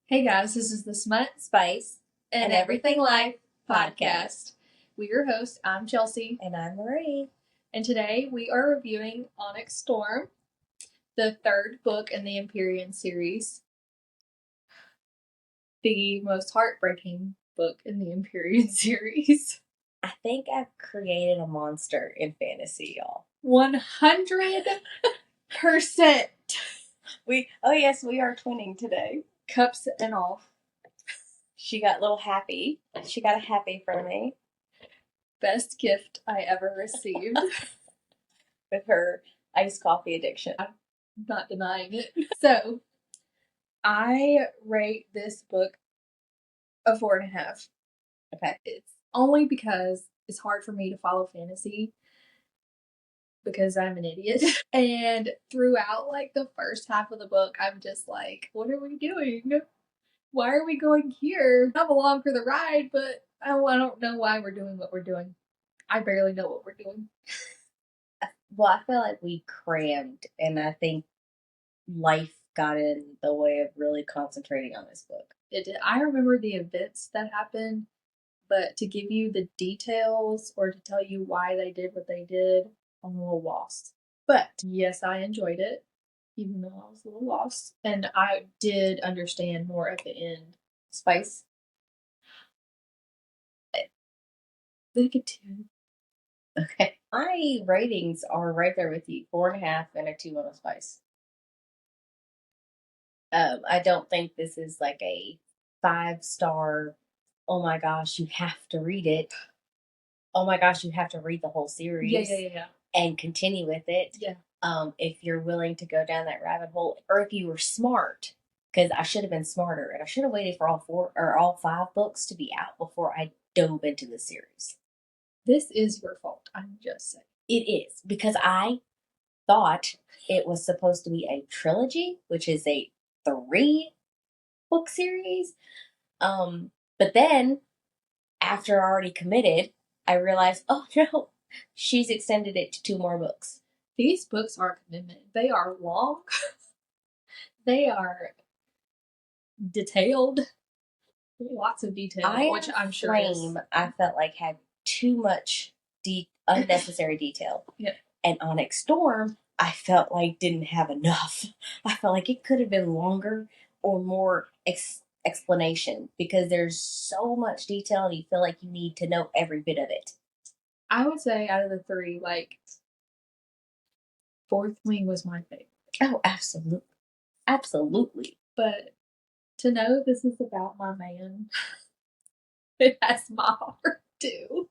Hey guys, this is the Smut Spice and Everything Life podcast. We're your hosts. I'm Chelsea. And I'm Marie. And today we are reviewing Onyx Storm, the third book in the Empyrean series. The most heartbreaking book in the Empyrean series. I think I've created a monster in fantasy, y'all. 100%. We are twinning today. Cups and all. She got a little happy. She got a happy from me. Best gift I ever received. With her iced coffee addiction. I'm not denying it. So, I rate this book a 4.5. Okay. It's only because it's hard for me to follow fantasy because I'm an idiot. And throughout like the first half of the book, I'm just like, what are we doing? Why are we going here? I'm along for the ride, but I don't know why we're doing what we're doing. I barely know what we're doing. Well, I feel like we crammed, and I think life got in the way of really concentrating on this book. It did. I remember the events that happened, but to give you the details or to tell you why they did what they did, I'm a little lost. But yes, I enjoyed it, even though I was a little lost. And I did understand more at the end. Spice? Like a 2. Okay. My ratings are right there with you. 4.5 and a 2 on a Spice. I don't think this is like a 5-star, oh my gosh, you have to read it. Oh my gosh, you have to read the whole series. Yeah. And continue with it. Yeah. If you're willing to go down that rabbit hole, or if you were smart, because I should have been smarter, and I should have waited for all 5 books to be out before I dove into the series. This is your fault, I'm just saying. It is, because I thought it was supposed to be a trilogy, which is a 3-book series. But then, after I already committed, I realized, oh no, she's extended it to 2 more books. These books are a commitment. They are long. They are detailed. Lots of detail, which I'm sure Flame, I felt like had too much unnecessary detail. Yeah. And Onyx Storm, I felt like didn't have enough. I felt like it could have been longer or more explanation, because there's so much detail and you feel like you need to know every bit of it. I would say out of the 3, like, Fourth Wing was my favorite. Oh, absolutely. Absolutely. But to know this is about my man, it has my heart too.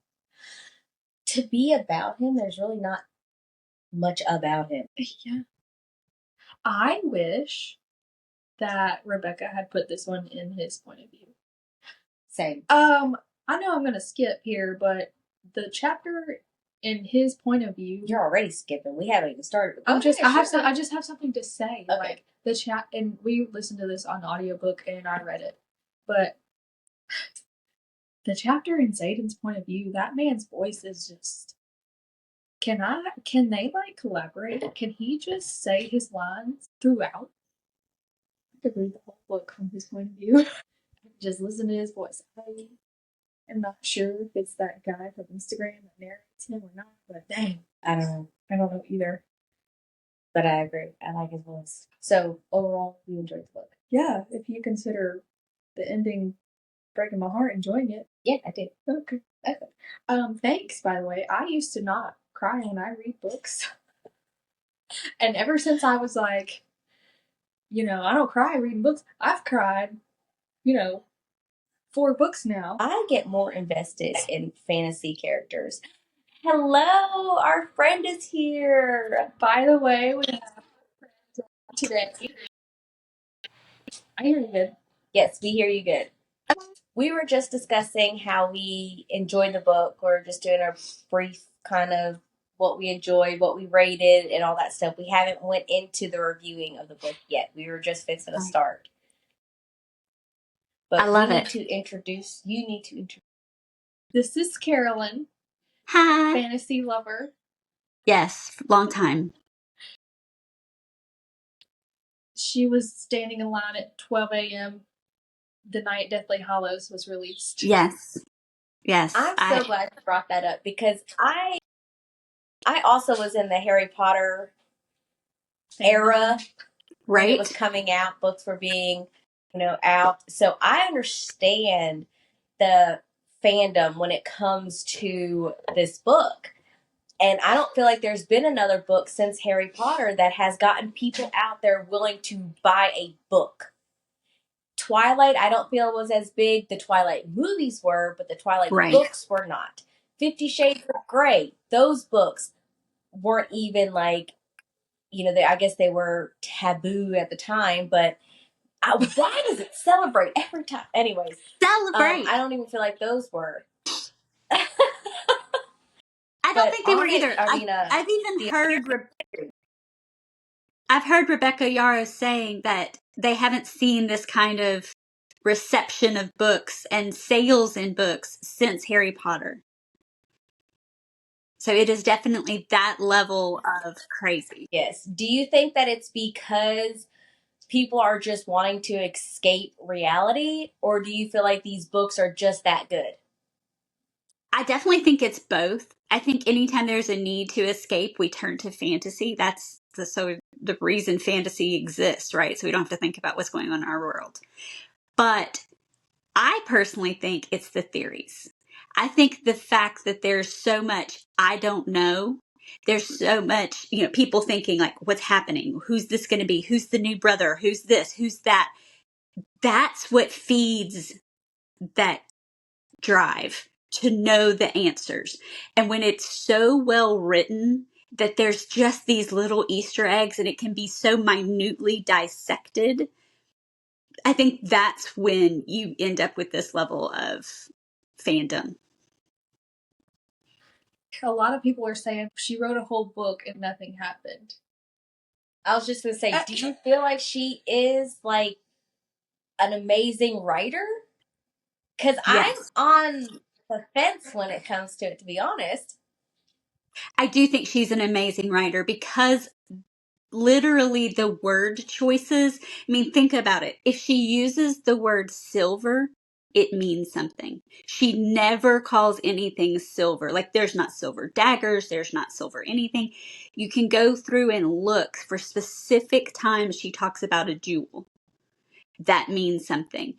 To be about him, there's really not much about him. Yeah. I wish that Rebecca had put this one in his point of view. Same. I know I'm going to skip here, but the chapter in his point of view. You're already skipping. We haven't even started. I just have something to say. Okay. Like the chat, and we listened to this on audiobook and I read it, but the chapter in Zayden's point of view, that man's voice is just. Can they like collaborate? Can he just say his lines throughout? I could read the whole book from his point of view. Just listen to his voice. I'm not sure if it's that guy from Instagram that narrates him or not, but dang. I don't know. I don't know either. But I agree. I like his voice. So overall, you enjoyed the book. Yeah, if you consider the ending breaking my heart, enjoying it. Yeah, I did. Okay. Thanks, by the way. I used to not cry when I read books. And ever since I was like, I don't cry reading books, I've cried, 4 books now. I get more invested in fantasy characters. Hello, our friend is here. By the way, we have friends today. I hear you good. Yes, we hear you good. We were just discussing how we enjoyed the book. We're just doing a brief kind of what we enjoyed, what we rated, and all that stuff. We haven't went into the reviewing of the book yet. We were just fixing to start. But I love you it. need to introduce. This is Carolyn. Hi. Fantasy lover. Yes, long time. She was standing in line at 12 a.m. the night Deathly Hallows was released. Yes. I'm so glad you brought that up because I also was in the Harry Potter era when it was coming out. Books were being, out. So I understand the fandom when it comes to this book. And I don't feel like there's been another book since Harry Potter that has gotten people out there willing to buy a book. Twilight, I don't feel was as big. The Twilight movies were, but the Twilight books were not. 50 Shades of Grey, those books weren't even like, I guess they were taboo at the time, but why does it celebrate every time? Anyways. Celebrate! I don't even feel like those were. I don't think they were either. I've heard Rebecca Yarros saying that they haven't seen this kind of reception of books and sales in books since Harry Potter. So it is definitely that level of crazy. Yes. Do you think that it's because people are just wanting to escape reality, or do you feel like these books are just that good? I definitely think it's both. I think anytime there's a need to escape, we turn to fantasy. That's the reason fantasy exists, right? So we don't have to think about what's going on in our world. But I personally think it's the theories. I think the fact that there's so much I don't know, there's so much, people thinking like, what's happening? Who's this going to be? Who's the new brother? Who's this? Who's that? That's what feeds that drive to know the answers. And when it's so well written that there's just these little Easter eggs and it can be so minutely dissected, I think that's when you end up with this level of fandom. A lot of people are saying she wrote a whole book and nothing happened. I was just going to say, do you feel like she is like an amazing writer? Because yes. I'm on the fence when it comes to it, to be honest. I do think she's an amazing writer because literally the word choices, think about it. If she uses the word silver, it means something. She never calls anything silver. Like there's not silver daggers, there's not silver anything. You can go through and look for specific times she talks about a jewel. That means something.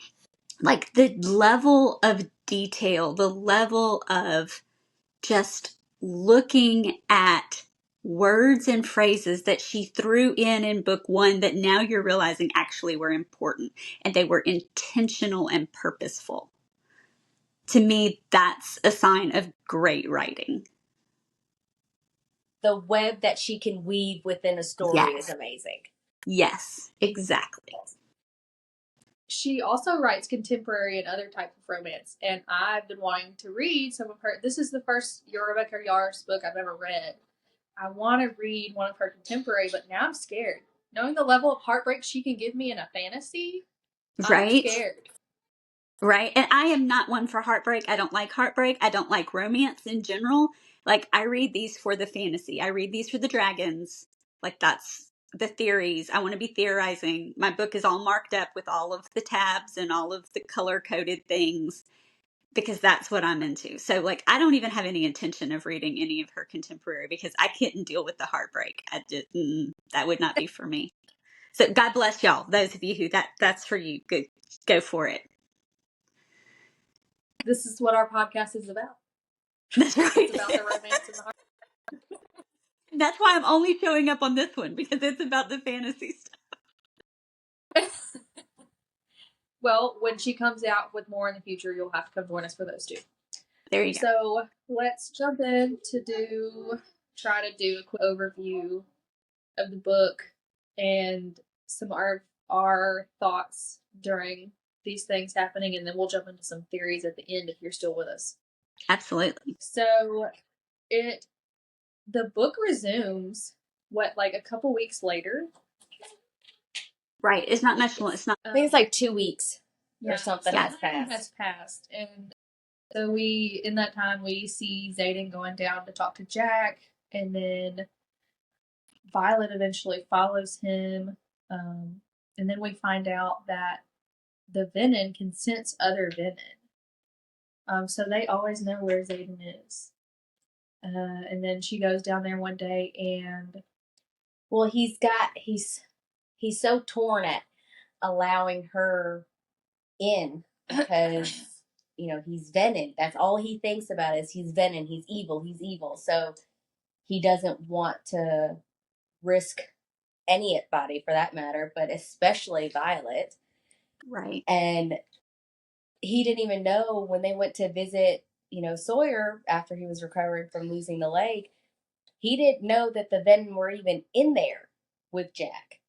Like the level of detail, the level of just looking at words and phrases that she threw in book one that now you're realizing actually were important and they were intentional and purposeful. To me, that's a sign of great writing. The web that she can weave within a story is amazing. Yes, exactly. She also writes contemporary and other type of romance, and I've been wanting to read some of her. This is the first Rebecca Yarros book I've ever read. I want to read one of her contemporary, but now I'm scared. Knowing the level of heartbreak she can give me in a fantasy, I'm scared. Right. And I am not one for heartbreak. I don't like heartbreak. I don't like romance in general. Like, I read these for the fantasy. I read these for the dragons. Like, that's the theories. I want to be theorizing. My book is all marked up with all of the tabs and all of the color-coded things because that's what I'm into. So, like, I don't even have any intention of reading any of her contemporary because I couldn't deal with the heartbreak. That would not be for me. So, God bless y'all. Those of you who that's for you. Go for it. This is what our podcast is about. That's right. It's about the romance and the heart. That's why I'm only showing up on this one, because it's about the fantasy stuff. Well, when she comes out with more in the future, you'll have to come join us for those two. There you go. So let's jump in to try to do a quick overview of the book and some of our thoughts during these things happening, and then we'll jump into some theories at the end if you're still with us. Absolutely. So the book resumes a couple weeks later. Right. It's not much. It's not. I think it's like 2 weeks or something has passed. And so in that time, we see Xaden going down to talk to Jack, and then Violet eventually follows him. And then we find out that the venom can sense other venom. So they always know where Zayden is. And then she goes down there one day and Well, he's so torn at allowing her in because he's venom. That's all he thinks about is he's venom. He's evil. He's evil. So he doesn't want to risk anybody for that matter, but especially Violet. Right. And he didn't even know when they went to visit, Sawyer after he was recovering from losing the leg. He didn't know that the venom were even in there with Jack.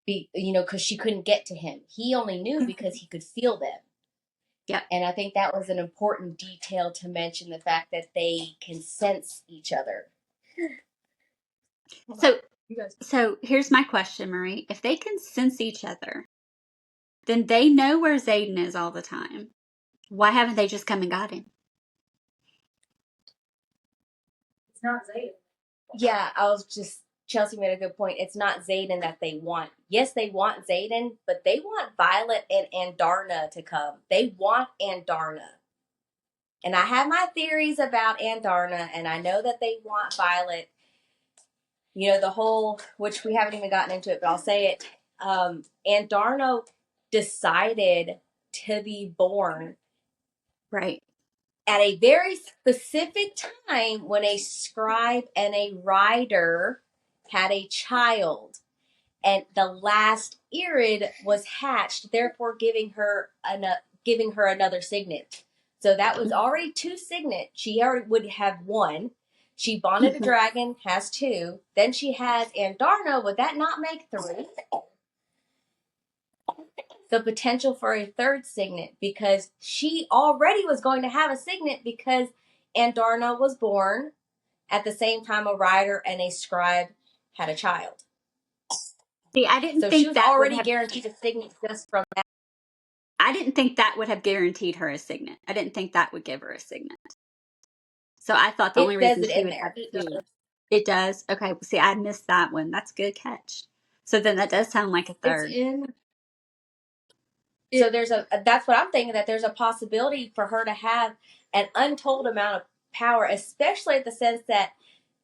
Because she couldn't get to him. He only knew because he could feel them. Yeah. And I think that was an important detail to mention, the fact that they can sense each other. So here's my question, Marie. If they can sense each other, then they know where Zayden is all the time. Why haven't they just come and got him? it's not Zayden. Yeah, Chelsea made a good point. It's not Zayden that they want. Yes, they want Zayden, but they want Violet and Andarna to come. They want Andarna. And I have my theories about Andarna, and I know that they want Violet. The whole, which we haven't even gotten into it, but I'll say it. Andarna decided to be born Right. at a very specific time when a scribe and a writer had a child. And the last Irid was hatched, therefore giving her another signet. So that was already 2 signets. She already would have 1. She bonded a dragon, has 2. Then she has Andarna. Would that not make 3? The potential for a 3rd signet, because she already was going to have a signet because Andarna was born at the same time a writer and a scribe had a child. See, I didn't So think she was that already guaranteed a signet just from that. I didn't think that would have guaranteed her a signet. I didn't think that would give her a signet. So I thought the only It says reason it she in would there. have two. It does? Okay. See, I missed that one. That's a good catch. So then that does sound like a It's 3rd. in. So that's what I'm thinking, that there's a possibility for her to have an untold amount of power, especially in the sense that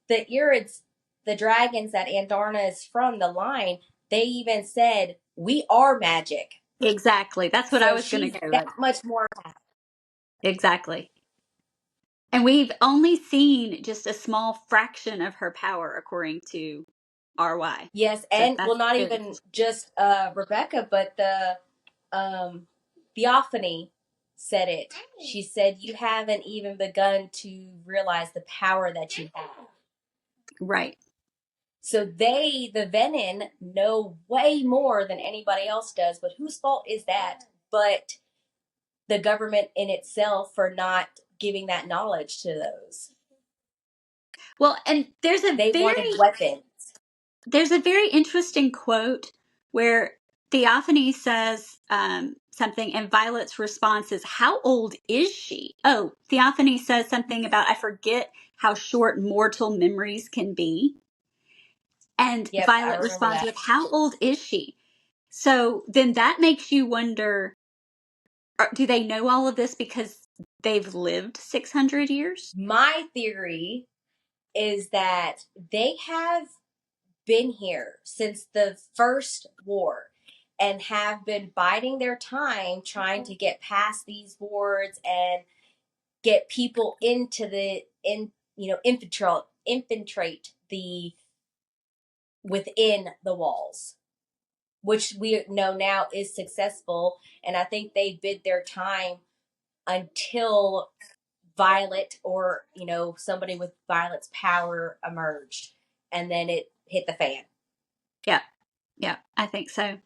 the Irids, the dragons that Andarna is from, the line, they even said, we are magic. Exactly. That's what I was going to go with. That much more. Exactly. And we've only seen just a small fraction of her power, according to RY. Yes, and not good. Even just Rebecca, but the Theophany said it. She said, you haven't even begun to realize the power that you have. Right. So the Venin, know way more than anybody else does, but whose fault is that? But the government in itself for not giving that knowledge to those. Well, and they wanted weapons. There's a very interesting quote where Theophany says something, and Violet's response is, "How old is she?" Oh, Theophany says something about, I forget how short mortal memories can be. And Violet responds with, "How old is she?" So then that makes you wonder, do they know all of this because they've lived 600 years? My theory is that they have been here since the first war and have been biding their time trying to get past these wards and get people into infiltrate the within the walls, which we know now is successful. And I think they bid their time until Violet or, somebody with Violet's power emerged, and then it hit the fan. Yeah, I think so.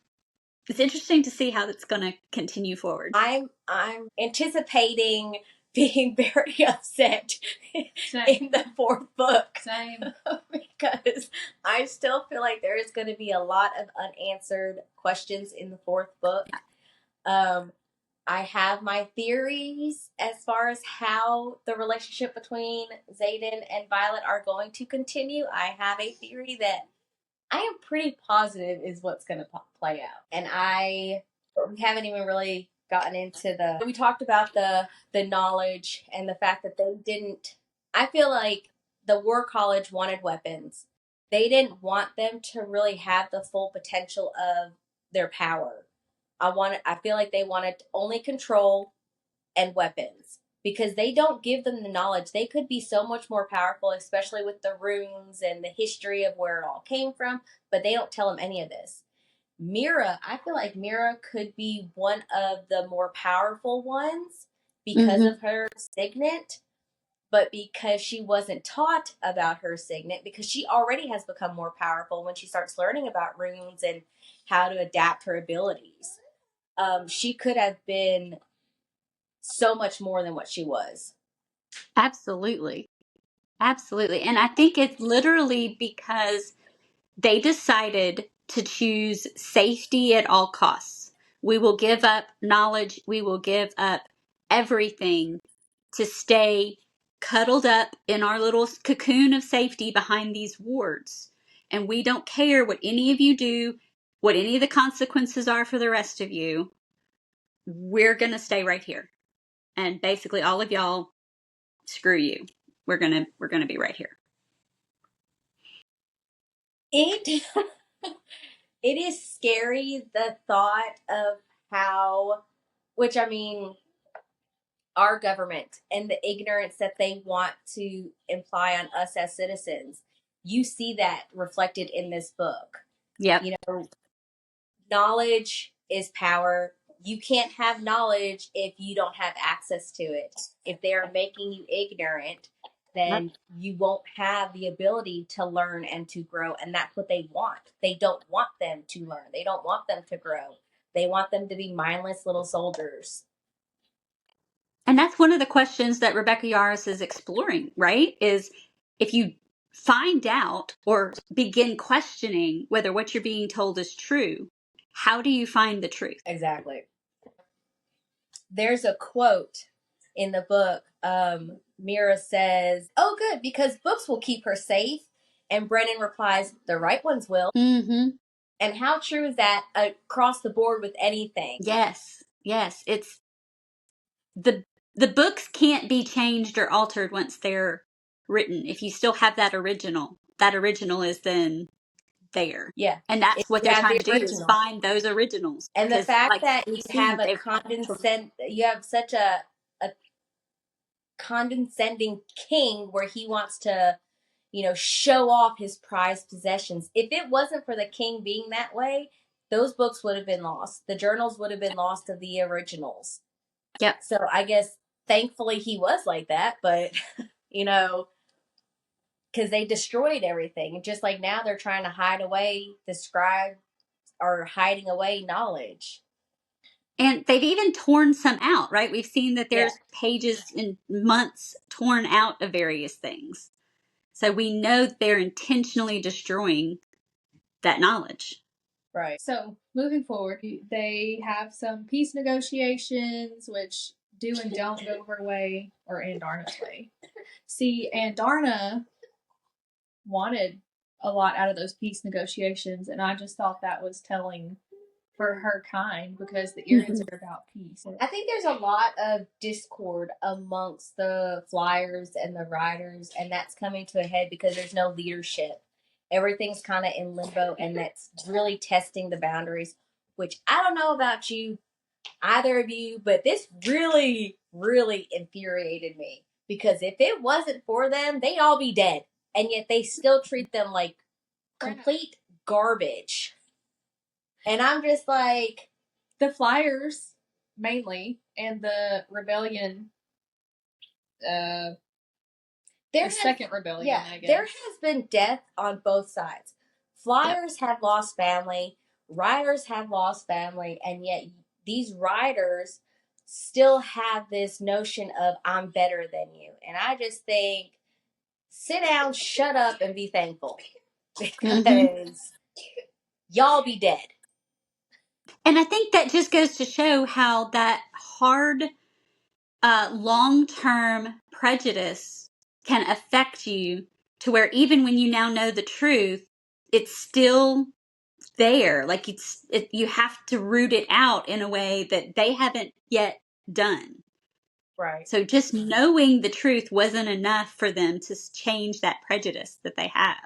It's interesting to see how that's going to continue forward. I'm anticipating being very upset in the 4th book. Same. Because I still feel like there is going to be a lot of unanswered questions in the 4th book. I have my theories as far as how the relationship between Zayden and Violet are going to continue. I have a theory that I am pretty positive is what's going to play out. And I we haven't even really gotten into we talked about the knowledge and the fact that they didn't. I feel like the War College wanted weapons. They didn't want them to really have the full potential of their power. I feel like they wanted only control and weapons because they don't give them the knowledge. They could be so much more powerful, especially with the runes and the history of where it all came from, but they don't tell them any of this. Mira, I feel like Mira could be one of the more powerful ones because of her signet, but because she wasn't taught about her signet, because she already has become more powerful when she starts learning about runes and how to adapt her abilities. She could have been so much more than what she was. Absolutely. Absolutely. And I think it's literally because they decided to choose safety at all costs. We will give up knowledge. We will give up everything to stay cuddled up in our little cocoon of safety behind these wards. And we don't care what any of you do, what any of the consequences are for the rest of you. We're going to stay right here. And basically all of y'all, screw you. We're going to be right here. It it is scary, the thought of how, which I mean, our government and the ignorance that they want to imply on us as citizens. You see that reflected in this book. Yep. You know, knowledge is power. You can't have knowledge if you don't have access to it. If they are making you ignorant, then you won't have the ability to learn and to grow. And that's what they want. They don't want them to learn. They don't want them to grow. They want them to be mindless little soldiers. And that's one of the questions that Rebecca Yarros is exploring, right? Is if you find out or begin questioning whether what you're being told is true, how do you find the truth? Exactly. There's a quote in the book. Mira says, "Oh, good, because books will keep her safe." And Brennan replies, "The right ones will." Mm-hmm. And how true is that across the board with anything? Yes. Yes. It's the books can't be changed or altered once they're written. If you still have that original is then there. Yeah. And that's If what you they're have trying the to do is original. find those originals. And the Because, fact like that we've you seen, have you have such a condescending king where he wants to, show off his prized possessions. If it wasn't for the king being that way, those books would have been lost. The journals would have been lost of the originals. Yep. So I guess thankfully he was like that, but because they destroyed everything. Just like now they're trying to hide away the scribe or hiding away knowledge. And they've even torn some out, right? We've seen that there's pages and months torn out of various things. So we know they're intentionally destroying that knowledge. Right. So moving forward, they have some peace negotiations, which do and don't go her way or Andarna's way. See, Andarna wanted a lot out of those peace negotiations, and I just thought that was telling for her kind because the earrings are about peace. I think there's a lot of discord amongst the flyers and the riders, and that's coming to a head because there's no leadership. Everything's kind of in limbo, and that's really testing the boundaries, which I don't know about you, either of you, but this really, really infuriated me because if it wasn't for them, they'd all be dead, and yet they still treat them like complete garbage. And I'm just like, the flyers mainly and the rebellion, second rebellion. Yeah, I guess there has been death on both sides. Flyers have lost family, riders have lost family, and yet these riders still have this notion of I'm better than you. And I just think, sit down, shut up, and be thankful because y'all be dead. And I think that just goes to show how that hard, long-term prejudice can affect you to where even when you now know the truth, it still there. Like you have to root it out in a way that they haven't yet done. Right. So just knowing the truth wasn't enough for them to change that prejudice that they have.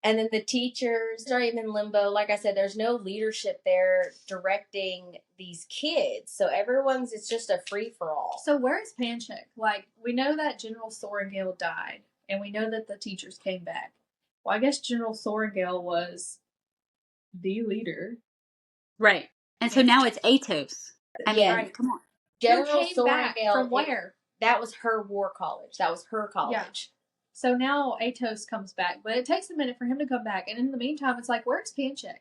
And then the teachers are even in limbo. Like I said, there's no leadership there directing these kids. So it's just a free-for-all. So where is Panchik? Like, we know that General Sorengale died, and we know that the teachers came back. Well, I guess General Sorengale was the leader. Right. And so now it's Atos. I mean, right. Come on. General Sorengale. From where? That was her war college. That was her college. Yeah. So now Atos comes back, but it takes a minute for him to come back. And in the meantime, it's like, where's Panchik?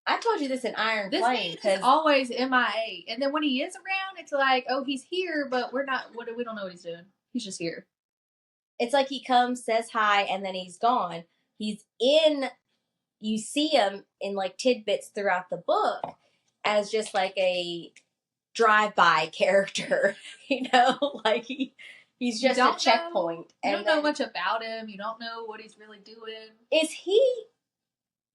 I told you this in Iron Flame. This man is always MIA. And then when he is around, it's like, oh, he's here, but we don't know what he's doing. He's just here. It's like he comes, says hi, and then he's gone. You see him in like tidbits throughout the book as just like a drive-by character, like he's just a checkpoint. You don't know much about him. You don't know what he's really doing. Is he?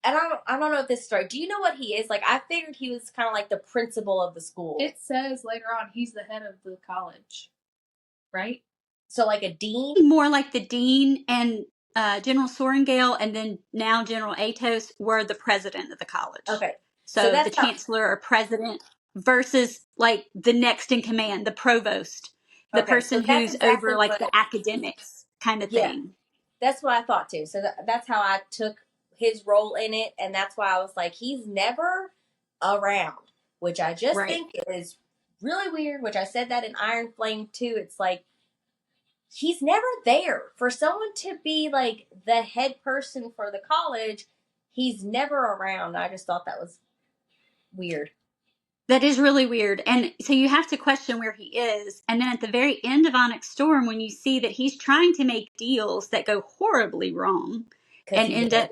And I don't know if this is right. Do you know what he is? Like, I figured he was kind of like the principal of the school. It says later on he's the head of the college, right? So like a dean? More like the dean, and General Sorengale and then now General Atos were the president of the college. Okay. So the chancellor or president versus like the next in command, the provost, the person who's exactly over like the academics kind of thing. That's what I thought too. So that's how I took his role in it. And that's why I was like, he's never around, which I just think is really weird, which I said that in Iron Flame too. It's like, he's never there. For someone to be like the head person for the college, he's never around. I just thought that was weird. That is really weird. And so you have to question where he is. And then at the very end of Onyx Storm, when you see that he's trying to make deals that go horribly wrong and end up,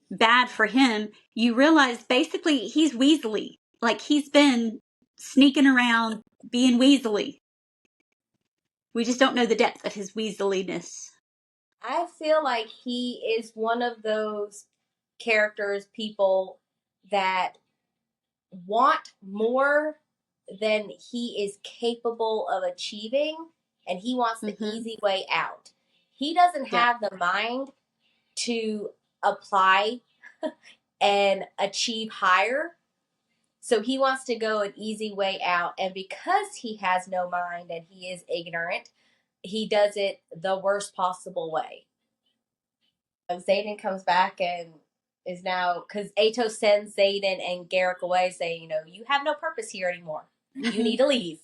bad for him, you realize basically he's Weasley. Like he's been sneaking around being Weasley. We just don't know the depth of his Weasleyness. I feel like he is one of those characters, people that want more than he is capable of achieving, and he wants the easy way out. He doesn't have the mind to apply and achieve higher. So he wants to go an easy way out. And because he has no mind and he is ignorant, he does it the worst possible way. Xaden comes back and is now, because Atos sends Xaden and Garrick away saying, you have no purpose here anymore. You need to leave.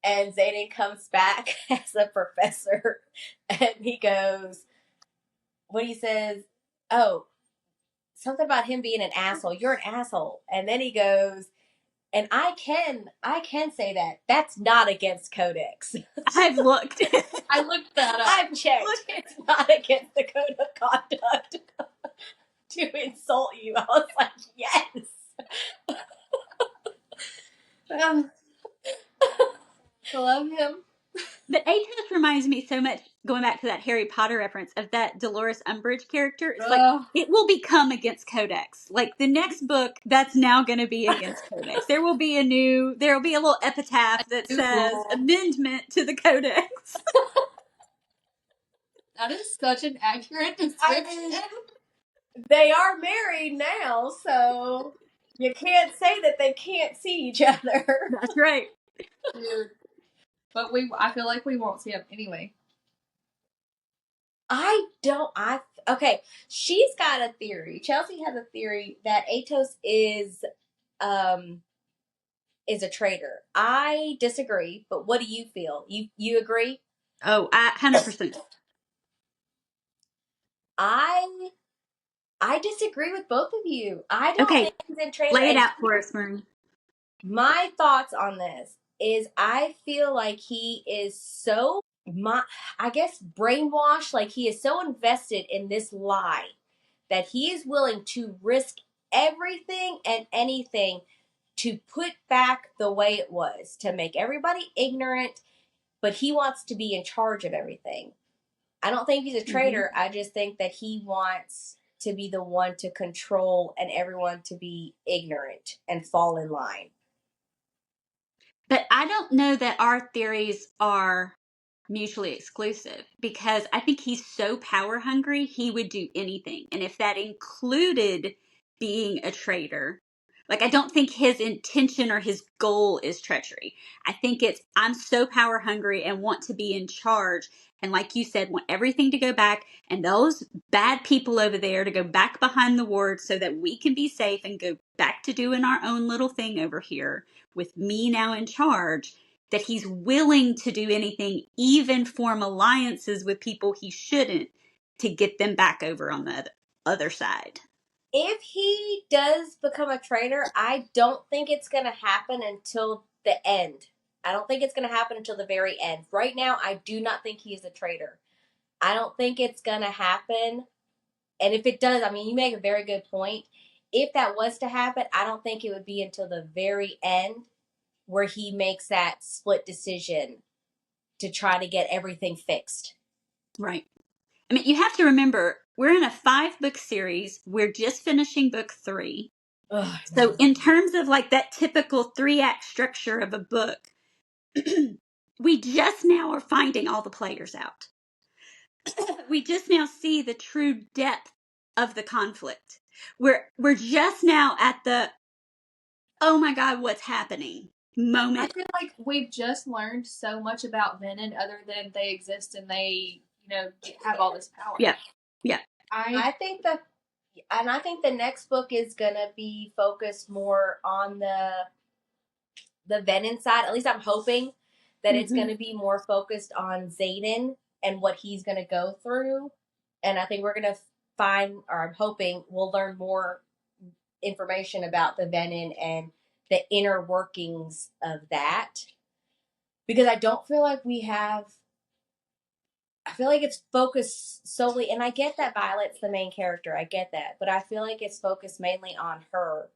And Xaden comes back as a professor and he goes, when he says, oh, something about him being an asshole. You're an asshole. And then he goes, and I can say that. That's not against Codex. I've looked. I looked that up. I've checked. It's not against the code of conduct to insult you. I was like, yes. I love him. But Atos reminds me so much, going back to that Harry Potter reference, of that Dolores Umbridge character. It's like, it will become against Codex. Like, the next book, that's now going to be against Codex. There will be a little epitaph that says, amendment to the Codex. That is such an accurate description. They are married now, so you can't say that they can't see each other. That's right. Dude. But I feel like we won't see him anyway. Okay, she's got a theory. Chelsea has a theory that Atos is a traitor. I disagree, but what do you feel? You agree? Oh, 100%. I disagree with both of you. I don't think he's a traitor. Lay it out for us, Marie. My thoughts on this is I feel like he is so, brainwashed. Like he is so invested in this lie that he is willing to risk everything and anything to put back the way it was, to make everybody ignorant, but he wants to be in charge of everything. I don't think he's a traitor. I just think that he wants to be the one to control and everyone to be ignorant and fall in line. But I don't know that our theories are mutually exclusive, because I think he's so power hungry, he would do anything. And if that included being a traitor, like, I don't think his intention or his goal is treachery. I think it's, I'm so power hungry and want to be in charge. And like you said, want everything to go back and those bad people over there to go back behind the ward so that we can be safe and go back to doing our own little thing over here with me now in charge. That he's willing to do anything, even form alliances with people he shouldn't, to get them back over on the other side. If he does become a traitor, I don't think it's going to happen until the end. I don't think it's going to happen until the very end. Right now, I do not think he's a traitor. I don't think it's going to happen. And if it does, I mean, you make a very good point. If that was to happen, I don't think it would be until the very end where he makes that split decision to try to get everything fixed. Right. I mean, you have to remember, we're in a 5-book series. We're just finishing book 3. Ugh, so in terms of like that typical 3-act structure of a book, we just now are finding all the players out. We just now see the true depth of the conflict. We're just now at the, oh my God, what's happening moment. I feel like we've just learned so much about Venom other than they exist and they, have all this power. Yeah. I think the next book is gonna be focused more on the Venom side. At least I'm hoping that it's gonna be more focused on Xaden and what he's gonna go through. And I think we're gonna find, or I'm hoping we'll learn more information about the Venom and the inner workings of that. Because I don't feel like we have. I feel like it's focused solely, and I get that Violet's the main character. I get that. But I feel like it's focused mainly on her,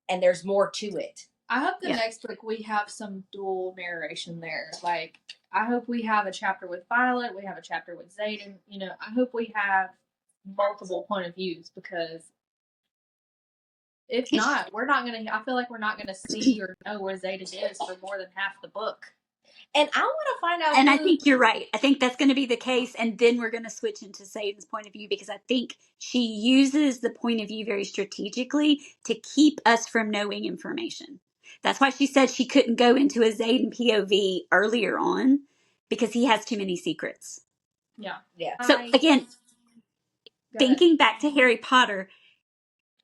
and there's more to it. I hope the next book we have some dual narration there. Like, I hope we have a chapter with Violet, we have a chapter with Xaden. I hope we have multiple point of views, because if not, I feel like we're not gonna see or know where Xaden is for more than half the book. And I want to find out. And I think you're right. I think that's going to be the case. And then we're going to switch into Xaden's point of view, because I think she uses the point of view very strategically to keep us from knowing information. That's why she said she couldn't go into a Xaden POV earlier on, because he has too many secrets. Yeah. So again, thinking back to Harry Potter,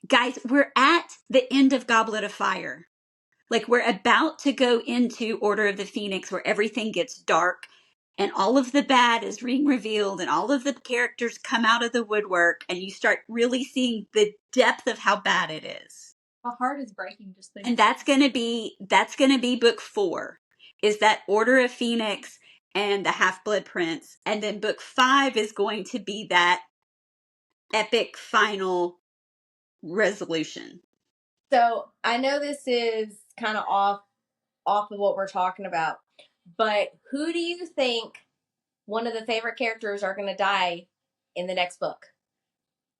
guys, we're at the end of Goblet of Fire. Like, we're about to go into Order of the Phoenix, where everything gets dark and all of the bad is being revealed and all of the characters come out of the woodwork, and you start really seeing the depth of how bad it is. My heart is breaking just thinking. And that's going to be book 4, is that Order of Phoenix and the Half-Blood Prince. And then book 5 is going to be that epic final resolution. So I know this is kind of off of what we're talking about, but who do you think one of the favorite characters are going to die in the next book?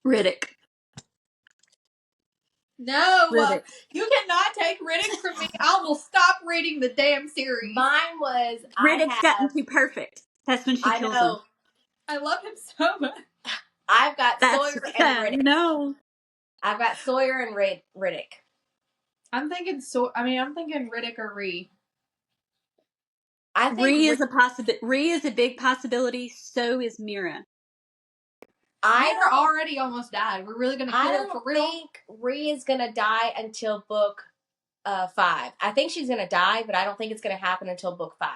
Riddick. No, you cannot take Riddick from me. I will stop reading the damn series. Mine was Riddick's gotten too perfect. That's when she kills him. I love him so much. I've got Sawyer and Riddick. No. I've got Sawyer and Riddick. I'm thinking Riddick or Ree. I think Ree is a possibility. Ree is a big possibility. So is Mira. Mira already almost died. We're really going to kill her for real? I think Ree is going to die until book 5. I think she's going to die, but I don't think it's going to happen until book 5.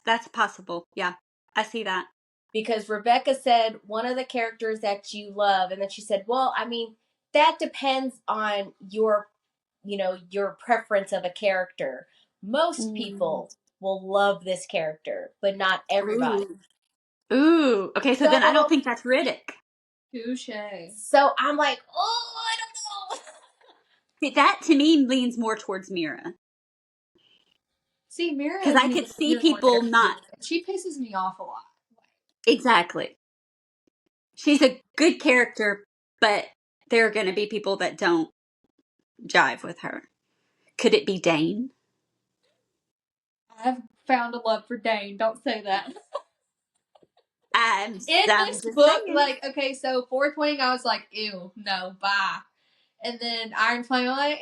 That's possible. Yeah, I see that. Because Rebecca said one of the characters that you love, and then she said, well, I mean, that depends on your preference of a character. Most people will love this character, but not everybody. Ooh. Okay, so then I don't think that's Riddick. Touche. So I'm like, oh, I don't know. See, that to me leans more towards Mira. See, Mira, because I could see people not. She pisses me off a lot. Exactly. She's a good character, but there are going to be people that don't jive with her. Could it be Dane? I've found a love for Dane. Don't say that. I'm In this just book, saying. like, okay, so Fourth Wing, I was like, ew, no, bye. And then Iron Flame, I'm like,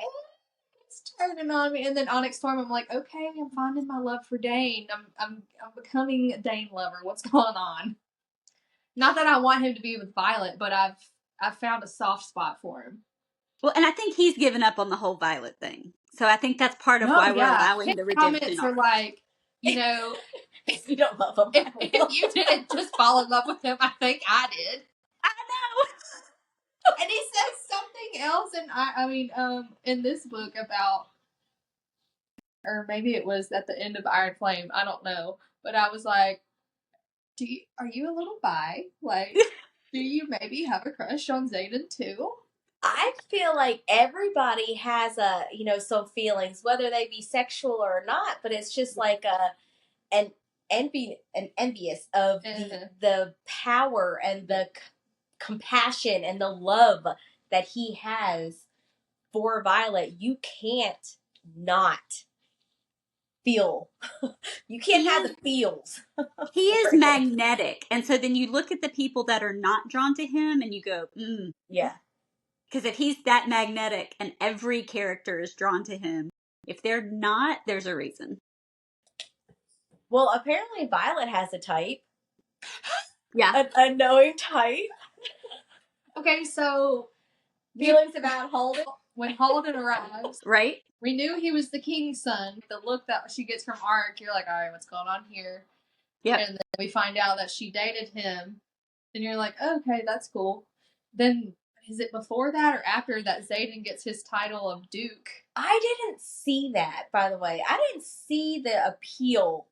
it's turning on me. And then Onyx Storm, I'm like, okay, I'm finding my love for Dane. I'm becoming a Dane lover. What's going on? Not that I want him to be with Violet, but I've found a soft spot for him. Well, and I think he's given up on the whole Violet thing. So I think that's part of why we're allowing His the redemption comments arc. are like, you know, If you don't love him, if you didn't just fall in love with him, I think I did. I know. And he says something else, and I mean, in this book about, or maybe it was at the end of Iron Flame, I don't know, but I was like, are you a little bi? Like, do you maybe have a crush on Xaden too? I feel like everybody has some feelings, whether they be sexual or not, but it's just like an envious of the power and the compassion and the love that he has for Violet. You can't not feel. You can't have the feels. He is magnetic. And so then you look at the people that are not drawn to him and you go, Yeah. Because if he's that magnetic and every character is drawn to him, if they're not, there's a reason. Well, apparently Violet has a type. Yeah. A knowing type. Okay, so feelings about Holden. When Holden arrives, right? We knew he was the king's son. The look that she gets from Ark, you're like, all right, what's going on here? Yeah. And then we find out that she dated him. Then you're like, okay, that's cool. Then is it before that or after that Xaden gets his title of Duke? I didn't see that, by the way. I didn't see the appeal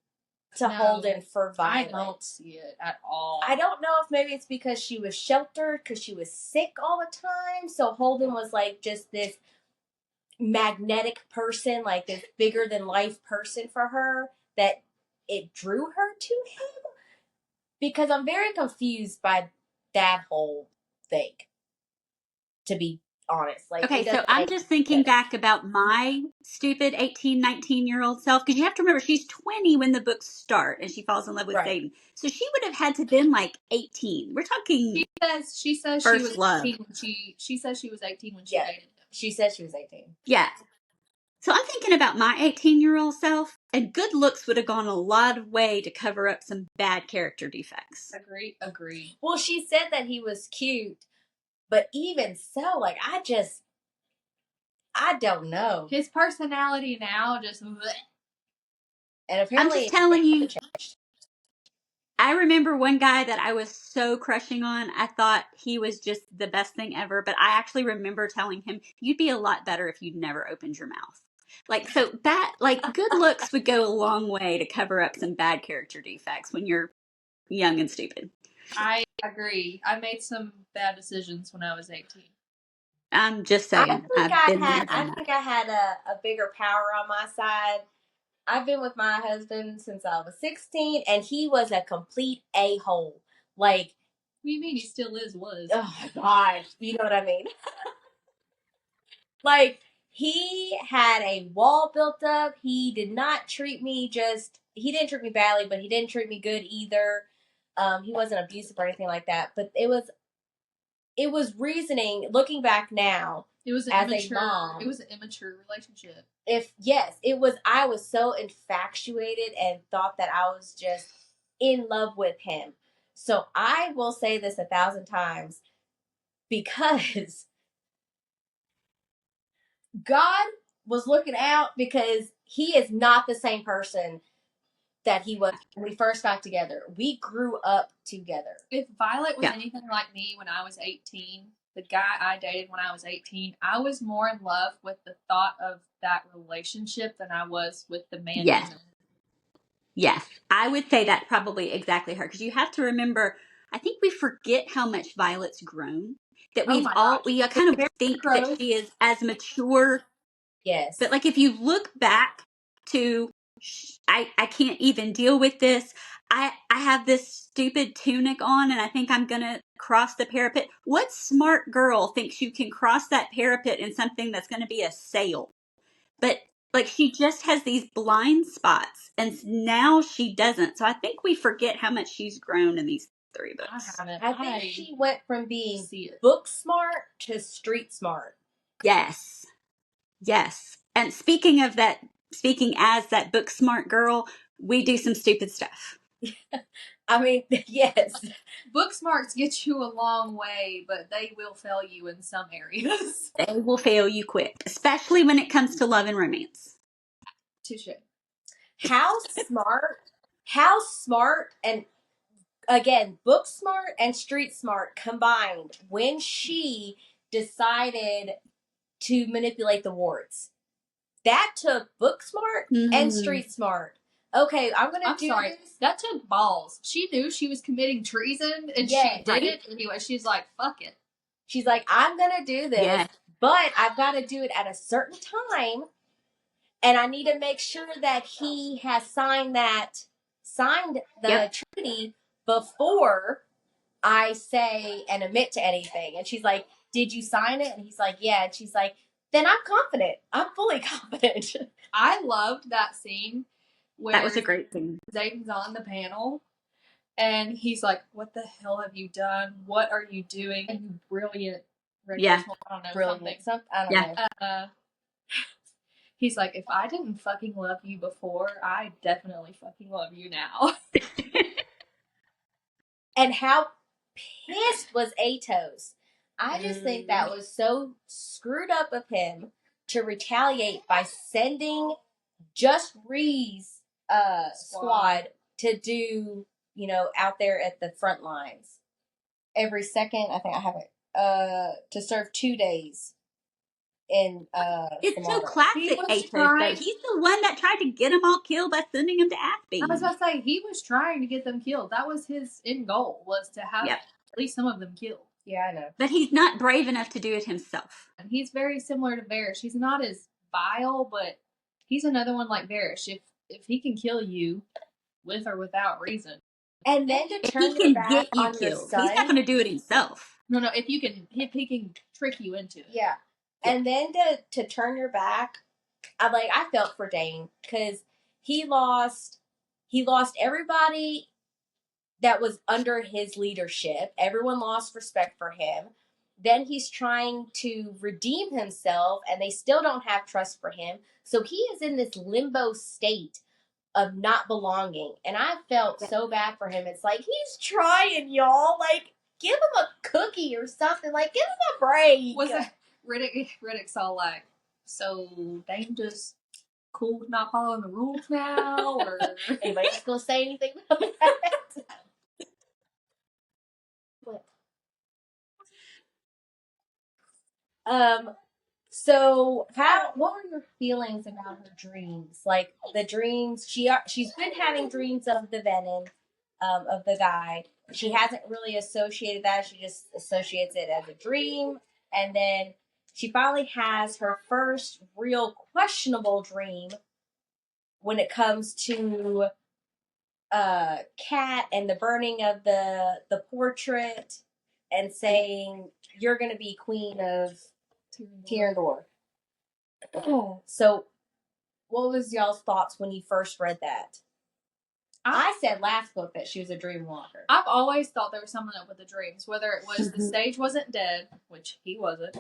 to Holden for Violet. I don't see it at all. I don't know if maybe it's because she was sheltered, because she was sick all the time. So Holden was like just this magnetic person, like this bigger than life person for her, that it drew her to him. Because I'm very confused by that whole thing, to be honest. Like, okay, so I'm just thinking back about my stupid 18, 19-year-old self, because you have to remember she's 20 when the books start and she falls in love with Xaden. So she would have had to been like 18. We're talking she says first she was love. 18 when she says she was 18 when she dated him. She says she was 18. Yeah. So I'm thinking about my 18-year-old self, and good looks would have gone a lot of way to cover up some bad character defects. Agree. Well, she said that he was cute, but even so, like, I don't know. His personality now just... And apparently, I'm just telling you, I remember one guy that I was so crushing on. I thought he was just the best thing ever, but I actually remember telling him, you'd be a lot better if you'd never opened your mouth. Like, so that, like, good looks would go a long way to cover up some bad character defects when you're young and stupid. I agree. I made some bad decisions when I was 18. I'm just saying. I think I had a bigger power on my side. I've been with my husband since I was 16, and he was a complete a-hole. Like, what do you mean he still was? Oh, gosh. You know what I mean? Like, he had a wall built up. He did not treat me he didn't treat me badly, but he didn't treat me good either. He wasn't abusive or anything like that. But it was reasoning, looking back now, it was as a mom. It was an immature relationship. I was so infatuated and thought that I was just in love with him. So I will say this 1,000 times, because God was looking out, because he is not the same person that he was when we first got together. We grew up together. If Violet was anything like me when I was 18, the guy I dated when I was 18, I was more in love with the thought of that relationship than I was with the man. Yes, I would say that probably exactly her, because you have to remember, I think we forget how much Violet's grown. That we kind of think that she is as mature. Yes. But like if you look back to I can't even deal with this. I have this stupid tunic on and I think I'm going to cross the parapet. What smart girl thinks you can cross that parapet in something that's going to be a sail? But like she just has these blind spots and now she doesn't. So I think we forget how much she's grown in these 3 books. I think she went from being book smart to street smart. Yes. Yes. And speaking as that book smart girl, we do some stupid stuff. I mean, yes. Book smarts get you a long way, but they will fail you in some areas. They will fail you quick, especially when it comes to love and romance. Touche. How smart, and again, book smart and street smart combined when she decided to manipulate the wards. That took book smart and street smart. Okay, I'm do this. That took balls. She knew she was committing treason and she did it. Anyway, she's like, fuck it. She's like, I'm going to do this, but I've got to do it at a certain time. And I need to make sure that he has signed the treaty before I say and admit to anything. And she's like, did you sign it? And he's like, yeah. And she's like, then I'm confident. I'm fully confident. I loved that scene where that was a great scene. Zayden's on the panel and he's like, what the hell have you done? What are you doing? And you brilliant. I don't know. He's like, if I didn't fucking love you before, I definitely fucking love you now. And how pissed was Atos? I just think that was so screwed up of him to retaliate by sending just Ree's squad to do, out there at the front lines. Every second, I think I have it, to serve 2 days. It's so classic Atos, though. He's the one that tried to get them all killed by sending them to Athby. I was about to say, he was trying to get them killed. That was his end goal, was to have at least some of them killed. Yeah, I know. But he's not brave enough to do it himself. And he's very similar to Varys. He's not as vile, but he's another one like Varys. If he can kill you with or without reason. And then to turn your back on your son. He's not going to do it himself. No, if he can trick you into it. Yeah. And then to turn your back, I felt for Dane because he lost everybody that was under his leadership. Everyone lost respect for him. Then he's trying to redeem himself and they still don't have trust for him. So he is in this limbo state of not belonging. And I felt so bad for him. It's like, he's trying, y'all. Like, give him a cookie or something. Like, give him a break. Was it Riddick's all like, so Dane just cool with not following the rules now? Or anybody just gonna say anything about that? What? So what were your feelings about her dreams? Like the dreams, she's been having dreams of the Venom, of the guy. She hasn't really associated that. She just associates it as a dream. And then she finally has her first real questionable dream when it comes to Cat and the burning of the portrait and saying, you're going to be queen of Tyrandor. So, what was y'all's thoughts when you first read that? I said last book that she was a dream walker. I've always thought there was something up with the dreams, whether it was the stage wasn't dead, which he wasn't,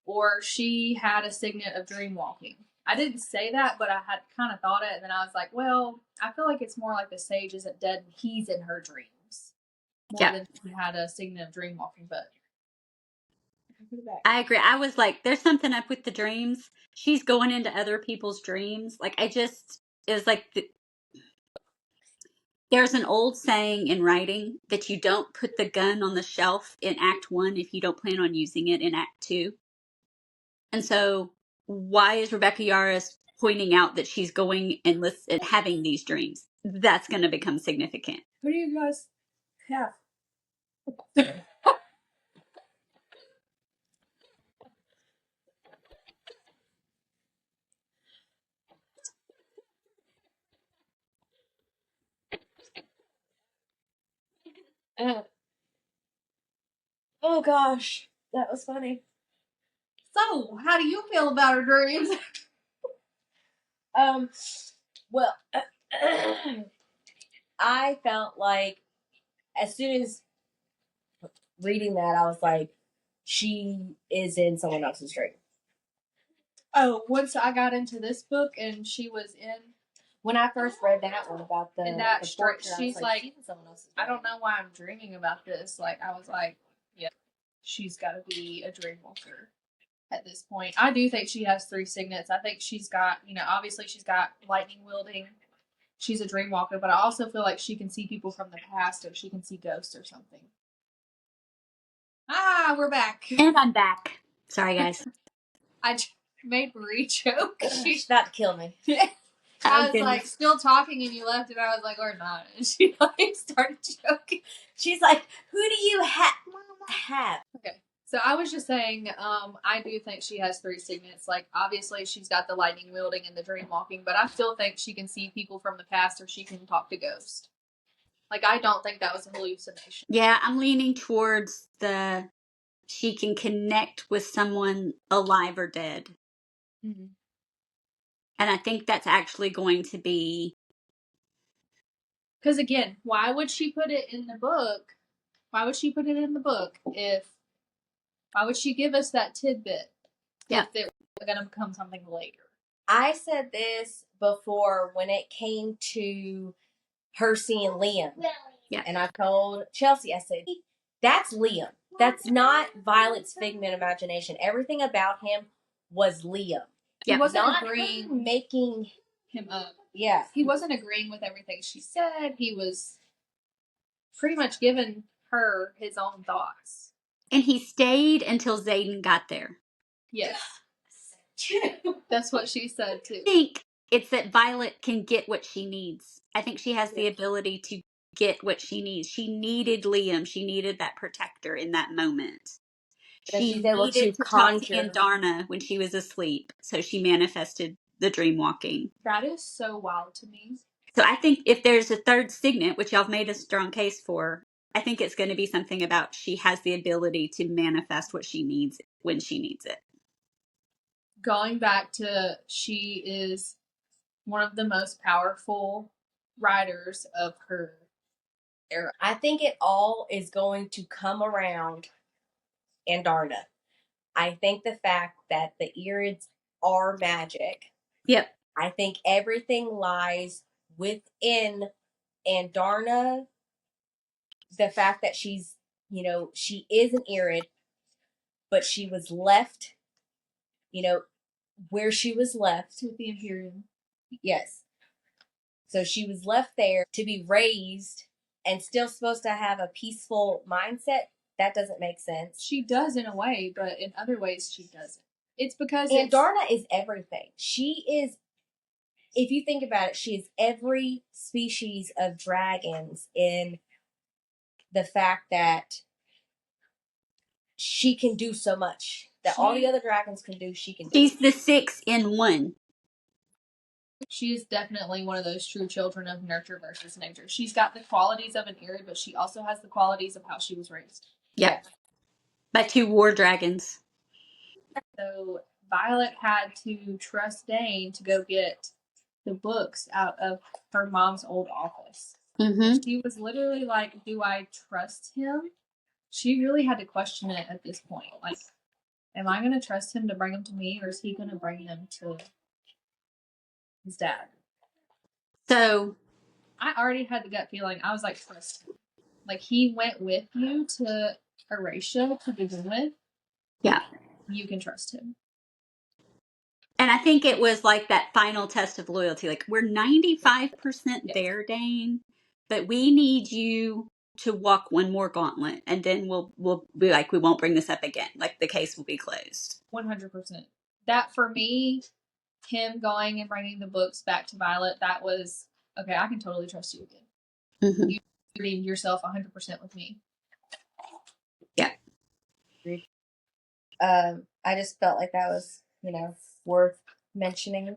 or she had a signet of dream walking. I didn't say that, but I had kind of thought it, and then I was like, well, I feel like it's more like the sage isn't dead and he's in her dreams. More than she had a signet of dream walking, but I agree. I was like, there's something up with the dreams. She's going into other people's dreams. Like, it was like, there's an old saying in writing that you don't put the gun on the shelf in Act 1 if you don't plan on using it in Act 2. And so, why is Rebecca Yarros pointing out that she's going and having these dreams? That's going to become significant. Who do you guys have? Oh gosh, that was funny. So, how do you feel about her dreams? Well, I felt like as soon as reading that, I was like, she is in someone else's dream. Oh, once I got into this book and she was in. When I first read that one about the portrait, she's like I don't know why I'm dreaming about this. Like, I was like, yeah, she's got to be a dream walker at this point. I do think she has 3 signets. I think she's got, obviously she's got lightning wielding. She's a dream walker, but I also feel like she can see people from the past, or she can see ghosts or something. Ah, we're back. And I'm back. Sorry, guys. I made Marie choke. She's about to kill me. I was like still talking and you left, and I was like, or not. And she like started choking. She's like, who do you have? Okay. So I was just saying, I do think she has 3 signets. Like, obviously she's got the lightning wielding and the dream walking, but I still think she can see people from the past, or she can talk to ghosts. Like, I don't think that was a hallucination. Yeah, I'm leaning towards she can connect with someone alive or dead. Mm-hmm. And I think that's actually going to be... Because again, why would she put it in the book? Why would she put it in the book why would she give us that tidbit if it was going to become something later? I said this before when it came to her seeing Liam. Yeah. And I told Chelsea, I said, that's Liam. That's not Violet's figment of imagination. Everything about him was Liam. He wasn't not agreeing, making him up. Yeah. He wasn't agreeing with everything she said. He was pretty much giving her his own thoughts. And he stayed until Xaden got there. Yes. That's what she said too. I think it's that Violet can get what she needs. I think she has the ability to get what she needs. She needed Liam. She needed that protector in that moment. She needed to talk to Andarna when she was asleep, so she manifested the dream walking. That is so wild to me. So I think if there's a 3rd signet, which y'all made a strong case for, I think it's going to be something about she has the ability to manifest what she needs when she needs it. Going back to, she is one of the most powerful writers of her era. I think it all is going to come around Andarna. I think the fact that the Irids are magic. Yep. I think everything lies within Andarna. The fact that she's, she is an Irid, but she was left, where she was left. With the Imperium. Yes. So she was left there to be raised and still supposed to have a peaceful mindset. That doesn't make sense. She does in a way, but in other ways she doesn't. It's because Andarna is everything. She is, if you think about it, she is every species of dragons in the fact that she can do so much. That all the other dragons can do, she can do. She's the 6 in 1. She is definitely one of those true children of nurture versus nature. She's got the qualities of an Irid, but she also has the qualities of how she was raised. Yep. By 2 war dragons. So Violet had to trust Dane to go get the books out of her mom's old office. Mm-hmm. She was literally like, do I trust him? She really had to question it at this point. Like, am I going to trust him to bring them to me, or is he going to bring them to his dad? So I already had the gut feeling. I was like, trust him. Like, he went with you to Erasia to begin with. Yeah. You can trust him. And I think it was like that final test of loyalty. Like, we're 95% there, Dane, but we need you to walk one more gauntlet, and then we'll be like, we won't bring this up again. Like, the case will be closed. 100%. That, for me, him going and bringing the books back to Violet, that was, okay, I can totally trust you again. Mm-hmm. You redeemed yourself 100% with me. Yeah. I just felt like that was, worth mentioning.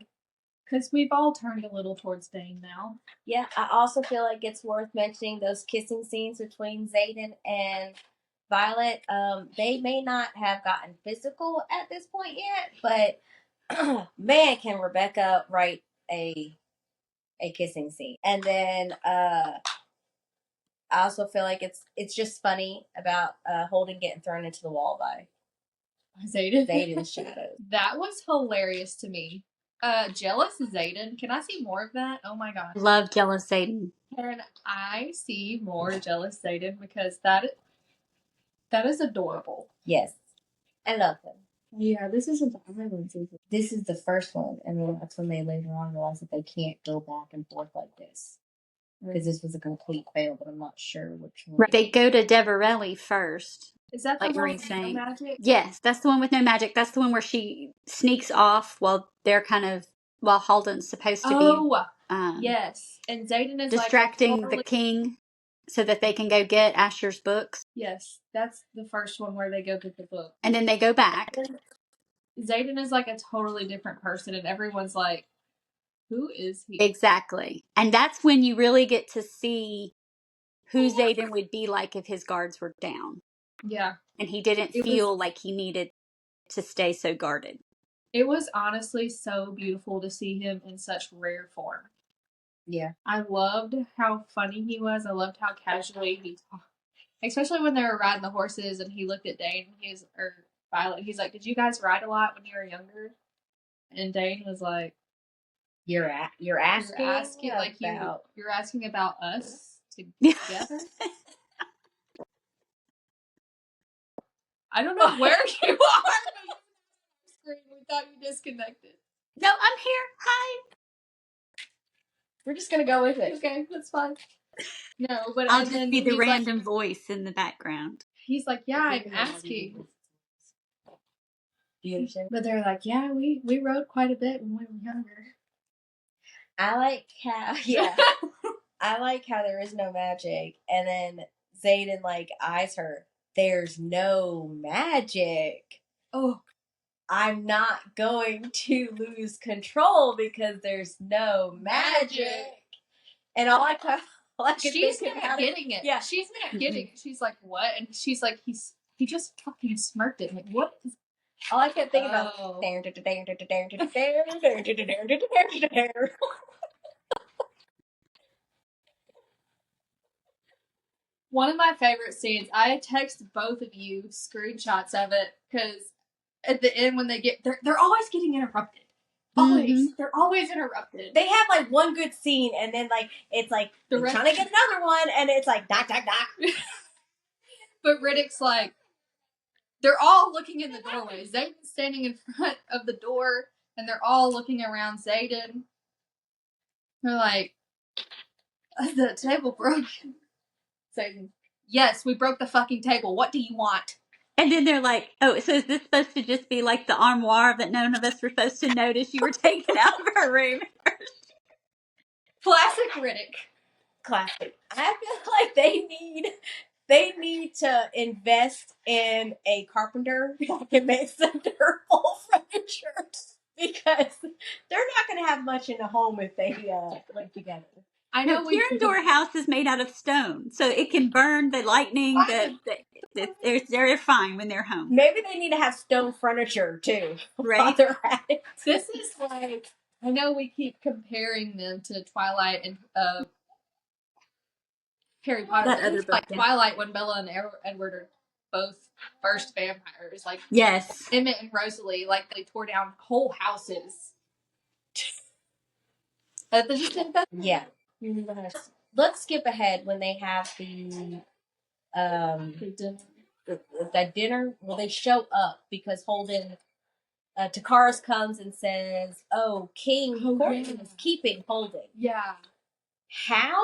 Because we've all turned a little towards Dane now. Yeah, I also feel like it's worth mentioning those kissing scenes between Xaden and Violet. They may not have gotten physical at this point yet, but man, can Rebecca write a kissing scene. And then I also feel like it's just funny about Holden getting thrown into the wall by Xaden's shadow. That was hilarious to me. Jealous Xaden. Can I see more of that? Oh my gosh. Love jealous Xaden. Can I see more jealous Xaden? Because that is adorable. Yes. I love them. Yeah, this isn't the island season. This is the first one, and then that's when they later on realize that they can't go back and forth like this. Because this was a complete fail, but I'm not sure which one. Right. They go to Deverelli first. Is that the Like one Green's with no saying. magic? Yes, that's the one with no magic. That's the one where she sneaks off while they're while Halden's supposed to be yes. And Xaden is distracting like, the king so that they can go get Asher's books. Yes, that's the first one where they go get the book. And then they go back. Xaden is like a totally different person, and everyone's like, who is he? Exactly. And that's when you really get to see who Xaden would be like if his guards were down. Yeah. And he didn't feel like he needed to stay so guarded. It was honestly so beautiful to see him in such rare form. Yeah. I loved how funny he was. I loved how casually he talked. Especially when they were riding the horses and he looked at Dane or Violet. He's like, did you guys ride a lot when you were younger? And Dane was like, You're asking like about... you're asking about us together? I don't know where you are. We thought you disconnected. No, I'm here. Hi. We're just gonna go with it. Okay, that's fine. No, but I'll just be the random voice in the background. He's like, yeah, I'm asking. Do you understand? But they're like, yeah, we rode quite a bit when we were younger. I like how there is no magic, and then Xaden eyes her. There's no magic. Oh, I'm not going to lose control because there's no magic. And she's not getting it. Yeah, she's not getting it. She's like, what? And she's like, he just fucking smirked it. Like, what? All I kept thinking about. One of my favorite scenes, I texted both of you screenshots of it because at the end when they're always getting interrupted. Always. Mm-hmm. They're always interrupted. They have one good scene and then it's they're trying to get another one and it's like doc. But Riddick's like, they're all looking in the doorway. Xaden's standing in front of the door and they're all looking around Xaden. They're like, the table broke. Xaden, yes, we broke the fucking table. What do you want? And then they're like, oh, so is this supposed to just be like the armoire that none of us were supposed to notice you were taken out of our room? Classic Riddick. Classic. I feel like they need to invest in a carpenter that can make some durable furniture because they're not going to have much in the home if they live together. I know Kierendor house is made out of stone, so it can burn the lightning. They're fine when they're home. Maybe they need to have stone furniture too, right? This is like, I know we keep comparing them to Twilight and Harry Potter. That other book, yeah. Twilight, when Bella and Edward are both first vampires. Like, yes, Emmett and Rosalie, they tore down whole houses. Yeah. Let's skip ahead when they have the dinner. Well, they show up because Holden, Takaris comes and says, "Oh, King Horton is keeping Holden." Yeah. How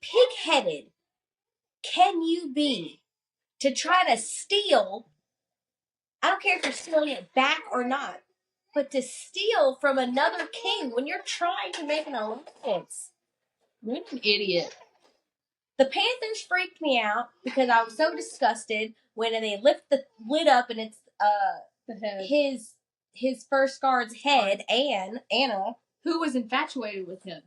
pig-headed can you be to try to steal? I don't care if you're stealing it back or not. But to steal from another king when you're trying to make an alliance. You're an idiot. The Panthers freaked me out because I was so disgusted when they lift the lid up and it's his his first guard's head, Anna, who was infatuated with him.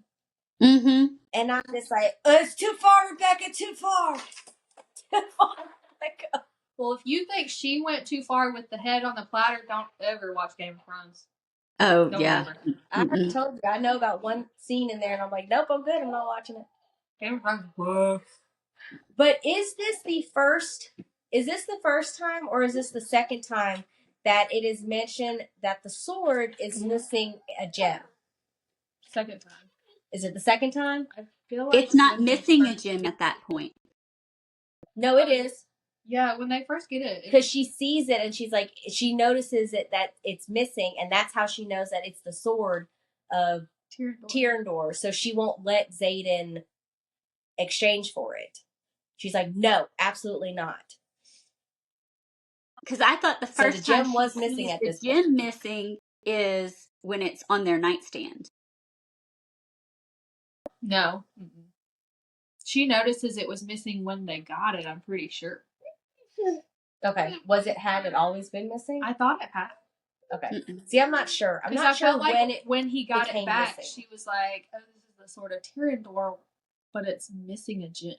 Mm-hmm. And I'm just like, it's too far, Rebecca, too far. Too far. Well, if you think she went too far with the head on the platter, don't ever watch Game of Thrones. Oh, Don't yeah. ever. I told you, I know about one scene in there, and I'm like, nope, I'm good. I'm not watching it. Game of Thrones. Whoa. But is this the first time, or is this the second time that it is mentioned that the sword is missing a gem? Second time. Is it the second time? I feel like It's not missing a gem at that point. No, it is. Yeah, when they first get it. Because she sees it and she's like, she notices it that it's missing, and that's how she knows that it's the sword of Tyrandor. So she won't let Xaden exchange for it. She's like, no, absolutely not. Because I thought the first the gem time was missing at this point. The gem missing is when it's on their nightstand. No. Mm-mm. She notices it was missing when they got it, I'm pretty sure. Okay. Had it always been missing? I thought it had. Okay. Mm-mm. See, I'm not sure. I'm not sure when he got it back, missing. she was like, oh, this is the sword of Tyrandor, but it's missing a gem.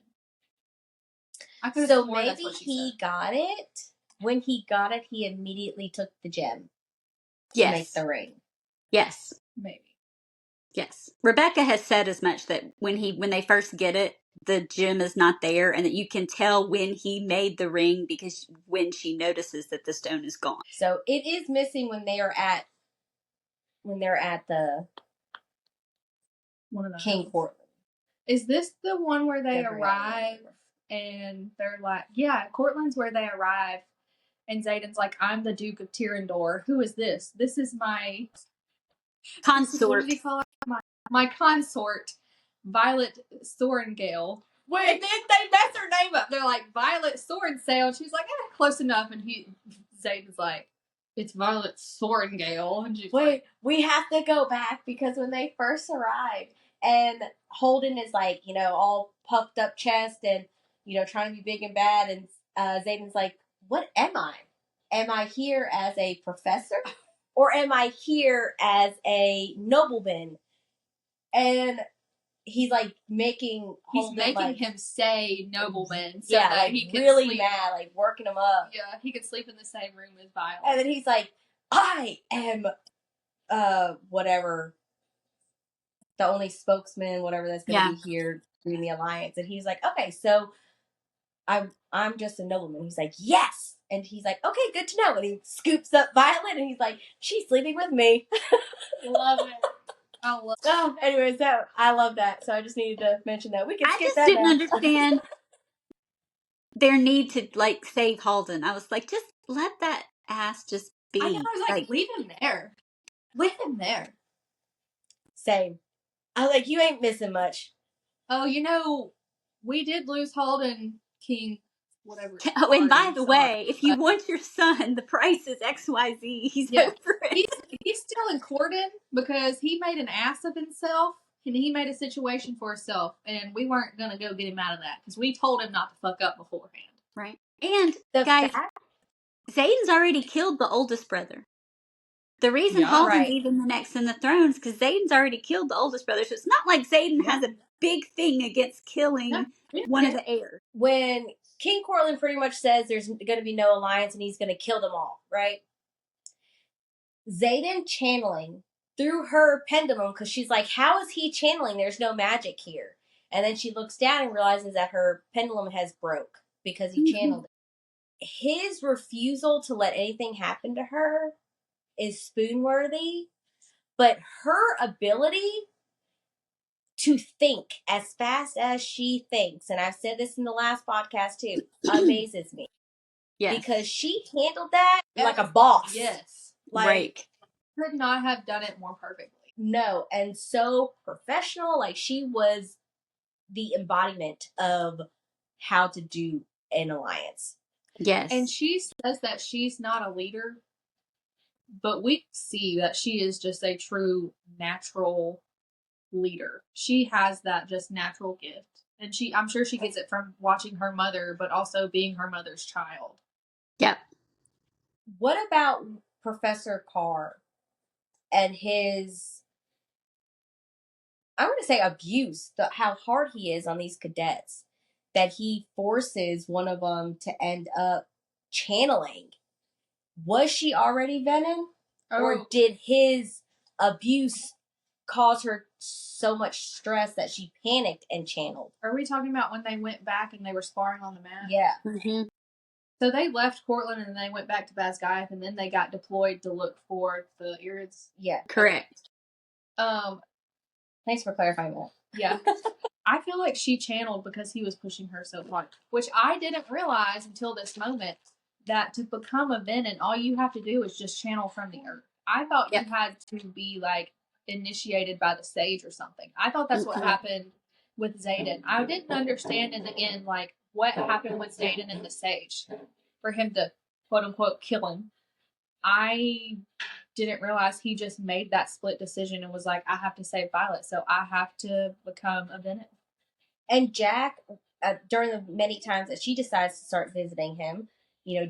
So maybe he got it. When he got it, he immediately took the gem to make the ring. Yes. Maybe. Yes. Rebecca has said as much, that when they first get it, the gem is not there, and that you can tell when he made the ring because when she notices that the stone is gone. So it is missing when they're at the King Courtland. Is this the one where they arrive and they're like, yeah, Courtland's where they arrive, and Xaden's like, I'm the Duke of Tyrandor. Who is this? This is my consort. What did he call her? My consort, Violet Sorengale. Wait, and then they mess her name up. They're like, Violet Sorensale. She's like, close enough. And Xaden's like, it's Violet Sorengale. And she's like, we have to go back, because when they first arrived, and Holden is like, all puffed up chest and, trying to be big and bad, and Xaden's like, what am I? Am I here as a professor? Or am I here as a nobleman? And he's like making him say nobleman. So yeah, that he can really sleep. Mad, like working him up. Yeah, he could sleep in the same room as Violet. And then he's like, I am, whatever, the only spokesman, whatever that's going to be here in the alliance. And he's like, okay, so I'm just a nobleman. He's like, yes. And he's like, okay, good to know. And he scoops up Violet, and he's like, she's sleeping with me. Love it. I love it. Oh, anyways, I love that. So I just needed to mention that. We can skip that. I just didn't understand their need to, save Holden. I was like, just let that ass just be. I was like, leave him there. Leave him there. Same. I was like, you ain't missing much. Oh, we did lose Holden, King, whatever. Oh, and by the way, if you want your son, the price is XYZ. He's over it. He's still in Corden because he made an ass of himself, and he made a situation for himself, and we weren't going to go get him out of that because we told him not to fuck up beforehand. Right. And, guys, Xaden's already killed the oldest brother. The reason Holden's even the next in the throne is because Xaden's already killed the oldest brother, so it's not like Xaden has a big thing against killing one of the heirs. When King Courtland pretty much says there's going to be no alliance and he's going to kill them all, right? Xaden channeling through her pendulum, because she's like, how is he channeling? There's no magic here. And then she looks down and realizes that her pendulum has broke because he channeled it. His refusal to let anything happen to her is spoon-worthy, but her ability to think as fast as she thinks, and I've said this in the last podcast too, amazes me. Yes. Because she handled that like a boss. Yes. Could not have done it more perfectly. No, and so professional. She was the embodiment of how to do an alliance. Yes. And she says that she's not a leader, but we see that she is just a true natural leader. She has that just natural gift. And I'm sure she gets it from watching her mother, but also being her mother's child. Yep. What about Professor Carr and his, I'm going to say abuse, how hard he is on these cadets, that he forces one of them to end up channeling. Was she already venom? Or did his abuse cause her so much stress that she panicked and channeled? Are we talking about when they went back and they were sparring on the mat? Yeah. Mm-hmm. So they left Cortland and they went back to Basgiath, and then they got deployed to look for the Irids. Yeah. Correct. Thanks for clarifying that. Yeah. I feel like she channeled because he was pushing her so hard, which I didn't realize until this moment, that to become a Venom, all you have to do is just channel from the earth. I thought you had to be like initiated by the sage or something. I thought that's what happened with Xaden. I didn't understand in the end like what happened with Xaden and the sage for him to quote unquote kill him. I didn't realize he just made that split decision and was like, I have to save Violet, so I have to become a Venom. And Jack, during the many times that she decides to start visiting him,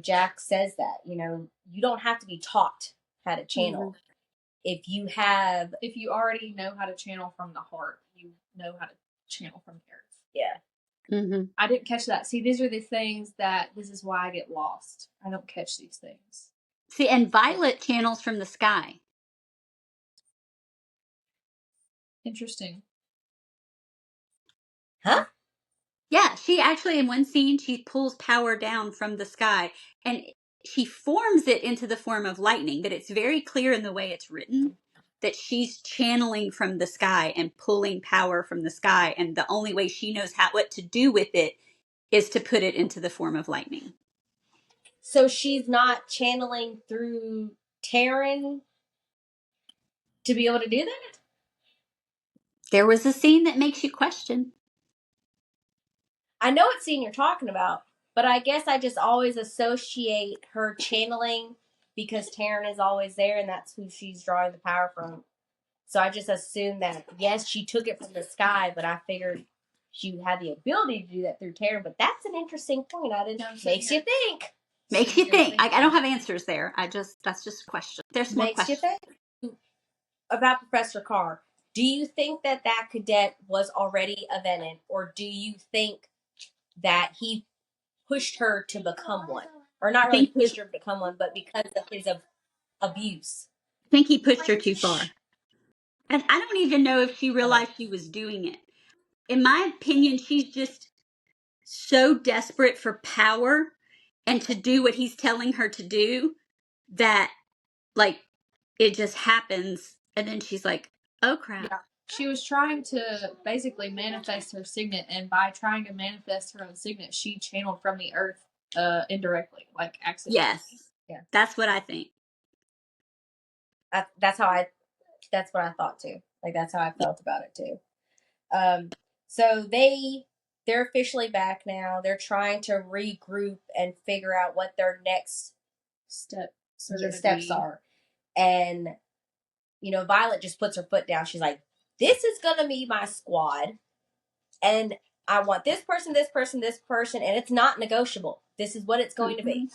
Jack says that, you don't have to be taught how to channel. Mm-hmm. If you already know how to channel from the heart, you know how to channel from the earth. Yeah. Mm-hmm. I didn't catch that. See, these are the things this is why I get lost. I don't catch these things. See, and Violet channels from the sky. Interesting. Huh? Yeah, she actually, in one scene, she pulls power down from the sky, and she forms it into the form of lightning, but it's very clear in the way it's written that she's channeling from the sky and pulling power from the sky, and the only way she knows what to do with it is to put it into the form of lightning. So she's not channeling through Terran to be able to do that? There was a scene that makes you question. I know what scene you're talking about, but I guess I just always associate her channeling because Terran is always there and that's who she's drawing the power from. So I just assumed that, yes, she took it from the sky, but I figured she had the ability to do that through Terran. But that's an interesting point. Makes you think. Makes you think. I don't have answers there. That's just a question. There's more questions. Makes you think. About Professor Carr, do you think that cadet was already a Venom, or do you think that he pushed her to become one? Or not really pushed her to become one, but because of his abuse? I think he pushed her too far. And I don't even know if she realized she was doing it. In my opinion, she's just so desperate for power and to do what he's telling her to do that, like, it just happens. And then she's like, oh, crap. Yeah. She was trying to basically manifest her signet, and by trying to manifest her own signet, she channeled from the earth indirectly, like accidentally. Yes. Yeah. That's what I think. That's what I thought too. Like, that's how I felt about it too. So they're officially back now. They're trying to regroup and figure out what their next steps are. And, Violet just puts her foot down. She's like, this is going to be my squad. And I want this person, this person, this person. And it's not negotiable. This is what it's going to be.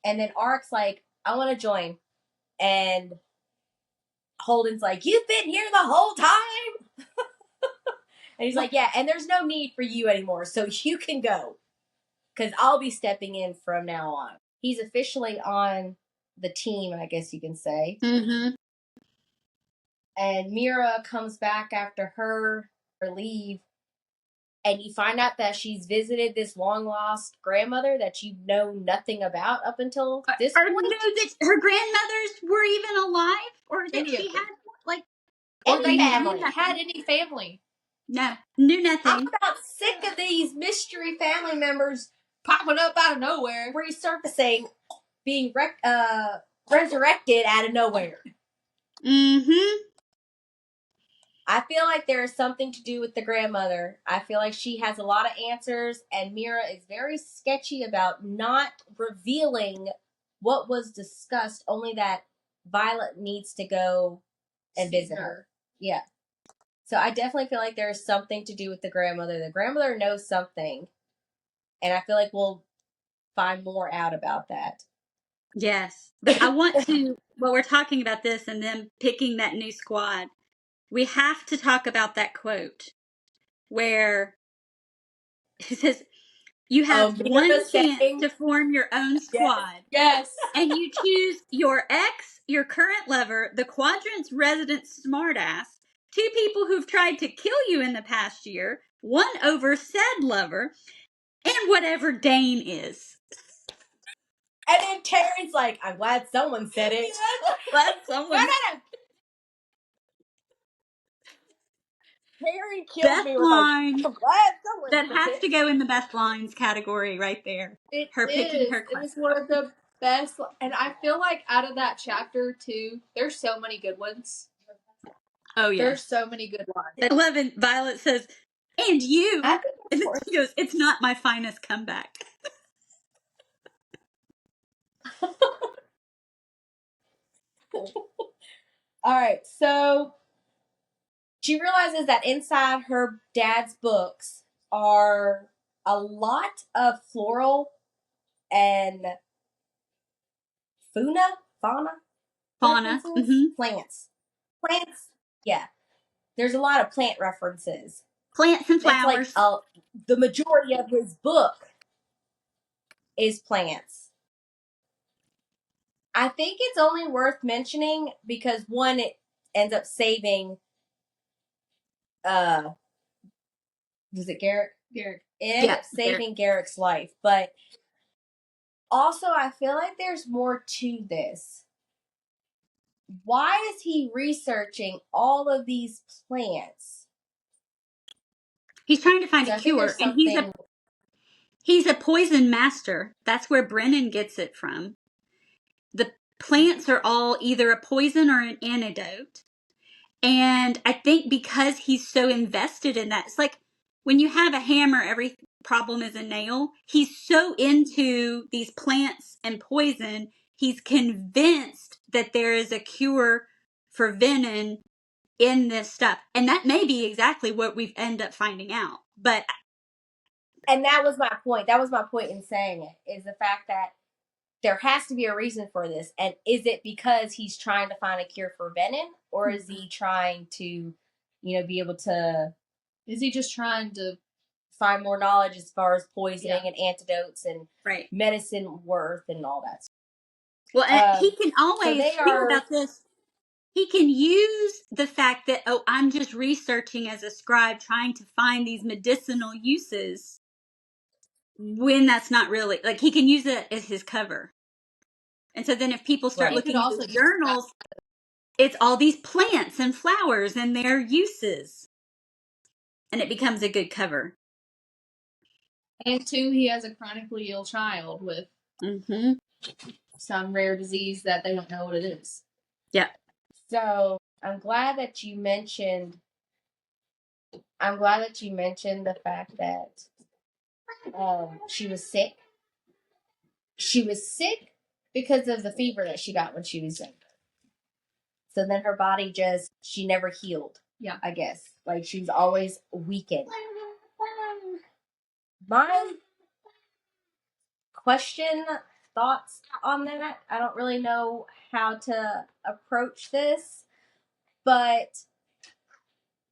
And then Ark's like, I want to join. And Holden's like, you've been here the whole time? And he's like, yeah, and there's no need for you anymore, so you can go. Because I'll be stepping in from now on. He's officially on the team, I guess you can say. Mm-hmm. And Mira comes back after her leave, and you find out that she's visited this long-lost grandmother that you know nothing about up until this point. Or knew that her grandmothers were even alive? Or that she had, like... Or they had any family. No, knew nothing. I'm about sick of these mystery family members popping up out of nowhere, resurfacing, being resurrected out of nowhere. Mm-hmm. I feel like there is something to do with the grandmother. I feel like she has a lot of answers, and Mira is very sketchy about not revealing what was discussed, only that Violet needs to go and visit her. Yeah. So I definitely feel like there's something to do with the grandmother. The grandmother knows something. And I feel like we'll find more out about that. Yes. I want to, while we're talking about this and then picking that new squad, we have to talk about that quote where it says, you have one chance to form your own squad. Yes. And you choose your ex, your current lover, the quadrant's resident smartass, 2 people who've tried to kill you in the past year, 1 over said lover, and whatever Dane is. And then Terry's like, I'm glad someone said it. Glad someone. No. Terry killed Best me. line. Like, I'm glad someone That said has it. to go in the best lines category right there. It Her picking her It is one of the best, and I feel like out of that chapter too, there's so many good ones. Oh yeah, there's so many good ones. 11, Violet says, and you. And then she goes, it's not my finest comeback. All right, so she realizes that inside her dad's books are a lot of floral and fauna Mm-hmm. plants. Yeah, there's a lot of plant references. Plants and flowers. It's like the majority of his book is plants. I think it's only worth mentioning because one, it ends up saving was it Garrett? Garrett. It ends up saving Garrett's life. But also I feel like there's more to this. Why is he researching all of these plants? He's trying to find a cure, and he's a poison master. That's where Brennan gets it from. The plants are all either a poison or an antidote. And I think because he's so invested in that, it's like when you have a hammer, every problem is a nail. He's so into these plants and poison, he's convinced that there is a cure for venom in this stuff. And that may be exactly what we've ended up finding out. And that was my point. That was my point in saying it, is the fact that there has to be a reason for this. And is it because he's trying to find a cure for venom? Or is he trying to, be able to... Is he just trying to find more knowledge as far as poisoning and antidotes and medicine worth and all that stuff? Well, and he can always think about this. He can use the fact that, I'm just researching as a scribe, trying to find these medicinal uses, when that's not really, like, he can use it as his cover. And so then if people start looking at the journals, it's all these plants and flowers and their uses. And it becomes a good cover. And 2, he has a chronically ill child with some rare disease that they don't know what it is. Yeah. So I'm glad that you mentioned the fact that she was sick. She was sick because of the fever that she got when she was younger. So then her body she never healed. Yeah. I guess. Like, she was always weakened. My thoughts on that, I don't really know how to approach this, but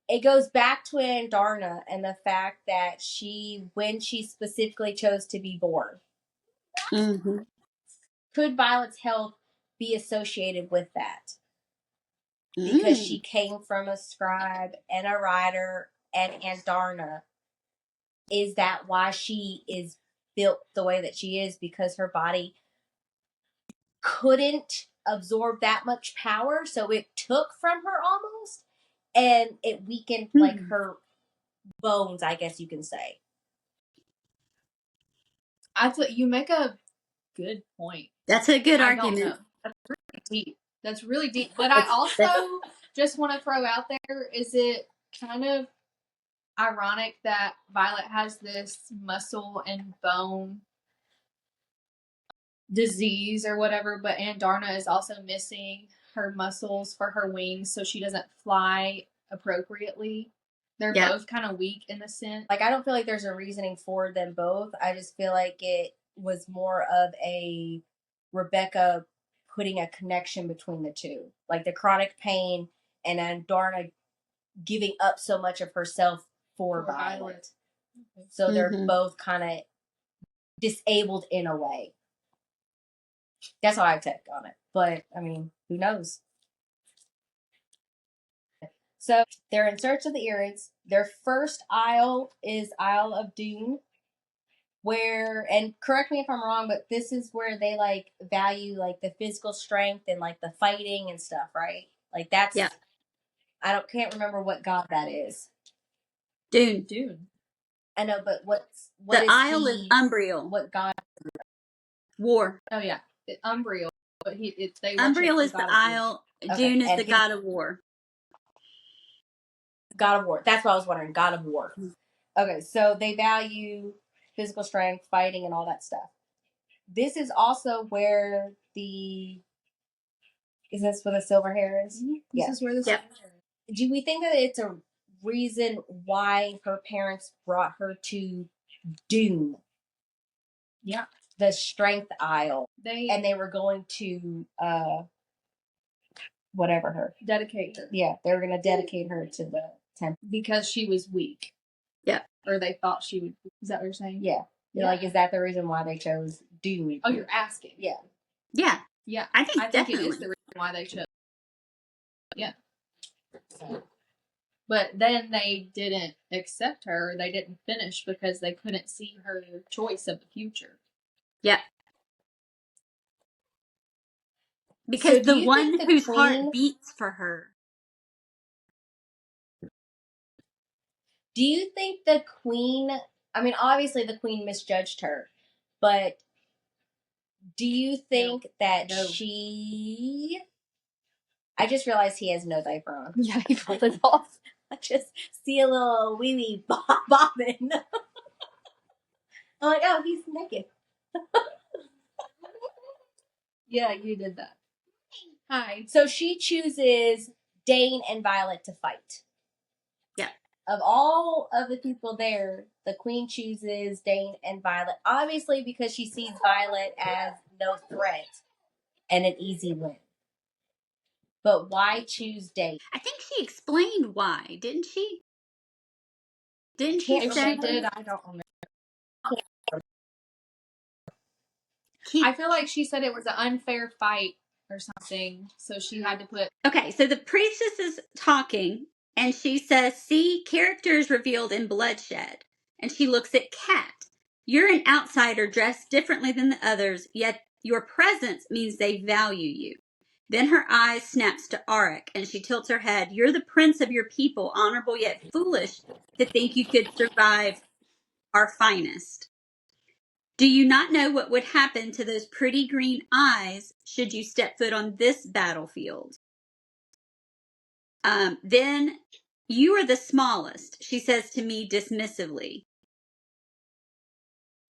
it goes back to Andarna and the fact that when she specifically chose to be born, could Violet's health be associated with that? Because she came from a scribe and a writer and Andarna. Is that why she is built the way that she is? Because her body couldn't absorb that much power, so it took from her almost, and it weakened like her bones, I guess you can say. I thought you make a good point. That's a good argument. That's really deep. That's really deep. But I also just want to throw out there, is it kind of ironic that Violet has this muscle and bone disease or whatever, but Andarna is also missing her muscles for her wings, so she doesn't fly appropriately. They're both kind of weak in a sense. Like, I don't feel like there's a reasoning for them both. I just feel like it was more of a Rebecca putting a connection between the two, like the chronic pain and then Darna giving up so much of herself for Violet. So they're both kind of disabled in a way. That's how I take on it. But, I mean, who knows? So they're in search of the earrings. Their first isle is Isle of Doom, where, and correct me if I'm wrong, but this is where they like value like the physical strength and like the fighting and stuff, right? Like that's, Yeah. can't remember what god that is. Dune. I know, but what The is Isle is Umbriel. What god? War. Oh yeah, Umbriel. But Umbriel is the Isle. Dune is the god of war. God of War. That's what I was wondering. God of War. Okay, so they value physical strength, fighting, and all that stuff. This is also where is this where the silver hair is? Mm-hmm. This is where the silver hair is. Do we think that it's a reason why her parents brought her to Dune? Yeah. The Strength Isle. They were going to dedicate her. Yeah, they were going to dedicate her to the temple. Because she was weak. Yeah. Or they thought she would. Is that what you're saying? Yeah. You're like, is that the reason why they chose Dune? Oh, you're asking. Yeah. Yeah. Yeah. I think it is the reason why they chose. Yeah. But then they didn't accept her. They didn't finish because they couldn't see her choice of the future. Yeah. Because the one whose heart beats for her. Do you think the queen, I mean, obviously the queen misjudged her, but do you think that she... I just realized he has no diaper on. Yeah, he pulled it off. I just see a little wee bobbing. I'm like, oh, he's naked. Yeah, you did that. Hi. So she chooses Dane and Violet to fight. Yeah. Of all of the people there, the queen chooses Dane and Violet. Obviously because she sees Violet as no threat and an easy win. But why choose Dane? I think she explained why, didn't she? Didn't she If say? she did, I don't remember. I feel like she said it was an unfair fight or something, so she had to put... Okay, so the priestess is talking, and she says, see, characters revealed in bloodshed. And she looks at Kat. You're an outsider dressed differently than the others, yet your presence means they value you. Then her eyes snaps to Auric, and she tilts her head. You're the prince of your people, honorable yet foolish to think you could survive our finest. Do you not know what would happen to those pretty green eyes should you step foot on this battlefield? Then you are the smallest, she says to me dismissively.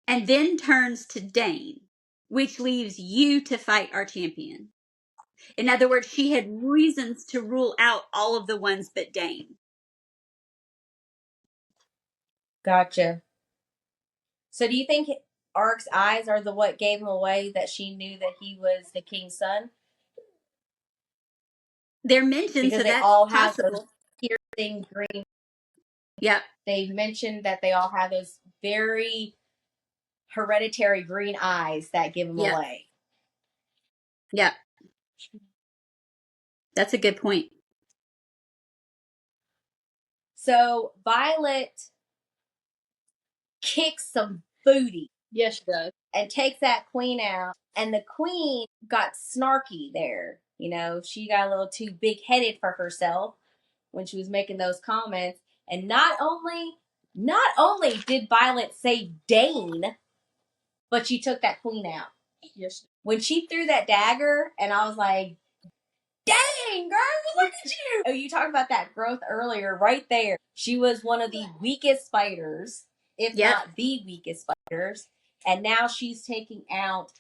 And then turns to Dane, which leaves you to fight our champion. In other words, she had reasons to rule out all of the ones but Dane. Gotcha. So do you think Arc's eyes are what gave him away, that she knew that he was the king's son? They're mentioned, because so they that's all possible. have those piercing green. Yep. They mentioned that they all have those very hereditary green eyes that give them away. Yep. That's a good point. So Violet kicks some booty. Yes, she does. And takes that queen out. And the queen got snarky there. You know, she got a little too big-headed for herself when she was making those comments. And not only did Violet say Dane, but she took that queen out. Yes. When she threw that dagger, and I was like, dang, girl, look at you. Oh, you talked about that growth earlier, right there. She was one of the weakest fighters, if not the weakest fighters. And now she's taking out,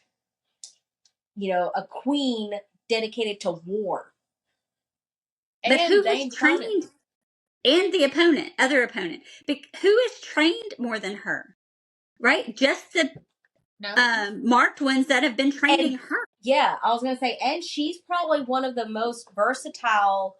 you know, a queen dedicated to war. But who was trained? And the opponent, other opponent. But who is trained more than her? Right? Just the marked ones that have been training her. Yeah, I was gonna say, and she's probably one of the most versatile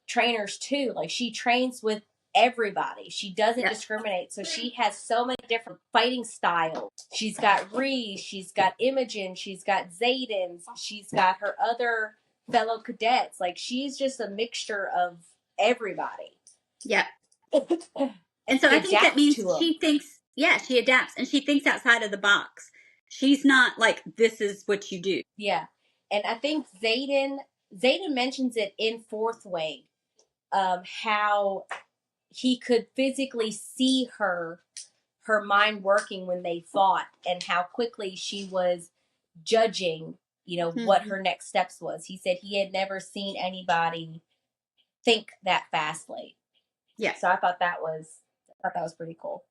trainers too. Like she trains with everybody. She doesn't discriminate. So she has so many different fighting styles. She's got Ree, she's got Imogen, she's got Zayden, she's got her other fellow cadets. Like she's just a mixture of everybody. Yep. And so I think that means she thinks, she adapts and she thinks outside of the box. She's not like, this is what you do. Yeah. And I think Zayden mentions it in Fourth Wing, how he could physically see her mind working when they fought and how quickly she was judging, what her next steps was. He said he had never seen anybody think that fastly. Yeah. So I thought that was pretty cool.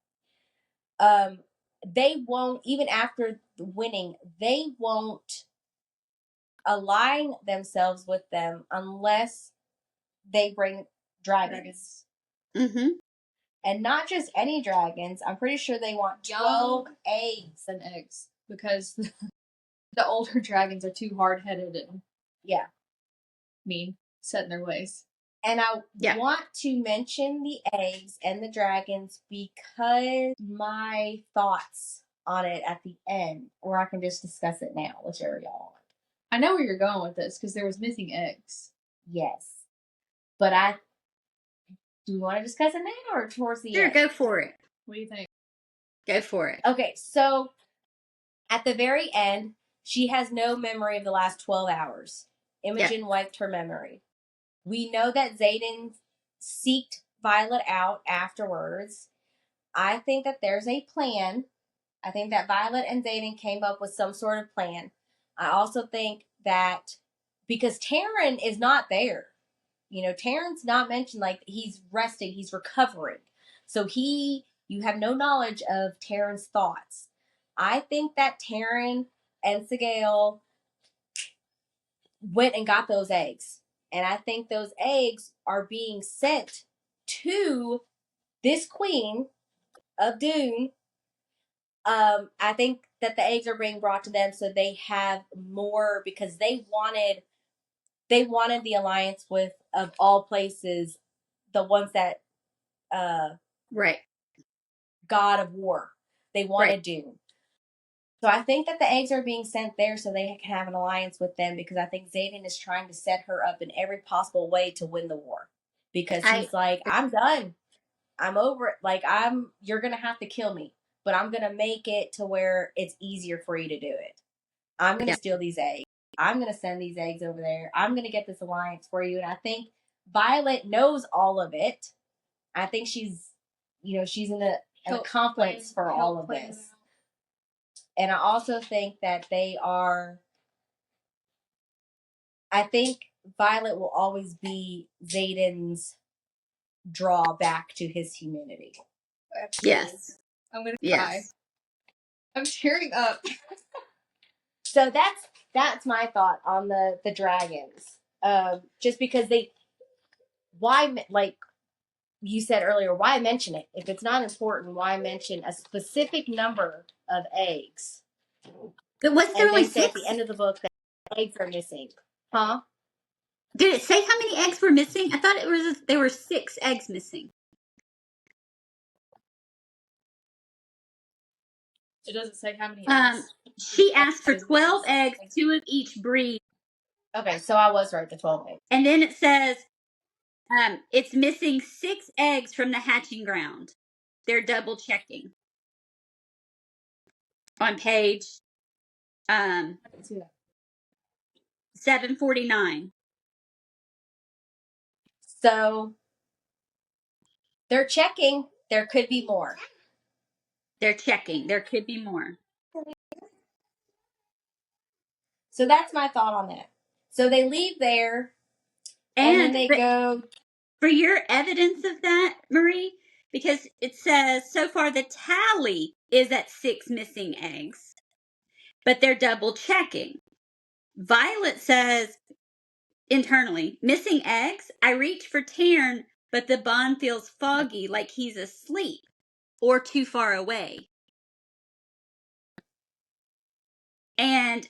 They won't, even after winning, they won't align themselves with them unless they bring dragons. Mm-hmm. And not just any dragons. I'm pretty sure they want 12 eggs. And eggs. Because the older dragons are too hard-headed and mean, set in their ways. And I want to mention the eggs and the dragons because my thoughts on it at the end, or I can just discuss it now, whichever y'all want. I know where you're going with this because there was missing eggs. Yes. But do we want to discuss it now or towards the end? Sure, go for it. What do you think? Go for it. Okay, so at the very end, she has no memory of the last 12 hours. Imogen wiped her memory. We know that Zayden seeked Violet out afterwards. I think that there's a plan. I think that Violet and Zayden came up with some sort of plan. I also think that because Taryn is not there. Taryn's not mentioned, like he's resting, he's recovering. So you have no knowledge of Taryn's thoughts. I think that Taryn and Sigale went and got those eggs. And I think those eggs are being sent to this queen of Dune. I think that the eggs are being brought to them so they have more, because they wanted the alliance with, of all places, the ones that right, God of War. They wanted Dune. So I think that the eggs are being sent there so they can have an alliance with them, because I think Zayden is trying to set her up in every possible way to win the war. Because he's like, I'm done. I'm over it. Like, you're going to have to kill me, but I'm going to make it to where it's easier for you to do it. I'm going to steal these eggs. I'm going to send these eggs over there. I'm going to get this alliance for you. And I think Violet knows all of it. I think she's in an accomplice for all of this. And I also think that I think Violet will always be Zayden's drawback to his humanity. Yes. I'm going to cry. I'm tearing up. So that's my thought on the dragons. Just because why, like you said earlier, why mention it? If it's not important, why mention a specific number of eggs? But was there only 6? At the end of the book that eggs are missing. Huh? Did it say how many eggs were missing? I thought there were 6 eggs missing. It doesn't say how many eggs. She asked for 12 eggs, 2 of each breed. Okay, so I was right, the 12 eggs. And then it says it's missing 6 eggs from the hatching ground. They're double checking. On page 749. So they're checking. There could be more. They're checking. There could be more. So that's my thought on that. So they leave there, and then they go. For your evidence of that, Marie, because it says so far the tally is at 6 missing eggs, but they're double checking. Violet says internally, missing eggs? I reach for Taryn, but the bond feels foggy, like he's asleep or too far away. And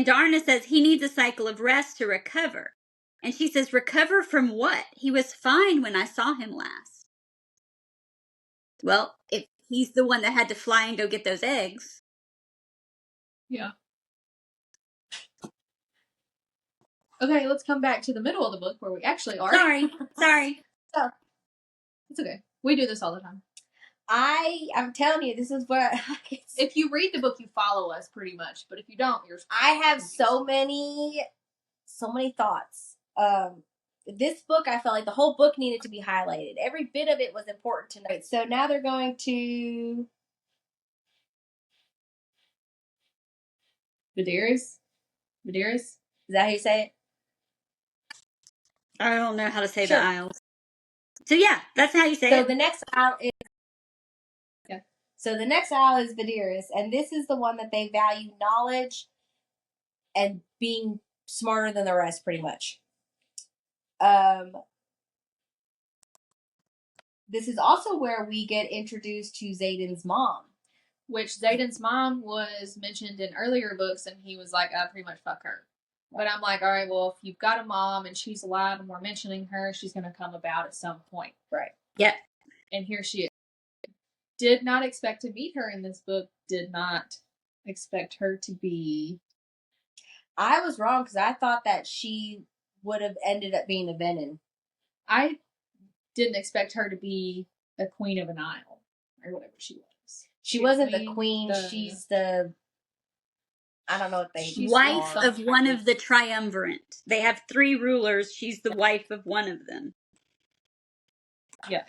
Darna says he needs a cycle of rest to recover. And she says, recover from what? He was fine when I saw him last. Well, if he's the one that had to fly and go get those eggs. Yeah. Okay, let's come back to the middle of the book where we actually are. Sorry. So, it's okay. We do this all the time. I'm telling you, this is what if you read the book, you follow us pretty much. But if you don't, you're. I have so many thoughts. This book, I felt like the whole book needed to be highlighted. Every bit of it was important to note. So now they're going to Viserys. Is that how you say it? I don't know how to say the Isles. So yeah, that's how you say it. So the next Isle is Viserys, and this is the one that they value knowledge and being smarter than the rest, pretty much. This is also where we get introduced to Xaden's mom. Which Xaden's mom was mentioned in earlier books, and he was like, I pretty much fuck her. Right. But I'm like, all right, well, if you've got a mom and she's alive and we're mentioning her, she's going to come about at some point. Right. Yep. And here she is. Did not expect to meet her in this book. Did not expect her to be... I was wrong because I thought that she would have ended up being a Venom. I didn't expect her to be a queen of an isle, or whatever she was. She wasn't the queen. She's the... I don't know what they... wife of one of the triumvirate. They have 3 rulers. She's the wife of one of them. Yeah.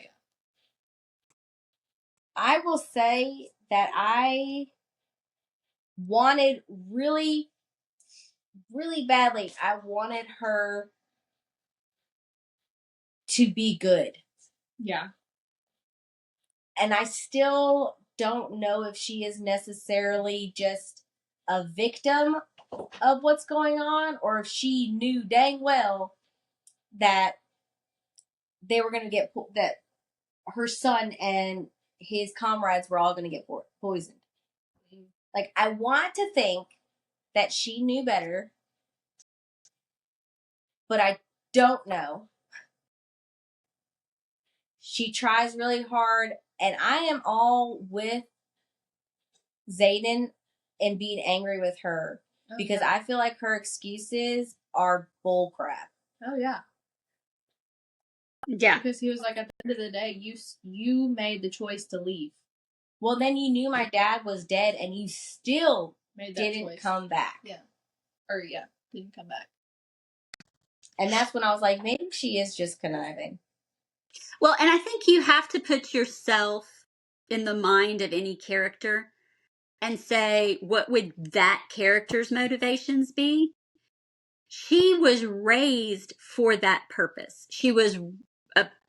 I will say that I wanted really, really badly, I wanted her to be good. Yeah. And I still don't know if she is necessarily just a victim of what's going on, or if she knew dang well that they were going to get, that her son and his comrades were all going to get poisoned. Like, I want to think that she knew better, but I don't know. She tries really hard, and I am all with Xaden and being angry with her because I feel like her excuses are bullcrap. Oh, yeah. Yeah. Because he was like, at the end of the day, you made the choice to leave. Well, then you knew my dad was dead, and you still didn't come back. Yeah. Didn't come back. And that's when I was like, maybe she is just conniving. Well, and I think you have to put yourself in the mind of any character and say, what would that character's motivations be? She was raised for that purpose. She was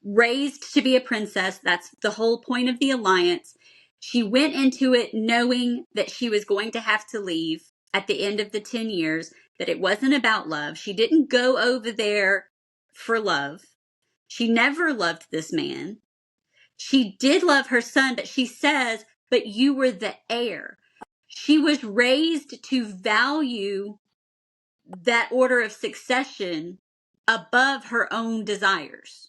raised to be a princess. That's the whole point of the alliance. She went into it knowing that she was going to have to leave at the end of the 10 years, that it wasn't about love. She didn't go over there for love. She never loved this man. She did love her son, but she says, but you were the heir. She was raised to value that order of succession above her own desires.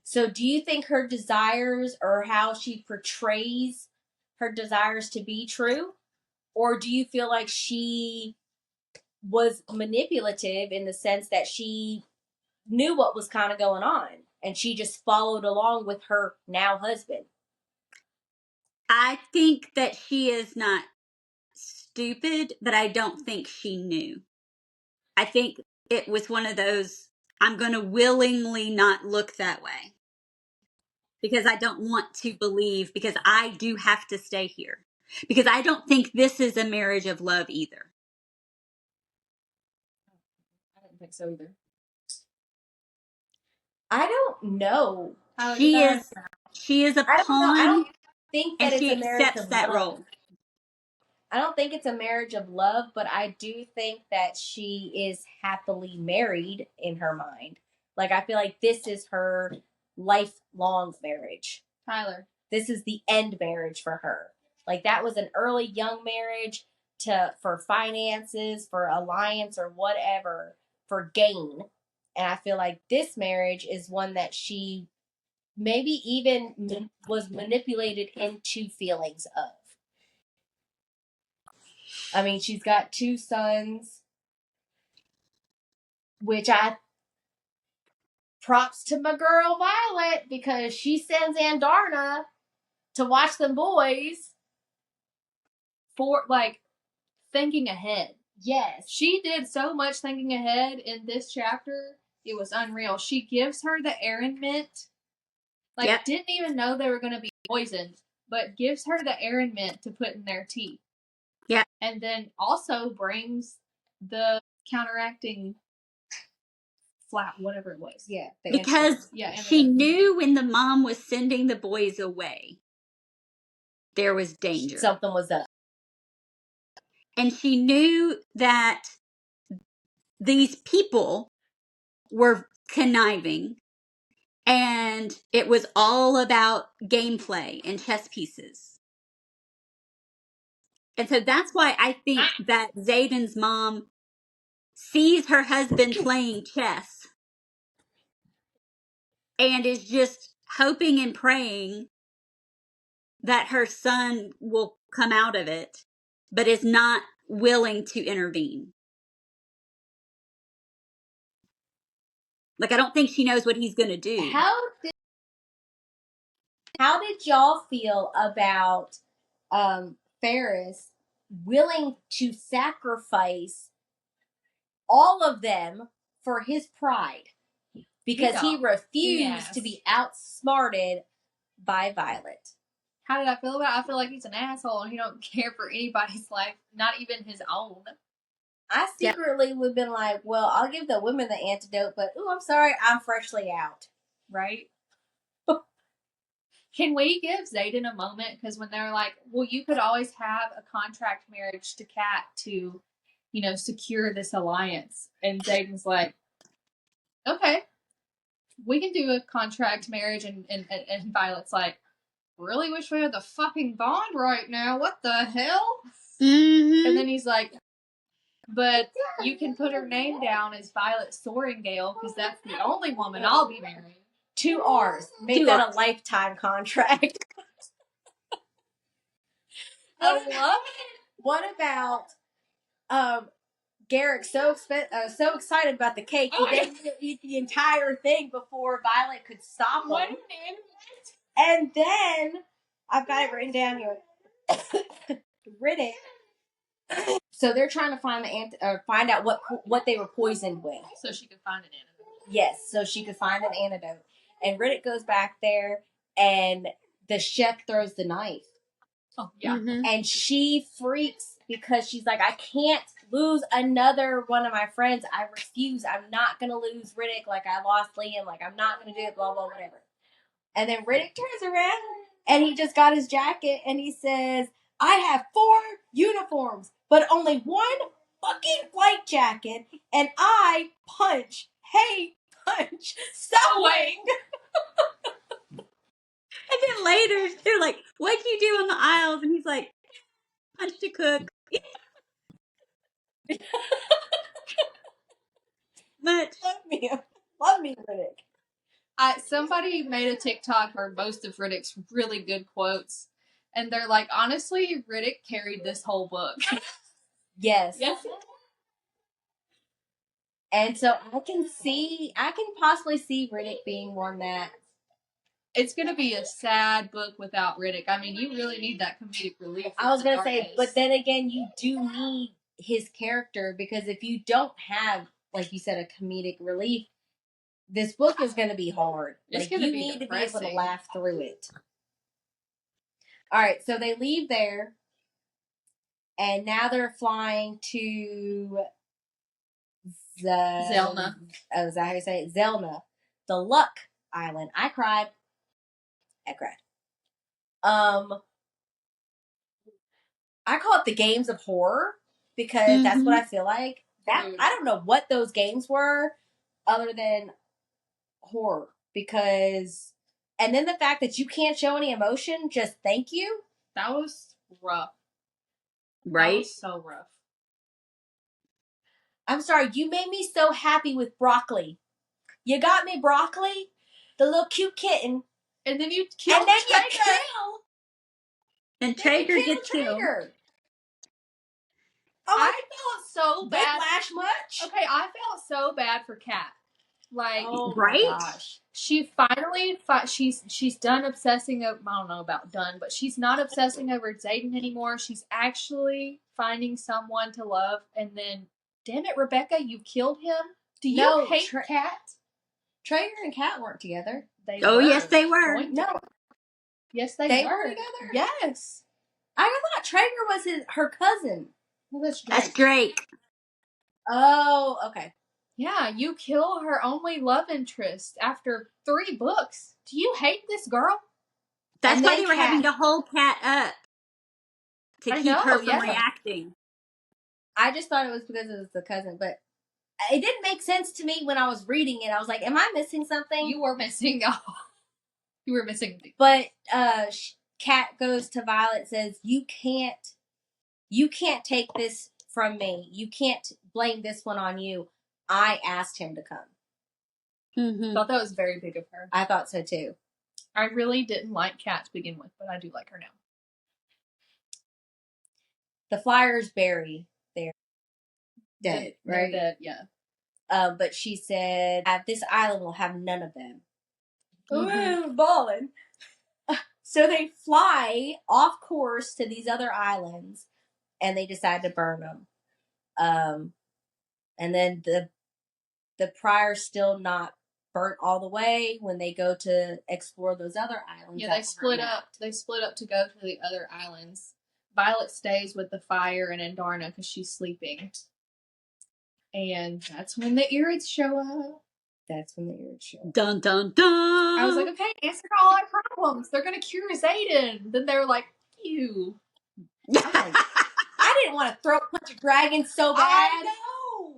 So do you think her desires, or how she portrays her desires, to be true? Or do you feel like she was manipulative in the sense that she knew what was kind of going on and she just followed along with her now husband? I think that she is not stupid, but I don't think she knew. I think it was one of those, I'm going to willingly not look that way because I don't want to believe, because I do have to stay here. Because I don't think this is a marriage of love either. I don't think so either. I don't know. She is a pawn. I don't think that it's a marriage of that love. role. I don't think it's a marriage of love, but I do think that she is happily married in her mind. Like, I feel like this is her lifelong marriage. Tyler. This is the end marriage for her. Like, that was an early young marriage for finances, for alliance, or whatever, for gain. And I feel like this marriage is one that she maybe even was manipulated into feelings of. I mean, she's got 2 sons, which I props to my girl Violet, because she sends Andarna to watch them boys for like thinking ahead. Yes. She did so much thinking ahead in this chapter. It was unreal. She gives her the Aaron mint. Like, didn't even know they were going to be poisoned, but gives her the Aaron mint to put in their tea. Yeah. And then also brings the counteracting flat, whatever it was. Yeah. Because she knew when the mom was sending the boys away, there was danger. Something was up. And she knew that these people were conniving, and it was all about gameplay and chess pieces. And so that's why I think that Xaden's mom sees her husband playing chess and is just hoping and praying that her son will come out of it, but is not willing to intervene. Like, I don't think she knows what he's going to do. How did y'all feel about Ferris willing to sacrifice all of them for his pride? Because he refused to be outsmarted by Violet. How did I feel about it? I feel like he's an asshole and he don't care for anybody's life, not even his own. I secretly would have been like, well, I'll give the women the antidote, but I'm sorry, I'm freshly out. Right? Can we give Xaden a moment? Because when they're like, well, you could always have a contract marriage to Kat to, secure this alliance. And Xaden's like, okay, we can do a contract marriage. And Violet's like, really wish we had the fucking bond right now. What the hell? Mm-hmm. And then he's like, but you can put her name down as Violet Soaringale because that's the only woman I'll be marrying. 2 R's. Make that a lifetime contract. I love it. What about Garrick so excited about the cake he didn't eat the entire thing before Violet could stop him. And then I've got it written down here. Riddick. So they're trying to find out what they were poisoned with, so she could find an antidote. Yes, so she could find an antidote. And Riddick goes back there, and the chef throws the knife. Oh, yeah. Mm-hmm. And she freaks because she's like, I can't lose another one of my friends. I refuse. I'm not going to lose Riddick like I lost Liam. Like, I'm not going to do it, blah, blah, whatever. And then Riddick turns around, and he just got his jacket, and he says, I have 4 uniforms, but only 1 fucking flight jacket, and I punch, hate, punch, sewing. And then later, they're like, what'd you do on the aisles? And he's like, punched a cook. Much. Love me, Riddick. Somebody made a TikTok or most of Riddick's really good quotes, and they're like, honestly, Riddick carried this whole book. Yes. And so I can possibly see Riddick being one that it's going to be a sad book without Riddick. I mean, you really need that comedic relief. I was going to say, but then again, you do need his character, because if you don't have, like you said, a comedic relief, this book is going to be hard. It's like, you need depressing. To be able to laugh through it. All right, so they leave there, and now they're flying to Zelna. Oh, is that how you say it? Zelna, the Luck Island. I cried. I call it the games of horror because that's what I feel like. I don't know what those games were other than horror, because, and then the fact that you can't show any emotion, just thank you. That was rough. That Right? was so rough. I'm sorry, you made me so happy with Broccoli. You got me Broccoli, the little cute kitten. And then you killed And then Traeger. you kill. And Traeger gets killed. Traeger. I felt so bad. Whiplash much? Okay, I felt so bad for Kat. Like, Oh Right? my gosh. she finally she's done obsessing over, I don't know about done, but she's not obsessing over Zayden anymore. She's actually finding someone to love, and then damn it, Rebecca, you killed him. Do you hate Kat? Traeger and Kat weren't together. They Oh, were. yes, they were. No. Yes, they were together? Yes. I thought Traeger was her cousin. Well, that's Drake. That's Drake. Oh, okay. Yeah, you kill her only love interest after 3 books. Do you hate this girl? That's And why then they were having to hold Kat up to keep her from reacting. I just thought it was because it was the cousin, but it didn't make sense to me when I was reading it. I was like, am I missing something? You were missing. You were missing. But Kat goes to Violet, says, you can't take this from me. You can't blame this one on you. I asked him to come. Mm-hmm. I thought that was very big of her. I thought so too. I really didn't like Kat to begin with, but I do like her now. The Flyers bury their dead, right? They're dead, yeah. But she said, this island will have none of them. Mm-hmm. Ballin'. So they fly off course to these other islands, and they decide to burn them. And then the Prior's still not burnt all the way when they go to explore those other islands. Yeah, they split up. They split up to go to the other islands. Violet stays with the Fire and Andarna because she's sleeping. And that's when the Irids show up. Dun, dun, dun! I was like, okay, answer all our problems. They're going to cure Zayden. Then they were like, you. I didn't want to throat punch a dragon so bad. I know.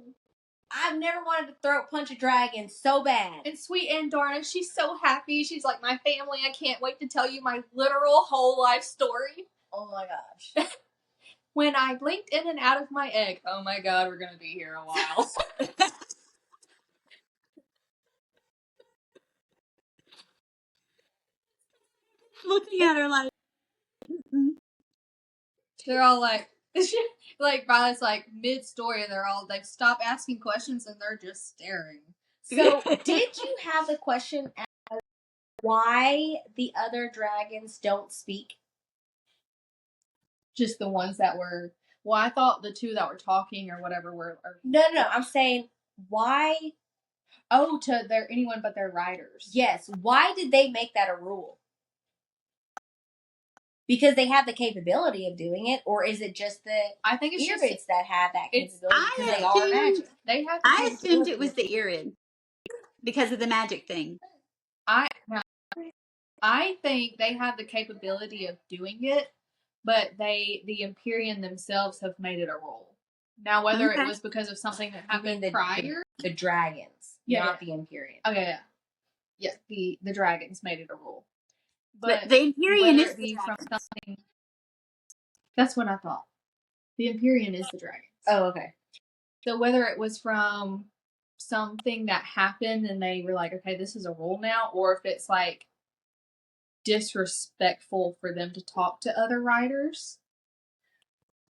I've never wanted to throat punch a dragon so bad. And sweet Andarna, she's so happy. She's like, my family, I can't wait to tell you my literal whole life story. Oh my gosh. When I blinked in and out of my egg, oh my god, we're going to be here a while. Looking at her like, They're all like Violet's like mid-story, and they stop asking questions and they're just staring. So, did you have the question as why the other dragons don't speak? Just the ones that were. Well, I thought the 2 that were talking or whatever were. No. I'm saying why. Oh, to anyone but their riders. Yes. Why did they make that a rule? Because they have the capability of doing it, or is it just the I think it's Irids just that have that capability because they assumed- are magic? they have. I assumed it was the Irid because of the magic thing. I think they have the capability of doing it, but the Empyrean themselves have made it a rule. Now, whether it was because of something that happened prior, the dragons, not the Empyrean. Okay, yeah, the dragons made it a rule. But the Empyrean is the from something. That's what I thought. The Empyrean is the dragons. Oh, okay. So whether it was from something that happened and they were like, okay, this is a rule now, or if it's like disrespectful for them to talk to other riders,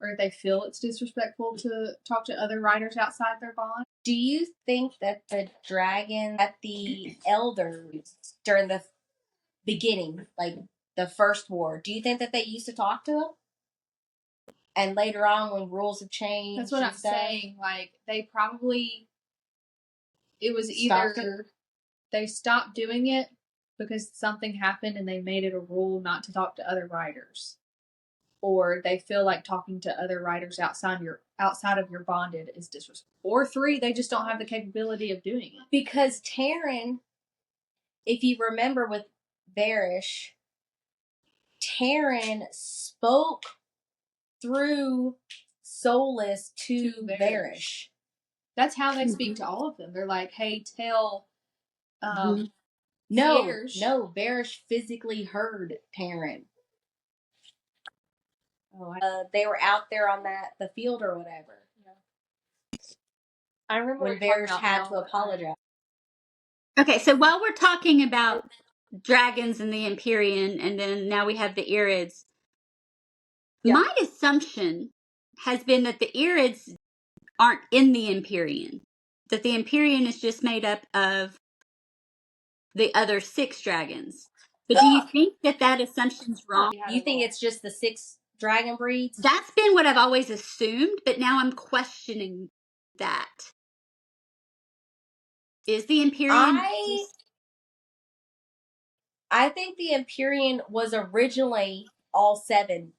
or if they feel it's disrespectful to talk to other riders outside their bond. Do you think that the dragon, that the elders during the beginning, like the first war, do you think that they used to talk to them? And later on, when rules have changed, that's what I'm saying. Like they probably, it was either they stopped doing it because something happened and they made it a rule not to talk to other riders, or they feel like talking to other riders outside of your bonded is disrespectful. Or 3, they just don't have the capability of doing it. Because Taryn, if you remember with Varish, Taryn spoke through Soulless to Varish. That's how they speak to all of them. They're like, hey, tell No, Varish physically heard Taryn. They were out there on the field or whatever. I remember when Varys had to apologize. Okay, so while we're talking about dragons and the Empyrean, and then now we have the Irids, my assumption has been that the Irids aren't in the Empyrean. That the Empyrean is just made up of the other 6 dragons. But do you think that assumption's wrong? You think it's just the 6 dragon breeds? That's been what I've always assumed, but now I'm questioning that. Is the Empyrean... I think the Empyrean was originally all 7.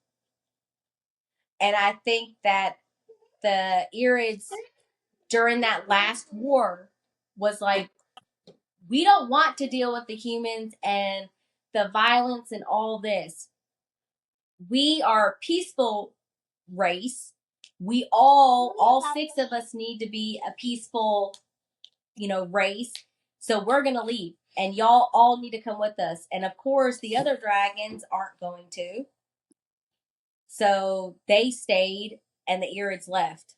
And I think that the Irids, during that last war, was like, we don't want to deal with the humans and the violence and all this. We are a peaceful race. We all 6 of us need to be a peaceful, race. So we're going to leave. And y'all all need to come with us. And of course, the other dragons aren't going to. So they stayed and the Irids left.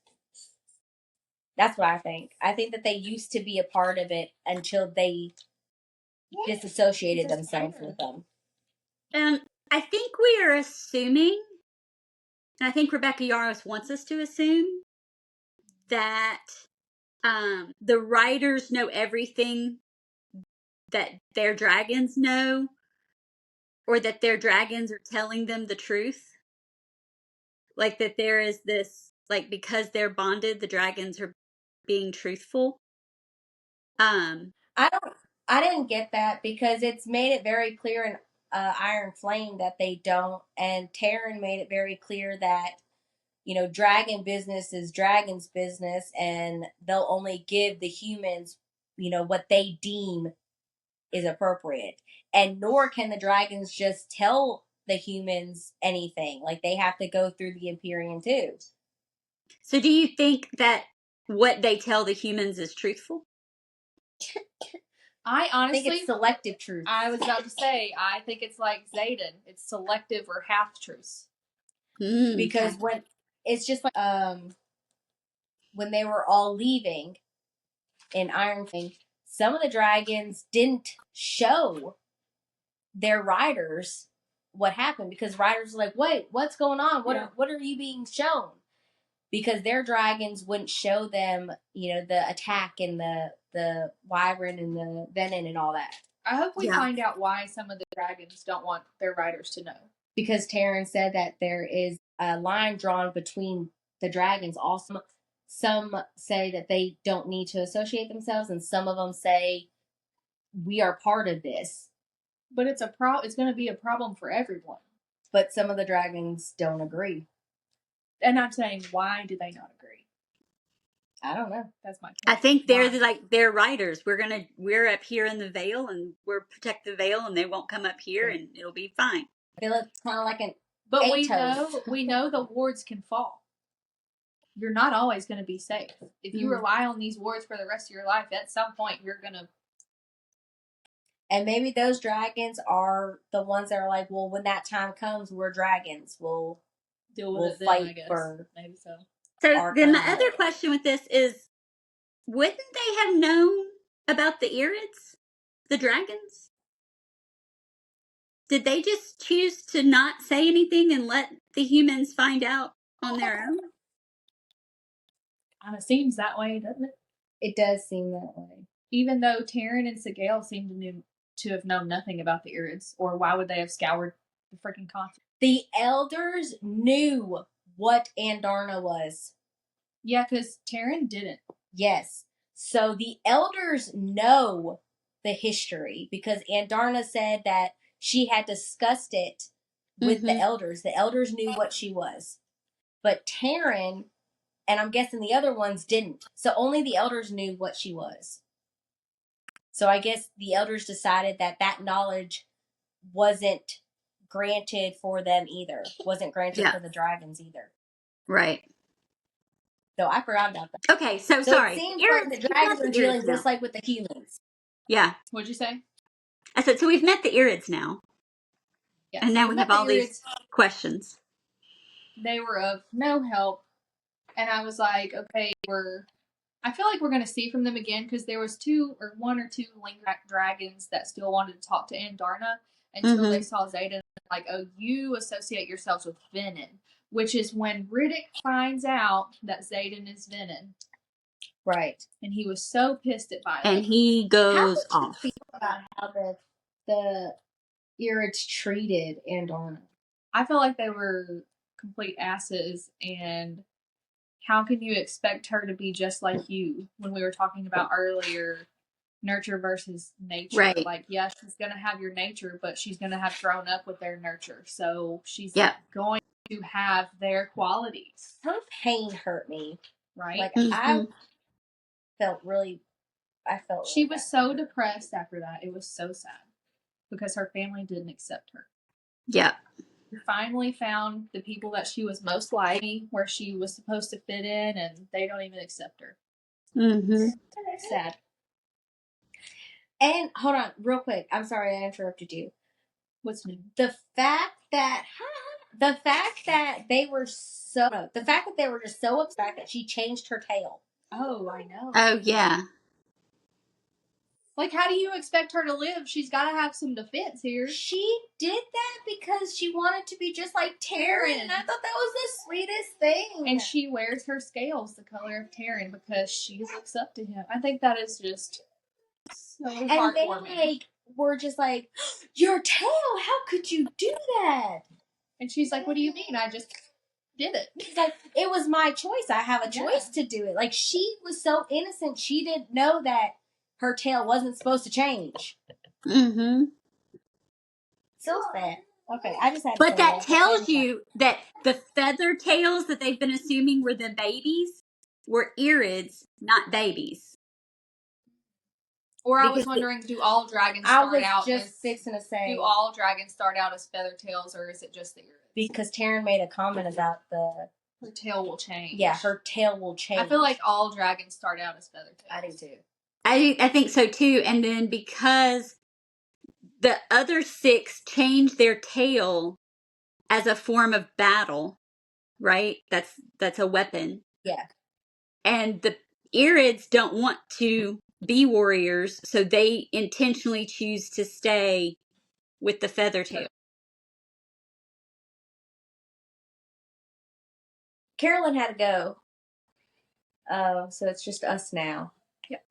That's what I think. I think that they used to be a part of it until they disassociated themselves with them. I think we are assuming, and I think Rebecca Yarros wants us to assume, that the writers know everything that their dragons know, or that their dragons are telling them the truth. Like that there is this, like, because they're bonded, the dragons are being truthful. I didn't get that because it's made it very clear in Iron Flame that they don't, and Taryn made it very clear that dragon business is dragon's business, and they'll only give the humans what they deem is appropriate, and nor can the dragons just tell the humans anything. Like, they have to go through the Empyrean too. So do you think that what they tell the humans is truthful? I honestly think it's selective truth. I was about to say, I think it's like Xaden. It's selective or half truths. Because when it's just like when they were all leaving in Iron Flame, some of the dragons didn't show their riders what happened, because riders were like, wait, what's going on? What are you being shown? Because their dragons wouldn't show them, the attack and the wyvern and the venom and all that. I hope we find out why some of the dragons don't want their riders to know. Because Taryn said that there is a line drawn between the dragons. Also, some say that they don't need to associate themselves, and some of them say we are part of this. But it's going to be a problem for everyone. But some of the dragons don't agree. And I'm saying, why do they not agree? I don't know. That's my point. I think they're writers. We're up here in the Vale, and we're protect the Vale, and they won't come up here, and it'll be fine. I feel it's kind of like an. But we know the wards can fall. You're not always going to be safe. If you rely on these wards for the rest of your life, at some point you're going to. And maybe those dragons are the ones that are like, well, when that time comes, we're dragons. We'll fight then, for. Maybe so. So then my other question with this is, wouldn't they have known about the Irids, the dragons? Did they just choose to not say anything and let the humans find out on their own? Kind of seems that way, doesn't it? It does seem that way. Even though Taryn and Sigale seem to have known nothing about the Irids, or why would they have scoured the freaking continent? The elders knew what Andarna was. Yeah, because Taryn didn't. Yes. So the elders know the history, because Andarna said that she had discussed it with the elders. The elders knew what she was. But Taryn, and I'm guessing the other ones didn't. So only the elders knew what she was. So I guess the elders decided that knowledge wasn't granted for them either. Wasn't granted for the dragons either. Right. So I forgot about that. Okay, so sorry. It seems like the dragons are dealing just like with the humans. Yeah. What'd you say? I said, so we've met the Irids now. Yes. And now we have all these questions. they were of no help. And I was like, okay, I feel like we're going to see from them again because there was one or two lingering dragons that still wanted to talk to Andarna until they saw Xaden. Like, oh, you associate yourselves with Venin, which is when Riddick finds out that Xaden is Venin. Right. And he was so pissed at Violet. And he goes How off. did you feel about how the Irids treated Andarna? I feel like they were complete asses, and how can you expect her to be just like you when we were talking about earlier nurture versus nature? Right. Like, yeah, she's going to have your nature, but she's going to have grown up with their nurture. So she's going to have their qualities. Her pain hurt me. Right? Like, I felt really She was so depressed after that. It was so sad because her family didn't accept her. Yeah. She finally found the people that she was most like, where she was supposed to fit in, and they don't even accept her. Sad. And hold on, real quick. I'm sorry I interrupted you. What's new? The fact that they were just so upset that she changed her tail. Oh, I know. Oh, yeah. Like, how do you expect her to live? She's got to have some defense here. She did that because she wanted to be just like Taryn. And I thought that was the sweetest thing. And she wears her scales the color of Taryn because she looks up to him. I think that is just so heartwarming. And they were just like, your tail, how could you do that? And she's like, what do you mean? I just did it. She's like, it was my choice. I have a choice to do it. Like, she was so innocent. She didn't know that her tail wasn't supposed to change. Mm-hmm. So sad. Okay, I just had to But that tells you that the feather tails that they've been assuming were the babies were Irids, not babies. Or I was wondering, do all dragons start out as feather tails, or is it just the Irids? Because Taryn made a comment about her tail will change. Yeah, her tail will change. I feel like all dragons start out as feather tails. I do too. I think so too. And then because the other 6 change their tail as a form of battle, right? That's a weapon. Yeah. And the Irids don't want to be warriors, so they intentionally choose to stay with the feather tail. Carolyn had to go. So it's just us now. Yep.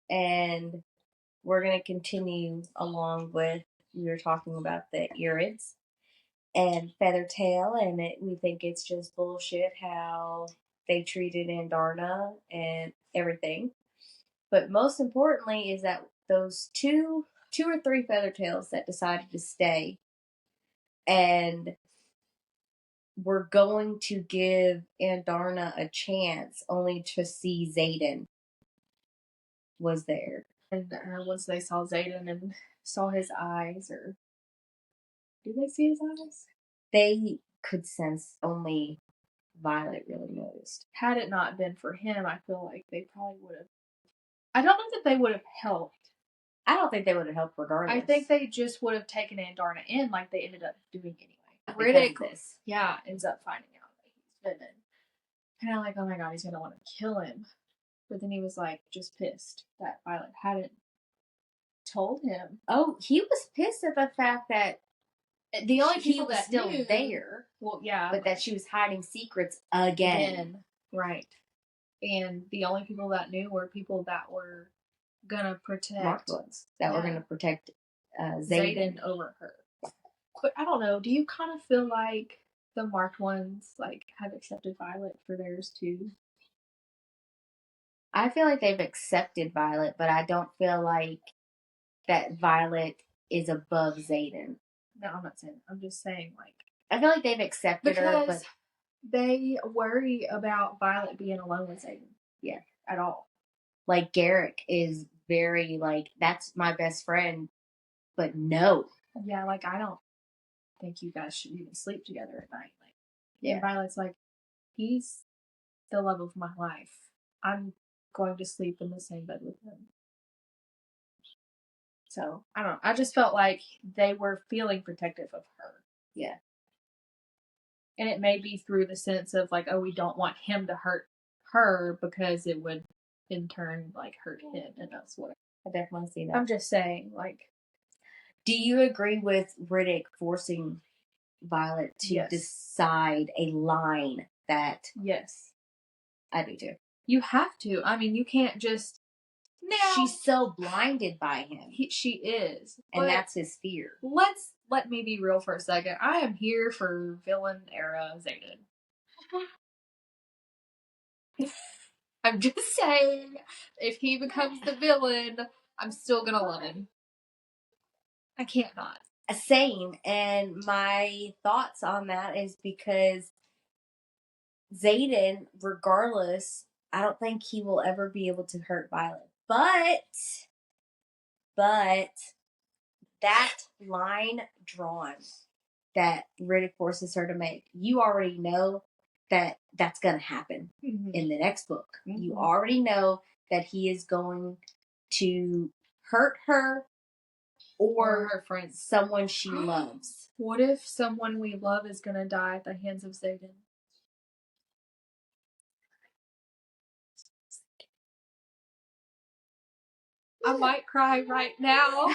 And we're going to continue along with, we were talking about the Irids and Feathertail, and we think it's just bullshit how they treated Andarna and everything. But most importantly is that those two or three Feathertails that decided to stay and we're going to give Andarna a chance only to see Xaden was there. And once they saw Xaden and saw his eyes, or did they see his eyes? They could sense, only Violet really noticed. Had it not been for him, I feel like they probably would have. I don't know that they would have helped. I don't think they would have helped regardless. I think they just would have taken Andarna in like they ended up doing anyway. Riddick, ends up finding out that he's Venin. And I'm like, oh my god, he's gonna want to kill him. But then he was like, just pissed that Violet hadn't told him. Oh, he was pissed at the fact that the only people that still knew, there. Well, yeah, but that she was hiding secrets again. Right. And the only people that knew were people that were gonna protect were gonna protect Xaden over her. But I don't know. Do you kind of feel like the marked ones like have accepted Violet for theirs too? I feel like they've accepted Violet, but I don't feel like that Violet is above Xaden. No, I'm not saying. I'm just saying, like, I feel like they've accepted her, but they worry about Violet being alone with Xaden. Yeah, at all. Like Garrick is very like, that's my best friend, but no. Yeah, like I don't think you guys should even sleep together at night. Like, yeah, Violet's like, he's the love of my life. I'm going to sleep in the same bed with him. So, I don't know. I just felt like they were feeling protective of her. Yeah. And it may be through the sense of like, oh, we don't want him to hurt her because it would in turn like hurt him and us. Whatever. I definitely see that. I'm just saying, like. Do you agree with Riddick forcing Violet to decide a line that? Yes. I do too. You have to. I mean, you can't just. Now, she's so blinded by him. She is. And that's his fear. Let me be real for a second. I am here for villain era Zayden. I'm just saying, if he becomes the villain, I'm still gonna love him. I can't not. Same. And my thoughts on that is because Zayden, regardless, I don't think he will ever be able to hurt Violet. But that line drawn that Riddick forces her to make, you already know that that's going to happen in the next book. Mm-hmm. You already know that he is going to hurt her or her friends, someone she loves. What if someone we love is going to die at the hands of Zayden? I might cry right now.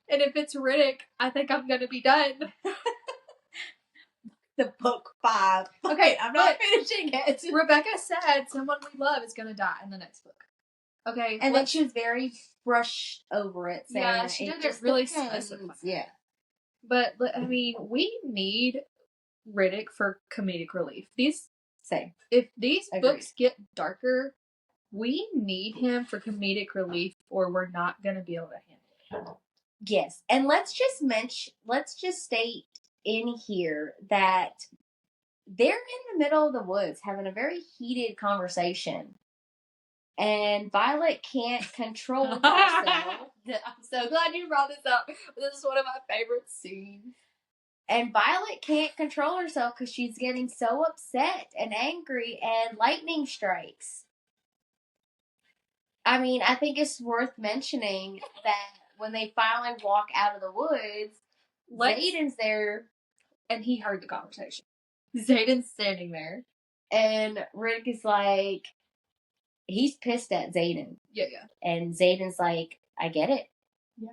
And if it's Riddick, I think I'm going to be done. The book 5. Okay, I'm not finishing it. Rebecca said someone we love is going to die in the next book. Okay. And then she was very brushed over it. Saying yeah, she did it really specific. Yeah. But, I mean, we need Riddick for comedic relief. If these books get darker, we need him for comedic relief or we're not going to be able to handle it. Yes. And let's just state in here that they're in the middle of the woods having a very heated conversation. And Violet can't control herself. I'm so glad you brought this up. This is one of my favorite scenes. And Violet can't control herself because she's getting so upset and angry and lightning strikes. I mean, I think it's worth mentioning that when they finally walk out of the woods, Zayden's there. And he heard the conversation. Zayden's standing there. And Rick is like, he's pissed at Zayden. Yeah. And Zayden's like, I get it. Yeah,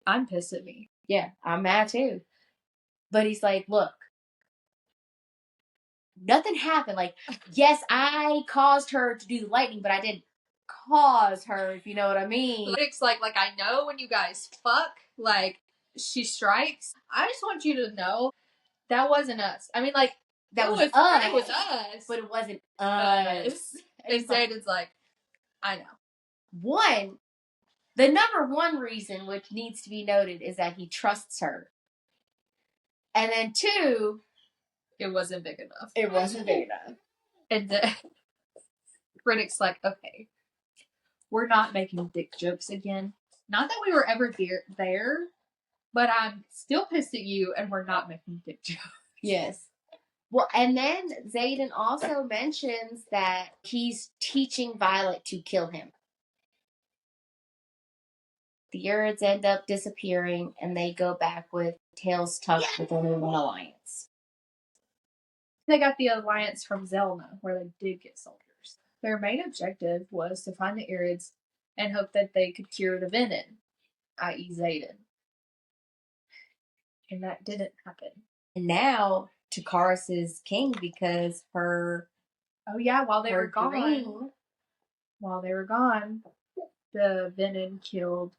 I'm pissed at me. Yeah, I'm mad too. But he's like, look, nothing happened. Like, yes, I caused her to do the lightning, but I didn't cause her, if you know what I mean. Rick's like I know when you guys fuck, like, she strikes. I just want you to know that wasn't us. I mean, like, that was us. It was us. But it wasn't us. And Zayden's like, I know. The number one reason, which needs to be noted, is that he trusts her. And then 2, it wasn't big enough. It wasn't big enough. And Riddick's like, okay, we're not making dick jokes again. Not that we were ever there, but I'm still pissed at you, and we're not making dick jokes. Yes. Well, and then Zayden also mentions that he's teaching Violet to kill him. The Yarros end up disappearing, and they go back with tails tucked with only one alliance. They got the alliance from Zelna, where they did get soldiers. Their main objective was to find the Yarros and hope that they could cure the venom, i.e. Zayden. And that didn't happen. And now Takaris is king because her... Oh yeah, while they were gone, the venom killed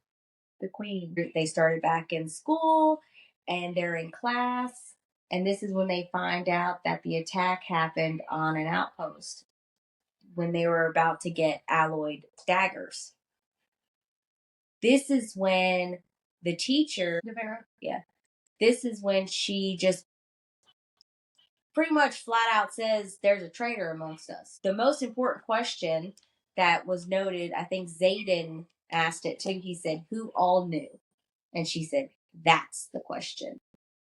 the queen. They started back in school, and they're in class, and this is when they find out that the attack happened on an outpost when they were about to get alloyed daggers. This is when the teacher... Devera. This is when she just pretty much flat out says there's a traitor amongst us. The most important question that was noted, I think Zayden asked it too. He said, who all knew? And she said, that's the question.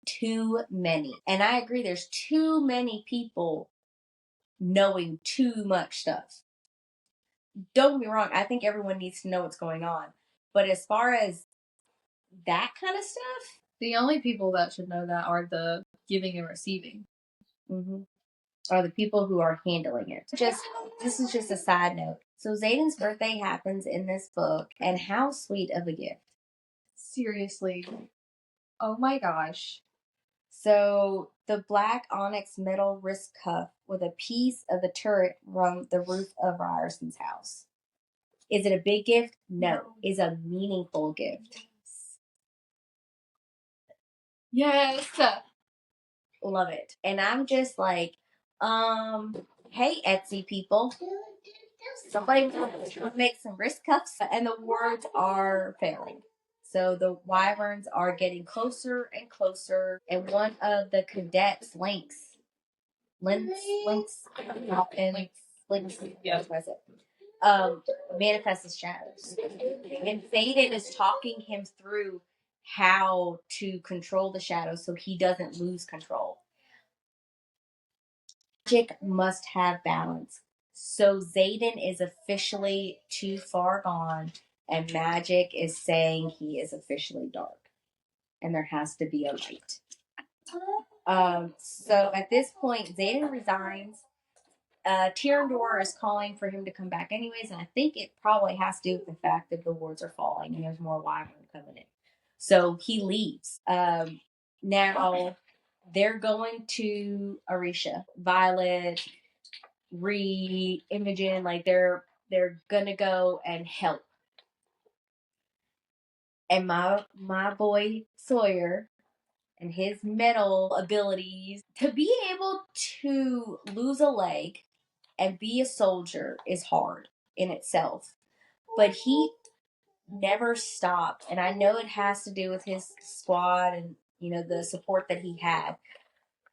Too many. And I agree, there's too many people knowing too much stuff. Don't get me wrong, I think everyone needs to know what's going on. But as far as that kind of stuff, the only people that should know that are the giving and receiving. Mm-hmm. Are the people who are handling it. This is just a side note. So Xaden's birthday happens in this book, and how sweet of a gift. Seriously. Oh my gosh. So the black onyx metal wrist cuff with a piece of the turret from the roof of Ryerson's house. Is it a big gift? No. Is a meaningful gift. Yes. Love it. And I'm just like, hey Etsy people. Somebody make some wrist cuffs, and the words are failing. So the wyverns are getting closer and closer, and one of the cadets, Lynx, yeah, that's it. Manifests his shadows, and Faden is talking him through how to control the shadows so he doesn't lose control. Magic must have balance. So Xaden is officially too far gone, and magic is saying he is officially dark, and there has to be a light. So at this point, Xaden resigns. Tyrandor is calling for him to come back anyways, and I think it probably has to do with the fact that the wards are falling and there's more wyvern coming in. So he leaves. Now they're going to Arisha, Violet, Imogen, like they're gonna go and help. And my boy Sawyer and his metal abilities to be able to lose a leg and be a soldier is hard in itself. But he never stopped, and I know it has to do with his squad and the support that he had.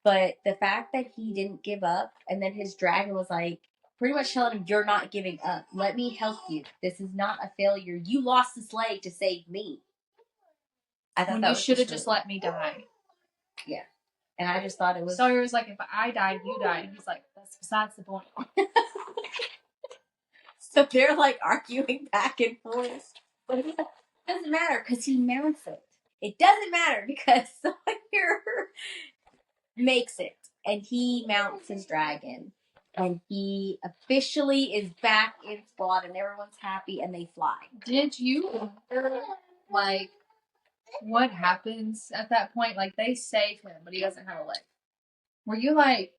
But the fact that he didn't give up, and then his dragon was like pretty much telling him, "You're not giving up. Let me help you. This is not a failure. You lost this leg to save me." I thought when that you should have really just let me die. Yeah. And I just thought it was. Sawyer was like, if I died, you died. And he's like, that's besides the point. So they're like arguing back and forth. But it doesn't matter because he mounts it. It doesn't matter because Sawyer makes it. And he mounts his dragon. And he officially is back in squad and everyone's happy and they fly. Did you wonder, like, what happens at that point? Like, they save him, but he doesn't have a leg. Were you like,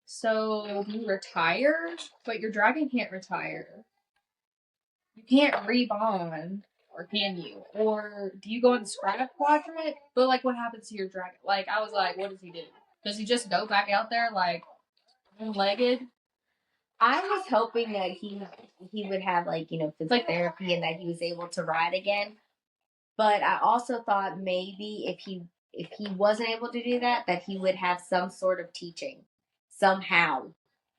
so do you retire? But your dragon can't retire. You can't rebond, or can you? Or do you go in the scrap quadrant? But, like, what happens to your dragon? Like, I was like, what does he do? Does he just go back out there, like, one-legged? I was hoping that he would have, like, physical therapy and that he was able to ride again. But I also thought maybe if he wasn't able to do that, that he would have some sort of teaching. Somehow.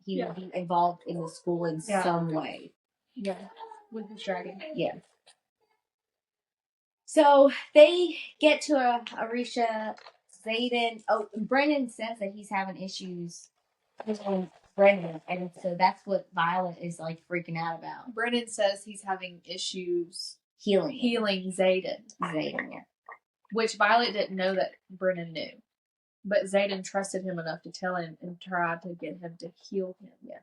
He would be involved in the school in some way. Yeah. With his dragon. Yeah. So they get to Arisha. Xaden. Oh, Brennan says that he's having issues with Brennan, and so that's what Violet is like freaking out about. Brennan says he's having issues healing Xaden. Yeah. Which Violet didn't know that Brennan knew. But Xaden trusted him enough to tell him and tried to get him to heal him. Yeah.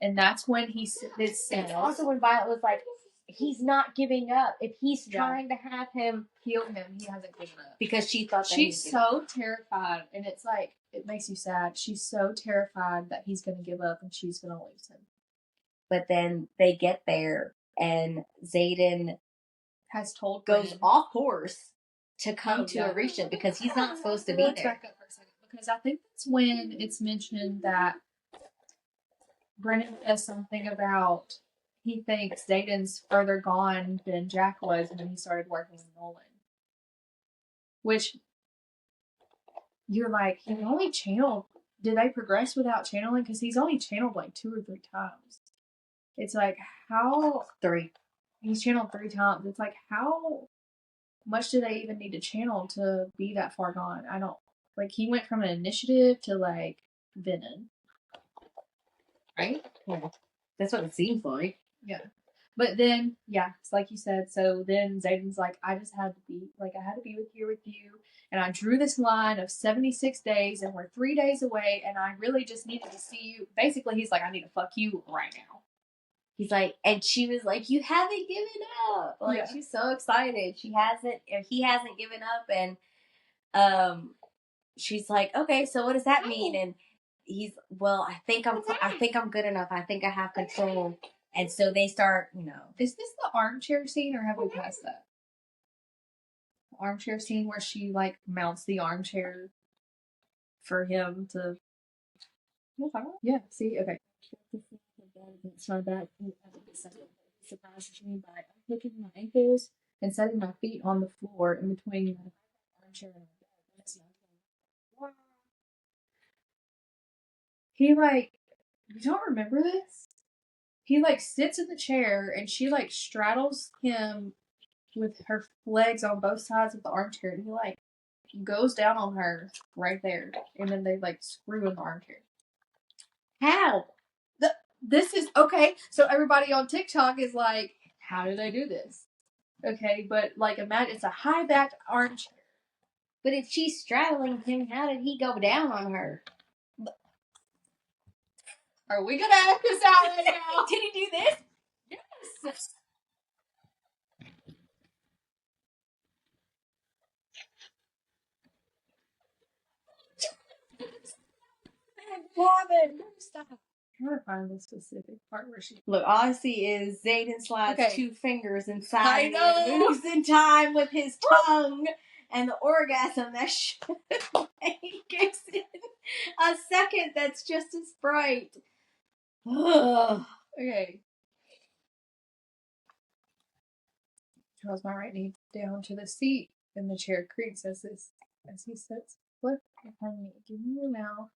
And that's when he said. Also when Violet was like, he's not giving up. If he's trying to have him heal him, he hasn't given up. Because she thought that she's so terrified, and it's like, it makes you sad. She's so terrified that he's going to give up and she's going to lose him. But then they get there, and Xaden has told goes off course to come to Arisha because he's not supposed to be there. Back up for a second, because I think that's when it's mentioned that Brennan says something about he thinks Xaden's further gone than Jack was when he started working with Nolan. Which, you're like, he only channeled. Did they progress without channeling? Because he's only channeled like 2 or 3 times. It's like, how? 3. He's channeled 3 times. It's like, how much do they even need to channel to be that far gone? I don't. Like, he went from an initiative to, like, Venom. Right? Yeah. That's what it seems like. Yeah. But then, yeah, it's like you said. So then Zayden's like, I had to be here with you, and I drew this line of 76 days, and we're 3 days away, and I really just needed to see you. Basically, he's like, I need to fuck you right now. He's like, and she was like, you haven't given up. Like, yeah. She's so excited. He hasn't given up, and she's like, okay, so what does that mean? And he's, well, I think I'm good enough. I think I have control. And so they start, Is this the armchair scene, or have we passed that? The armchair scene where she, like, mounts the armchair for him to... Yeah, see? Okay. It's my back. Surprises me by unhooking my ankles and setting my feet on the floor in between my armchair and my bed. He, like... You don't remember this? He, like, sits in the chair, and she, like, straddles him with her legs on both sides of the armchair, and he, like, goes down on her right there, and then they, like, screw in the armchair. How? This is, okay, so everybody on TikTok is like, how do they do this? Okay, but, like, imagine, it's a high-backed armchair. But if she's straddling him, how did he go down on her? Are we gonna act this out right now? Did he do this? Yes. Woman, stop. I'm trying to find the specific part where she... Look, all I see is Zayden slides 2 fingers inside and moves in time with his tongue, and the orgasm that he gives in a second that's just as bright. Okay. Draws my right knee down to the seat, and the chair creaks as he sits. Flip behind me. Give me your mouth.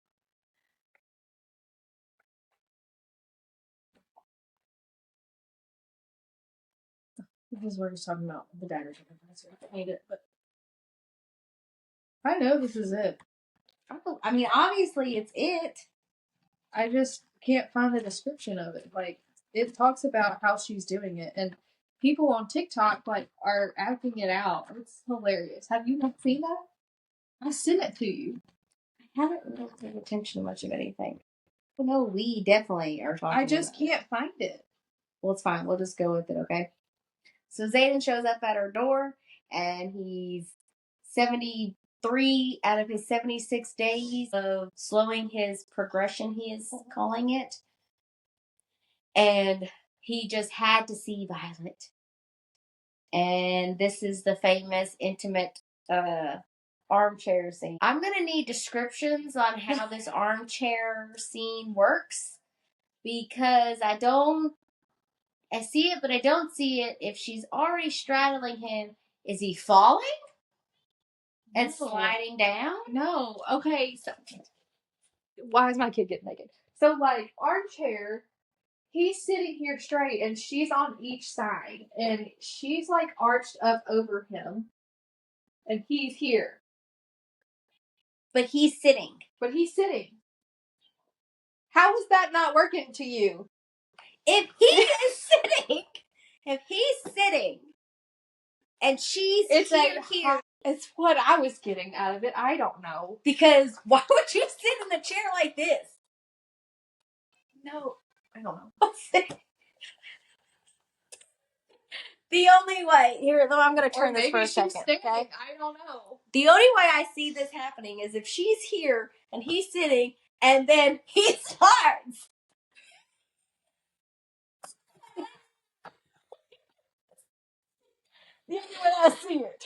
This is where he's talking about the daggers. I hate it, but I know this is it. I mean, obviously it's it. I just can't find the description of it. Like, it talks about how she's doing it, and people on TikTok, like, are acting it out. It's hilarious. Have you not seen that? I sent it to you. I haven't really paid attention to much of anything. Well, no, we definitely are talking. I just can't find it. Well, it's fine. We'll just go with it, okay? So Zayden shows up at her door, and he's 73 out of his 76 days of slowing his progression, he is calling it. And he just had to see Violet. And this is the famous intimate armchair scene. I'm going to need descriptions on how this armchair scene works, because I see it, but I don't see it. If she's already straddling him, is he falling and sliding down? No. Okay. So, why is my kid getting naked? So, like, armchair, he's sitting here straight, and she's on each side, and she's, like, arched up over him, and he's here. But he's sitting. How is that not working to you? If he's sitting, and she's here. It's what I was getting out of it. I don't know. Because why would you sit in the chair like this? No, I don't know. The only way, here, I'm going to turn this for a second. Okay? I don't know. The only way I see this happening is if she's here and he's sitting, and then he starts. The only way I see it.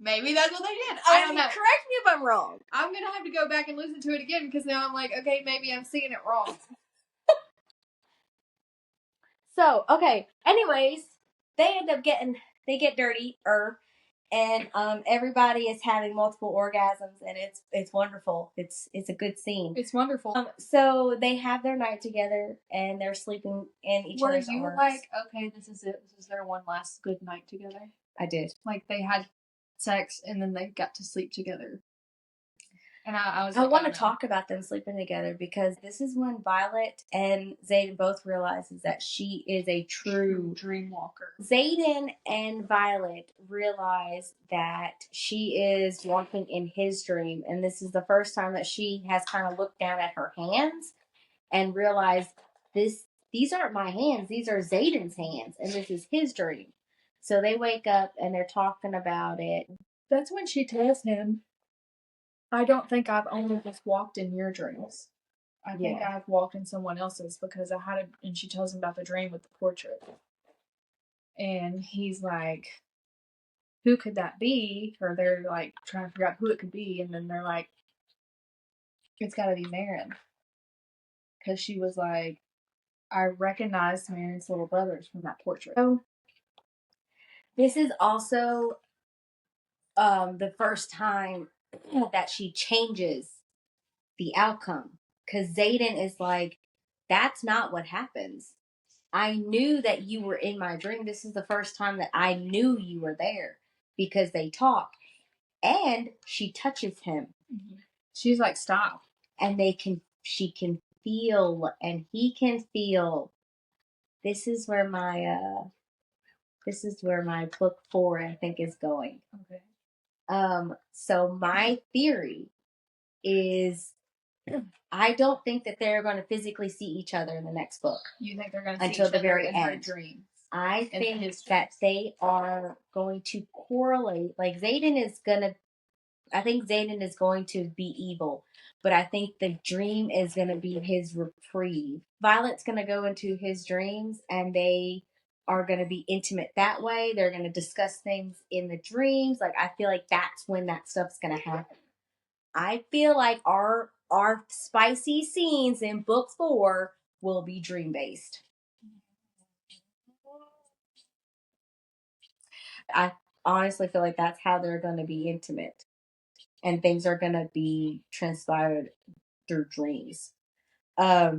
Maybe that's what they did. I don't know. Correct me if I'm wrong. I'm going to have to go back and listen to it again, because now I'm like, okay, maybe I'm seeing it wrong. So, okay. Anyways, they get dirty, and everybody is having multiple orgasms, and it's wonderful. It's a good scene. It's wonderful. So they have their night together, and they're sleeping in each other's arms. Were you like, okay, this is it. This is their one last good night together? I did. Like, they had sex, and then they got to sleep together. And I want to talk about them sleeping together because this is when Violet and Xaden both realizes that she is a true dream walker. Xaden and Violet realize that she is walking in his dream, and this is the first time that she has kind of looked down at her hands and realized these aren't my hands, these are Xaden's hands, and this is his dream. So they wake up and they're talking about it. That's when she tells him, I don't think I've only just walked in your dreams. I think I've walked in someone else's because I had it. And she tells him about the dream with the portrait. And he's like, who could that be? Or they're like trying to figure out who it could be. And then they're like, it's got to be Marin. Because she was like, I recognized Marin's little brothers from that portrait. So, this is also the first time that she changes the outcome. Because Xaden is like, that's not what happens. I knew that you were in my dream. This is the first time that I knew you were there because they talk. And she touches him. Mm-hmm. She's like, stop. And she can feel and he can feel. This is where my book 4, I think, is going. Okay. So my theory is I don't think that they're going to physically see each other in the next book. You think they're going to see until each the other very in end? Her dreams? I think that they are going to correlate. Like Xaden is going to be evil, but I think the dream is going to be his reprieve. Violet's going to go into his dreams and they are going to be intimate that way. They're going to discuss things in the dreams. Like, I feel like that's when that stuff's going to happen. I feel like our spicy scenes in book 4 will be dream based. I honestly feel like that's how they're going to be intimate. And things are going to be transpired through dreams. I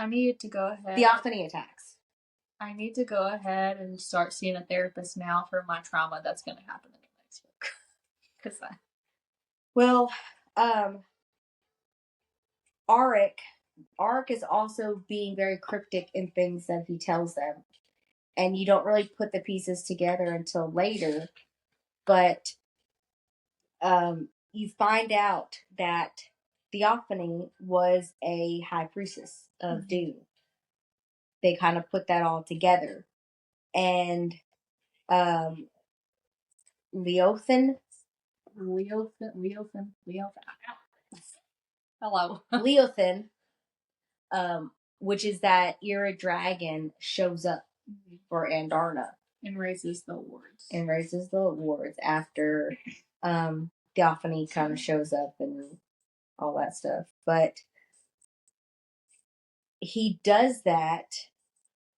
need to go ahead. Theophany attacks. I need to go ahead and start seeing a therapist now for my trauma that's going to happen in the next book. Arik is also being very cryptic in things that he tells them. And you don't really put the pieces together until later. But you find out that Theophany was a high priestess of doom. They kind of put that all together. And Leothin. Hello. Leothin, which is that Ira dragon, shows up for Andarna. And raises the awards. After Theophany kind of shows up and all that stuff. But he does that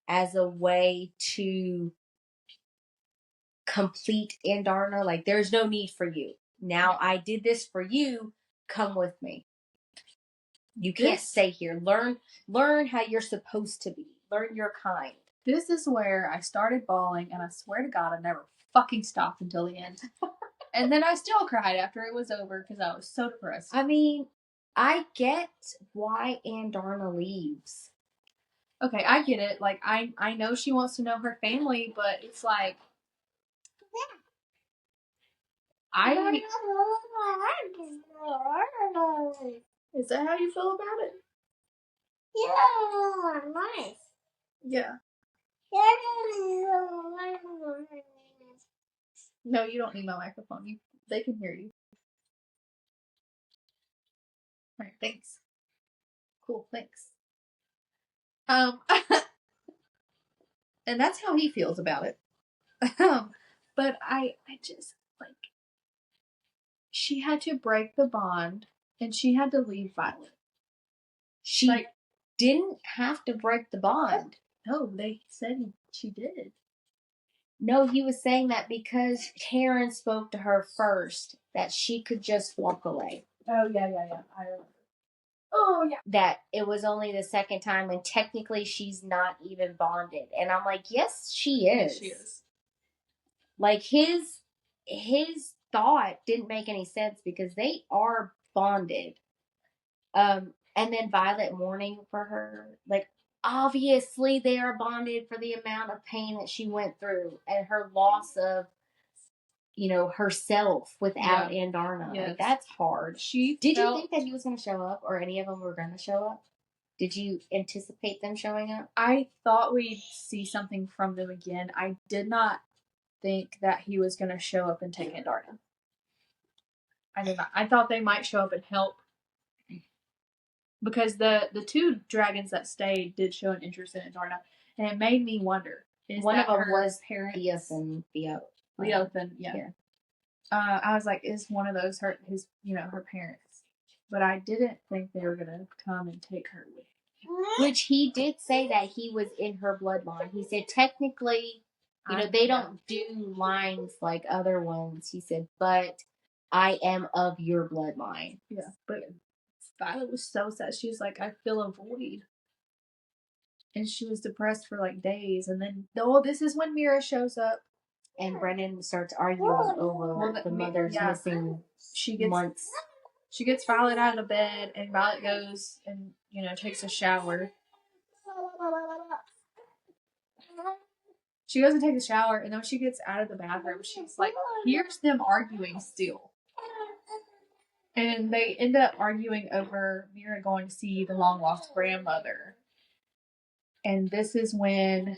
as a way to complete Andarna. Like, there's no need for you. Now I did this for you. Come with me. You can't stay here. Learn how you're supposed to be. Learn your kind. This is where I started bawling, and I swear to God, I never fucking stopped until the end. And then I still cried after it was over because I was so depressed. I mean, I get why Andarna leaves. Okay, I get it. Like, I know she wants to know her family, but it's like... Is that how you feel about it? Yeah, nice. Yeah. No, you don't need my microphone. They can hear you. Alright, thanks. Cool, thanks. And that's how he feels about it. But I just, like, she had to break the bond, and she had to leave Violet. She didn't have to break the bond. No, they said she did. No, he was saying that because Karen spoke to her first, that she could just walk away. Oh, yeah. I remember. Oh, yeah. That it was only the second time, and technically she's not even bonded. And I'm like, yes, she is. Yes, she is. Like, his thought didn't make any sense because they are bonded. And then Violet mourning for her, like, obviously they are bonded for the amount of pain that she went through and her loss of, herself without Andarna. Yes. Like, that's hard. Did you think that he was going to show up, or any of them were going to show up? Did you anticipate them showing up? I thought we'd see something from them again. I did not think that he was going to show up and take Andarna. I did not. I thought they might show up and help. Because the two dragons that stayed did show an interest in Andarna. And it made me wonder. One of them was Theothan. Yeah. I was like, is one of those her parents? But I didn't think they were gonna come and take her with. Which he did say that he was in her bloodline. He said technically, they don't do lines like other ones. He said, but I am of your bloodline. Yeah, but Violet was so sad. She was like, I feel a void. And she was depressed for like days. And then, this is when Mira shows up. And Brennan starts arguing over the mother's missing months. She gets Violet out of the bed, and Violet goes and, takes a shower. She goes and takes a shower, and then when she gets out of the bathroom, she's like, hears them arguing still. And they end up arguing over Mira going to see the long-lost grandmother. And this is when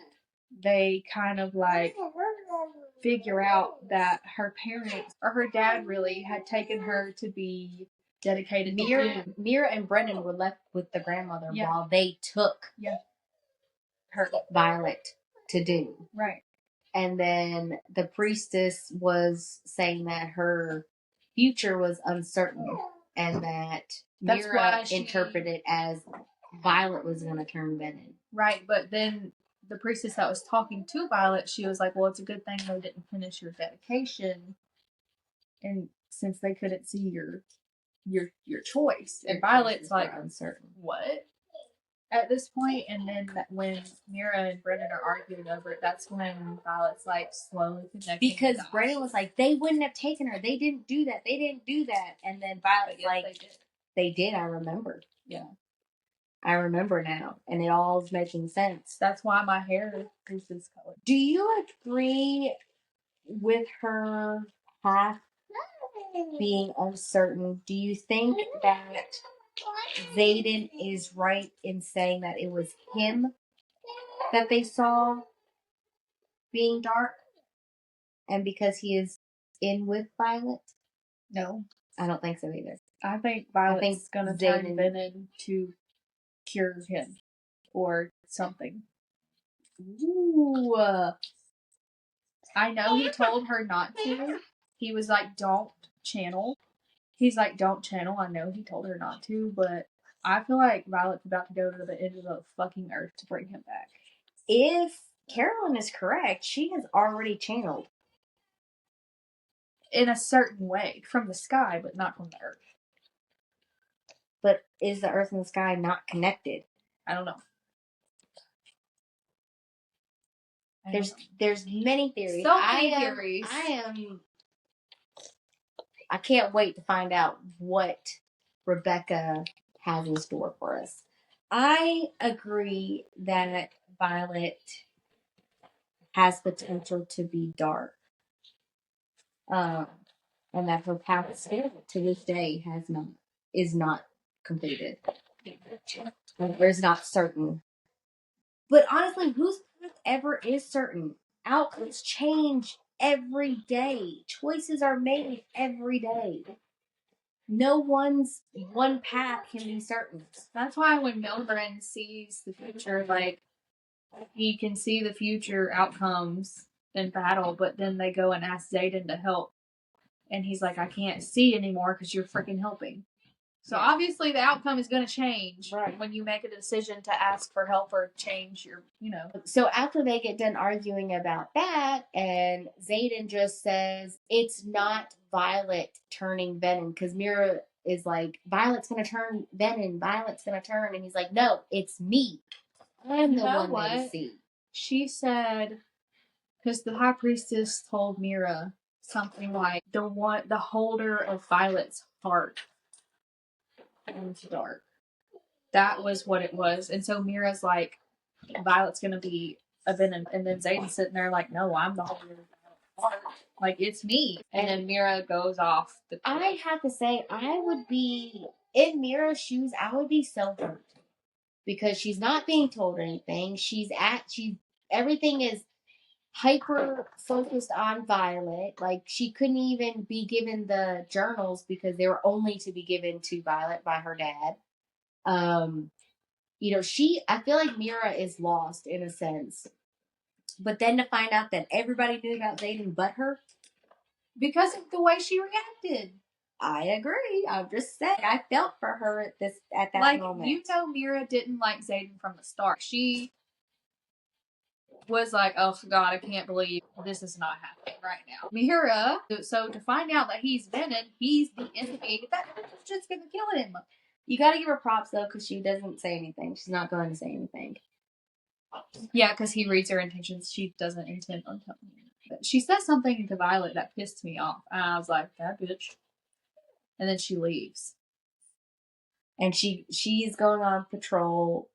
they kind of like figure out that her parents, or her dad really, had taken her to be dedicated to Doom. Mira and Brennan were left with the grandmother while they took her Violet to Doom. Right. And then the priestess was saying that her future was uncertain and that Mira interpreted as Violet was going to turn Venom. Right, but then the priestess that was talking to Violet, she was like, well, it's a good thing they didn't finish your dedication, and since they couldn't see your choice. And Violet's like, uncertain. What? At this point, and then when Mira and Brennan are arguing over it, that's when Violet's like slowly connecting. Because Brennan was like, they wouldn't have taken her. They didn't do that. They didn't do that. And then Violet's like, they did. I remember. Yeah. I remember now. And it all's making sense. That's why my hair is this color. Do you agree with her path being uncertain? Do you think that Xaden is right in saying that it was him that they saw being dark? And because he is in with Violet? No. I don't think so either. I think Violet's going to turn Venom to cure him or something. Ooh. I know he told her not to. He was like, don't channel. He's like, don't channel. I know he told her not to, but I feel like Violet's about to go to the end of the fucking earth to bring him back. If Carolyn is correct, she has already channeled. In a certain way. From the sky, but not from the earth. But is the earth and the sky not connected? I don't know. There's many theories. So many theories. I can't wait to find out what Rebecca has in store for us. I agree that Violet has potential to be dark. And that her path still to this day is not completed. Or is not certain. But honestly, whose path ever is certain? Outcomes change every day. Choices are made every day. No one path can be certain. That's why when Mildred sees the future, like, he can see the future outcomes in battle, but then they go and ask Xaden to help. And he's like, I can't see anymore because you're freaking helping. So obviously the outcome is going to change when you make a decision to ask for help or change your, So after they get done arguing about that, and Xaden just says, it's not Violet turning Venom, because Mira is like, Violet's going to turn Venom, Violet's going to turn, and he's like, no, it's me. I'm the one that you see. She said, because the High Priestess told Mira something like the holder of Violet's heart into dark. That was what it was. And so Mira's like, Violet's gonna be a villain, and then Zayden's sitting there like, no, I'm the holder of Violet's heart. Like, it's me. And then Mira goes off. I have to say, I would be in Mira's shoes. I would be so hurt because she's not being told anything. Everything is hyper focused on Violet. Like, she couldn't even be given the journals because they were only to be given to Violet by her dad. I feel like Mira is lost in a sense. But then to find out that everybody knew about Zayden but her, because of the way she reacted. I agree. I'm just saying, I felt for her at that moment. You know, Mira didn't like Zayden from the start. She was like, oh God, I can't believe this is not happening right now. Mira, so to find out that he's the enemy, that bitch is just gonna kill him. You gotta give her props though, because she doesn't say anything. She's not going to say anything. Yeah, because he reads her intentions. She doesn't intend on telling him. But she says something to Violet that pissed me off. And I was like, that bitch. And then she leaves. And she's going on patrol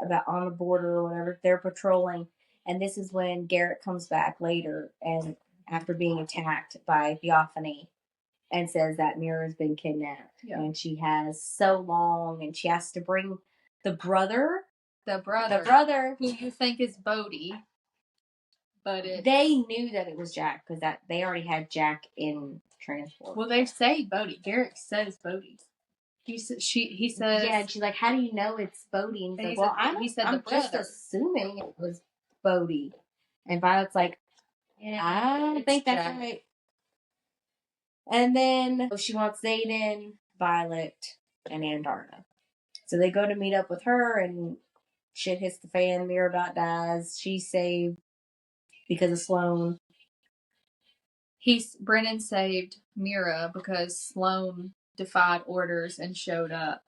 on the border or whatever. They're patrolling. And this is when Garrett comes back later and after being attacked by Theophany and says that Mira's been kidnapped. Yeah. And she has so long and she has to bring the brother who you think is Bodhi. But they knew that it was Jack because they already had Jack in transport. Well, they say Bodhi. Garrett says Bodhi. He says, yeah, and she's like, how do you know it's Bodhi? And he's like, well, I'm just assuming it was Bodhi. And Violet's like, yeah, I don't think that's Jack. Right. And then she wants Zayden, Violet, and Andarna. So they go to meet up with her, and shit hits the fan. Mira about dies. She's saved because of Sloane. Brennan saved Mira because Sloane defied orders and showed up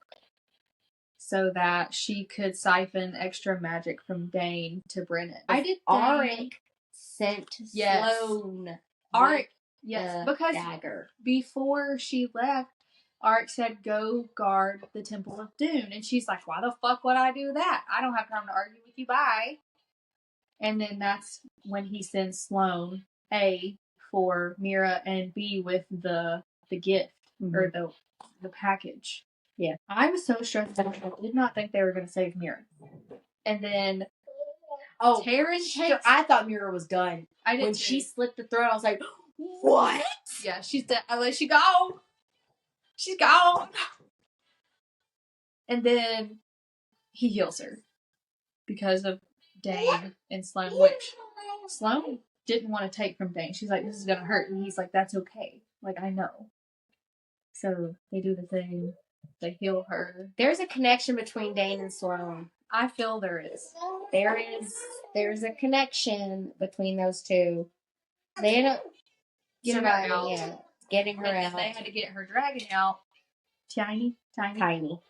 so that she could siphon extra magic from Dane to Brennan. Auric sent Sloane. Auric, yes, because dagger. Before she left, Auric said, go guard the Temple of Dune. And she's like, why the fuck would I do that? I don't have time to argue with you, bye. And then that's when he sends Sloane, A, for Mira, and B, with the gift, or the package. Yeah. I was so stressed out. I did not think they were going to save Mira. And then... I thought Mira was done. I did when too. She slit the throat, I was like, what? Yeah, she's dead. I let she go. She's gone. And then he heals her because of Dane and Sloane, which Sloane didn't want to take from Dane. She's like, this is going to hurt. And he's like, that's okay. Like, I know. So they do the thing. They heal her. There's a connection between Dane and Sloane. I feel there is. There's a connection between those two. They end up getting her out. Yeah, getting her out. They had to get her dragon out. Tiny. Tiny.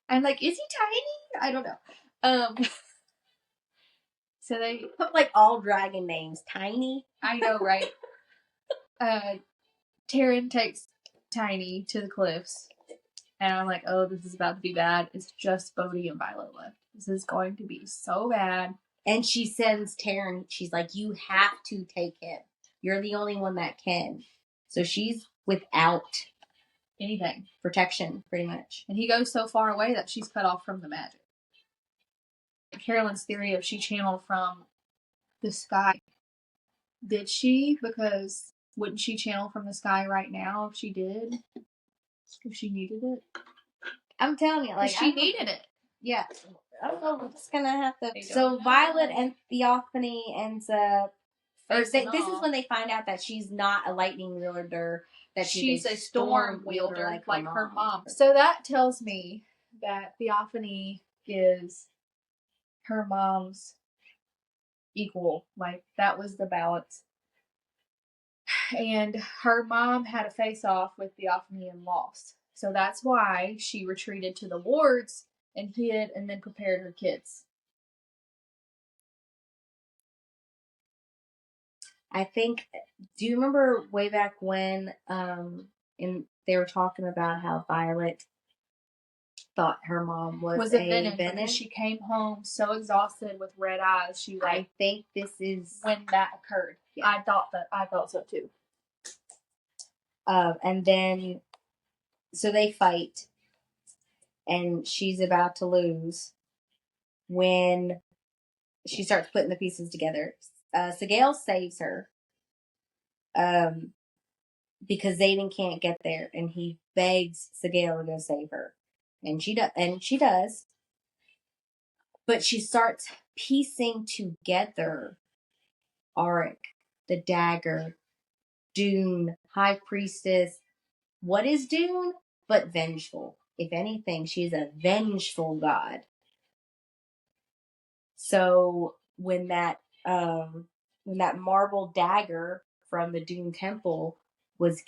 I'm like, is he tiny? I don't know. So they like all dragon names, Tiny. I know, right? Taryn takes Tiny to the cliffs, and I'm like, oh, this is about to be bad. It's just Bodhi and Violet left. This is going to be so bad. And she sends Taryn. She's like, you have to take him. You're the only one that can. So she's without anything. Protection, pretty much. And he goes so far away that she's cut off from the magic. Carolyn's theory of she channeled from the sky. Did she? Because wouldn't she channel from the sky right now if she did? If she needed it? I'm telling you, like, she needed it. Yeah. I don't know. We're just gonna have to. So Violet and Theophany ends up. This is when they find out that she's not a lightning wielder. That she's a storm wielder, like her mom. So that tells me that Theophany is her mom's equal. Like, that was the balance. And her mom had a face-off with Theophany and lost. So that's why she retreated to the wards and hid and then prepared her kids. I think. Do you remember way back when? They were talking about how Violet thought her mom was a a venom venom. because she came home so exhausted with red eyes. She I think this is when that occurred. Yeah. I thought so too. And then, so they fight, and she's about to lose when she starts putting the pieces together. Sigale saves her, because Zayden can't get there, and he begs Sigale to go save her, and she does. But she starts piecing together Auric, the dagger, Dune, High Priestess. What is Dune? But vengeful. If anything, she's a vengeful god. So when that marble dagger from the Dune Temple was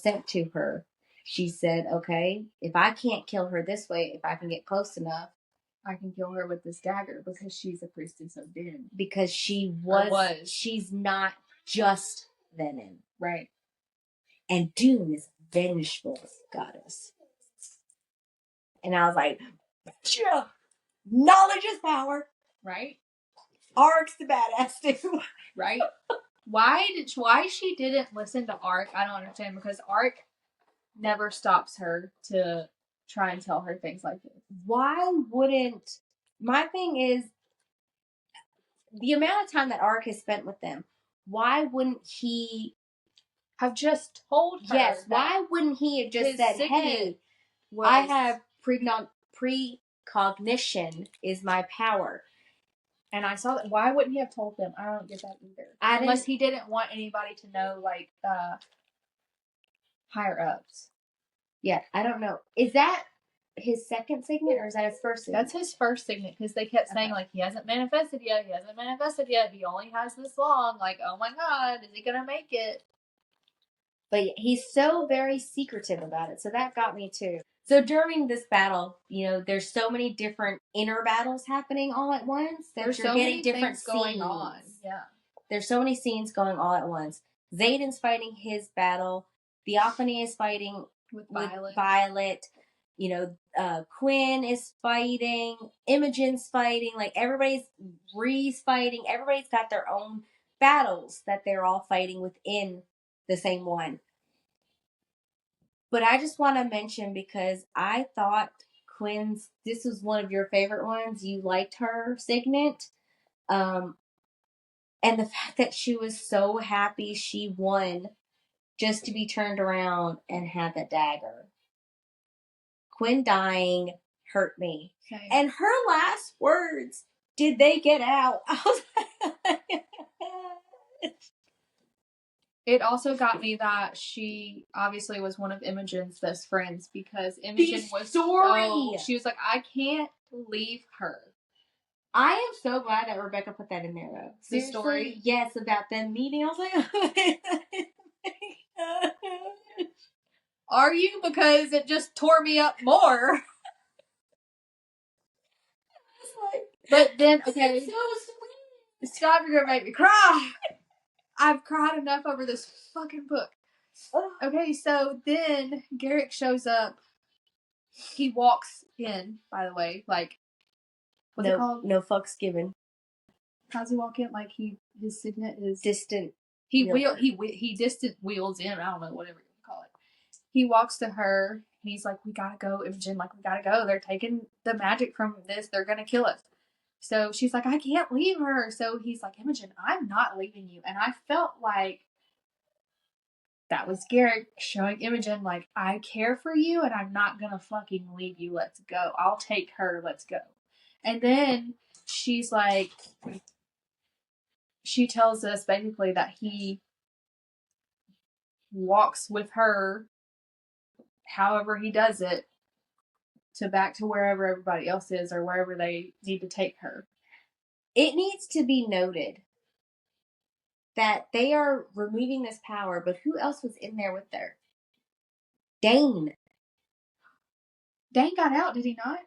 sent to her, she said, "Okay, if I can't kill her this way, if I can get close enough, I can kill her with this dagger because she's a priestess of Dune. Because she's not just venom, right? And Dune is a vengeful goddess." And I was like, "Yeah, knowledge is power, right?" Auric's the badass too, right? Why she didn't listen to Ark? I don't understand, because Ark never stops her to try and tell her things like this. Why wouldn't? My thing is the amount of time that Ark has spent with them. Why wouldn't he have just told her? Yes. Why wouldn't he have just said, "Hey, I have precognition is my power." And I saw that. Why wouldn't he have told them? I don't get that either. Unless he didn't want anybody to know, like, higher ups. Yeah, I don't know. Is that his second signet, or is that his first signet? That's his first signet, because they kept saying, like, he hasn't manifested yet. He hasn't manifested yet. He only has this long. Like, oh my God, is he going to make it? But he's so very secretive about it. So that got me too. So during this battle, there's so many different inner battles happening all at once. There's so many different scenes going on. Yeah. There's so many scenes going all at once. Zayden's fighting his battle. Theophany is fighting with Violet. Quinn is fighting. Imogen's fighting. Like, Ree's fighting. Everybody's got their own battles that they're all fighting within the same one. But I just want to mention, because I thought this was one of your favorite ones. You liked her signet. And the fact that she was so happy she won, just to be turned around and have that dagger. Quinn dying hurt me. Okay. And her last words, "Did they get out?" I was like, it also got me that she obviously was one of Imogen's best friends, because Imogen she was like, I can't leave her. I am so glad that Rebecca put that in there, though. The story? Yes, about them meeting. I was like, are you? Because it just tore me up more. But then, okay. So sweet. Stop, you're gonna make me cry. I've cried enough over this fucking book. Okay, so then Garrick shows up. He walks in, by the way, like, what's it called? No fucks given. How's he walk in? Like, his signet is distant. He distant wheels in. I don't know, whatever you call it. He walks to her. And he's like, "We gotta go, Imogen. Like, we gotta go. They're taking the magic from this. They're gonna kill us." So she's like, "I can't leave her." So he's like, "Imogen, I'm not leaving you." And I felt like that was Garrick showing Imogen, like, I care for you and I'm not gonna fucking leave you. Let's go. I'll take her. Let's go. And then she's like, she tells us basically that he walks with her, however he does it, back to wherever everybody else is, or wherever they need to take her. It needs to be noted that they are removing this power, but who else was in there with her? Dane. Dane got out, did he not?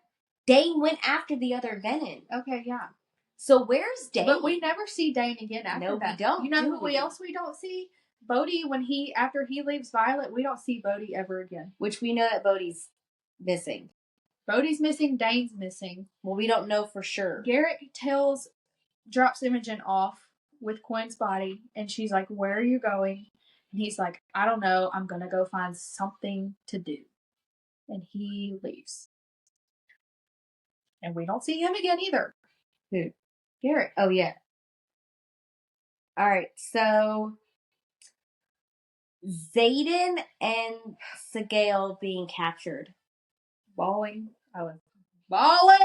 Dane went after the other venom. Okay, yeah. So where's Dane? But we never see Dane again after that. No, we don't. You know who else we don't see? Bodhi, after he leaves Violet, we don't see Bodhi ever again. Which we know that Bodhi's missing. Bodhi's missing, Dane's missing. Well, we don't know for sure. Garrett drops Imogen off with Quinn's body, and she's like, where are you going? And he's like, I don't know, I'm gonna go find something to do. And he leaves. And we don't see him again either. Who? Garrett. Oh, yeah. Alright, so Xaden and Sigale being captured. Bawling. I was bawling!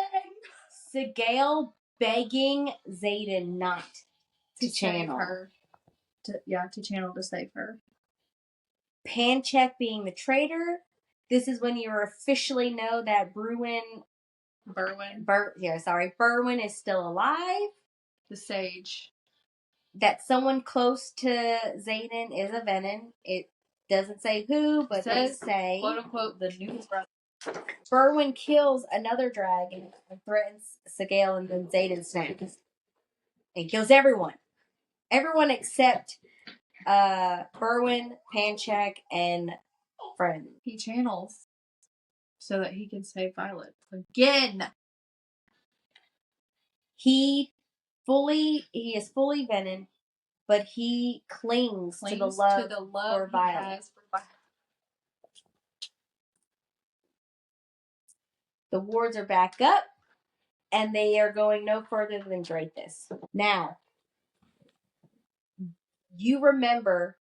Sigale begging Xaden not to channel. Her. To channel to save her. Pancheck being the traitor. This is when you officially know that Berwin is still alive. The sage. That someone close to Xaden is a Venom. It doesn't say who, but they say, quote unquote, the new brother. Berwin kills another dragon and threatens Sigale, and then Xaden snaps. And kills everyone. Everyone except Berwin, Pancheck, and Friend. He channels so that he can save Violet again. He is fully Venom, but he clings to the love for Violet. The wards are back up, and they are going no further than Drathis. Now, you remember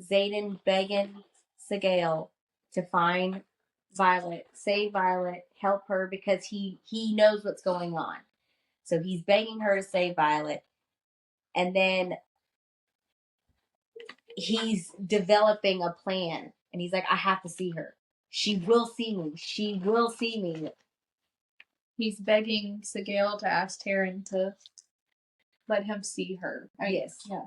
Xaden begging Sigale to find Violet, save Violet, help her, because he knows what's going on. So he's begging her to save Violet. And then he's developing a plan. And he's like, I have to see her. She will see me. She will see me. He's begging Sigale to ask Taryn to let him see her. Yes. Yeah.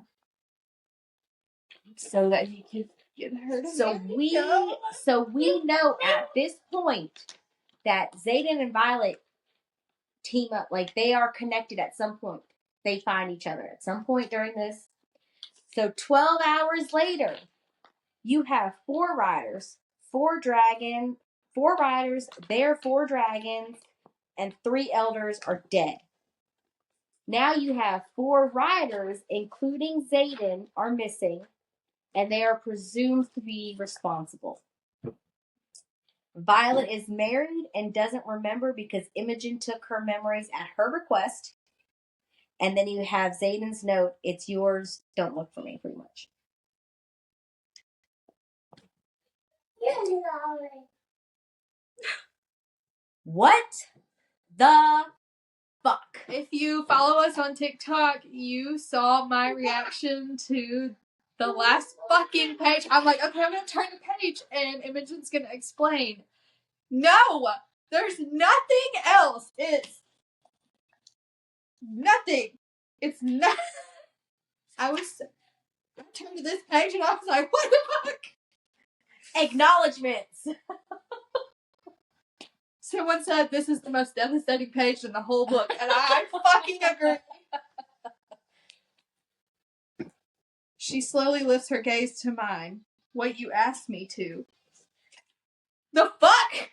So that he can get her to So we know at this point that Xaden and Violet team up. Like, they are connected at some point. They find each other at some point during this. So 12 hours later, you have 4 riders, 4 riders, their 4 dragons, and 3 elders are dead. Now you have 4 riders, including Xaden, are missing, and they are presumed to be responsible. Violet is married and doesn't remember because Imogen took her memories at her request. And then you have Xaden's note, it's yours, don't look for me, pretty much. What the fuck? If you follow us on TikTok, you saw my reaction to the last fucking page. I'm like, okay, I'm gonna turn the page and Imogen's gonna explain. No! There's nothing else. It's nothing. It's not. I turned to this page and I was like, what the fuck? Acknowledgements. Someone said this is the most devastating page in the whole book, and I fucking agree. She slowly lifts her gaze to mine. What you asked me to. The fuck?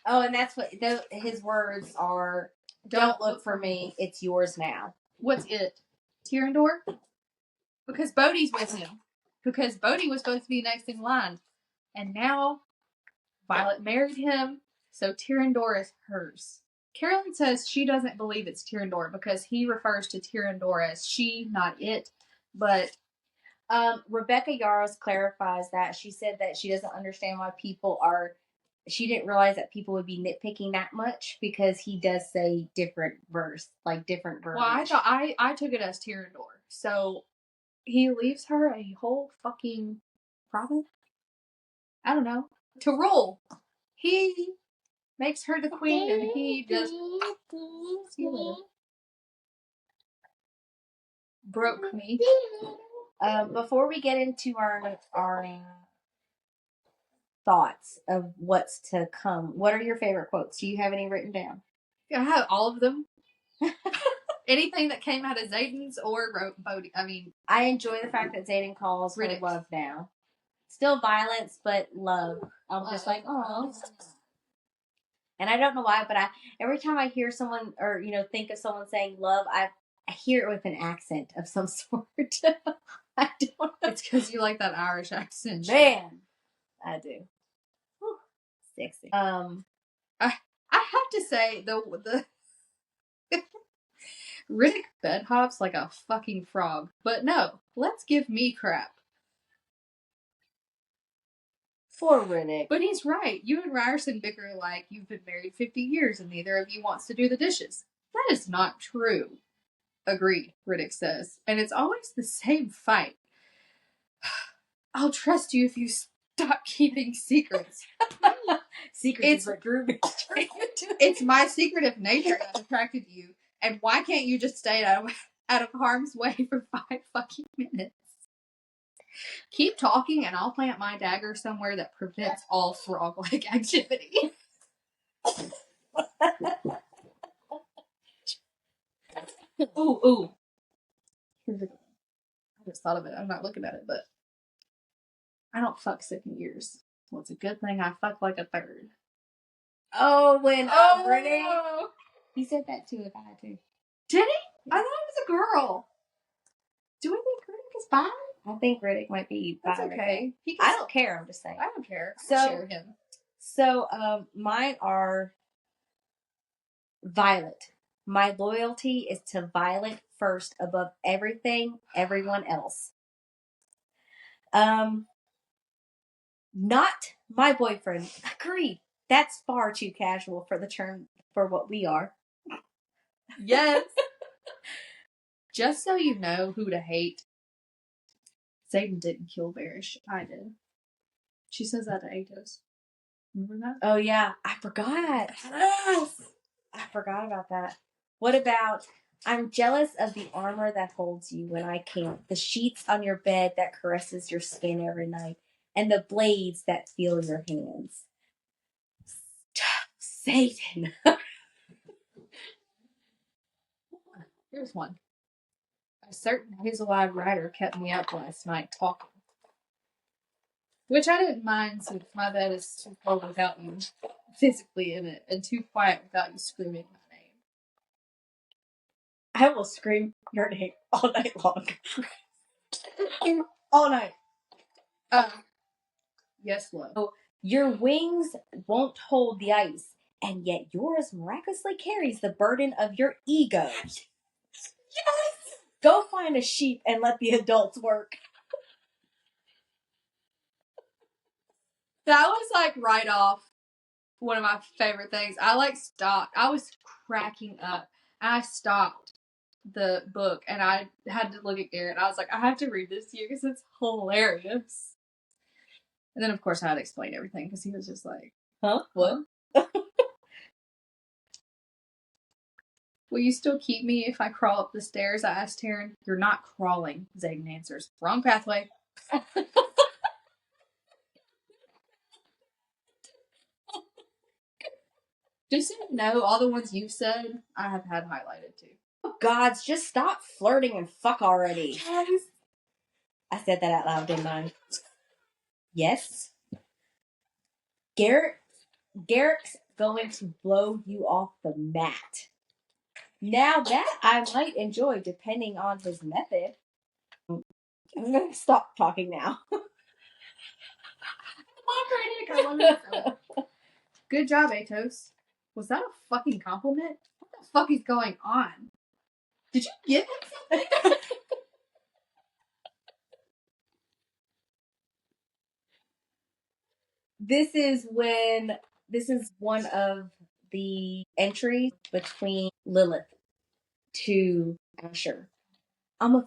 Oh, and that's what his words are. Don't look for me. It's yours now. What's it? Tyrandor? Because Bodhi's with him. Because Bodhi was supposed to be next in line. And now Violet married him, so Tyrandor is hers. Carolyn says she doesn't believe it's Tyrandor because he refers to Tyrandor as she, not it. But Rebecca Yarros clarifies that. She said that she doesn't understand why she didn't realize that people would be nitpicking that much because he does say different verse, like different verbiage. Well, I thought I took it as Tyrandor. So he leaves her a whole fucking province? I don't know. To rule. He makes her the queen and he just see you later. Broke me. Before we get into our thoughts of what's to come, what are your favorite quotes? Do you have any written down? I have all of them. anything that came out of Zayden's or Bodhi. I mean, I enjoy the fact that Zayden calls her love now. Still violence, but love. I'm just like, oh. And I don't know why, but every time I hear someone or think of someone saying love, I hear it with an accent of some sort. I don't know. It's because you like that Irish accent. Man, I do. Whew. Sexy. I have to say the Riddick bed hops like a fucking frog, but no, let's give me crap. For Riddick. But he's right. You and Ryerson bicker like you've been married 50 years and neither of you wants to do the dishes. That is not true. Agreed, Riddick says. And it's always the same fight. I'll trust you if you stop keeping secrets. Secrets is what drew me. It's my secretive nature that attracted you. And why can't you just stay out of harm's way for 5 fucking minutes? Keep talking and I'll plant my dagger somewhere that prevents all frog-like activity. Ooh. I just thought of it. I'm not looking at it, but I don't fuck second years. Well, it's a good thing I fuck like a third. Oh, when Renee... He said that to a guy, too. Did he? Yeah. I thought it was a girl. Do we think Riddick is bi? I think Riddick might be bi. That's okay. I don't care, I'm just saying. I don't care. I'll share him. So, mine are Violet. My loyalty is to Violet first above everything, everyone else. Not my boyfriend. Agreed. That's far too casual for the term for what we are. Yes. Just so you know who to hate, Zayden didn't kill Barish. I did. She says that to Atos. Remember that? Oh, yeah. I forgot. Yes. I forgot about that. What about, I'm jealous of the armor that holds you when I can't, the sheets on your bed that caresses your skin every night, and the blades that feel your hands. Satan. Here's one. A certain hazel-eyed rider kept me up last night talking. Which I didn't mind since my bed is too cold without you physically in it and too quiet without you screaming my name. I will scream your name all night long. All night. Yes, love. So, your wings won't hold the ice, and yet yours miraculously carries the burden of your ego. Yes! Go find a sheep and let the adults work. That was like right off one of my favorite things. I stopped. I was cracking up. I stopped the book and I had to look at Garrett. I was like, I have to read this to you because it's hilarious. And then, of course, I had to explain everything because he was just like, huh? What? Will you still keep me if I crawl up the stairs? I asked Taryn. You're not crawling, Zayden answers. Wrong pathway. Just so you know, all the ones you've said, I have had highlighted too. Oh, gods, just stop flirting and fuck already. Yes. I said that out loud, didn't I? Yes. Garrick's going to blow you off the mat. Now that I might enjoy, depending on his method. I'm going to stop talking now. Good job, Atos. Was that a fucking compliment? What the fuck is going on? Did you give him something? This is one of the entries between Lilith to Asher. I'm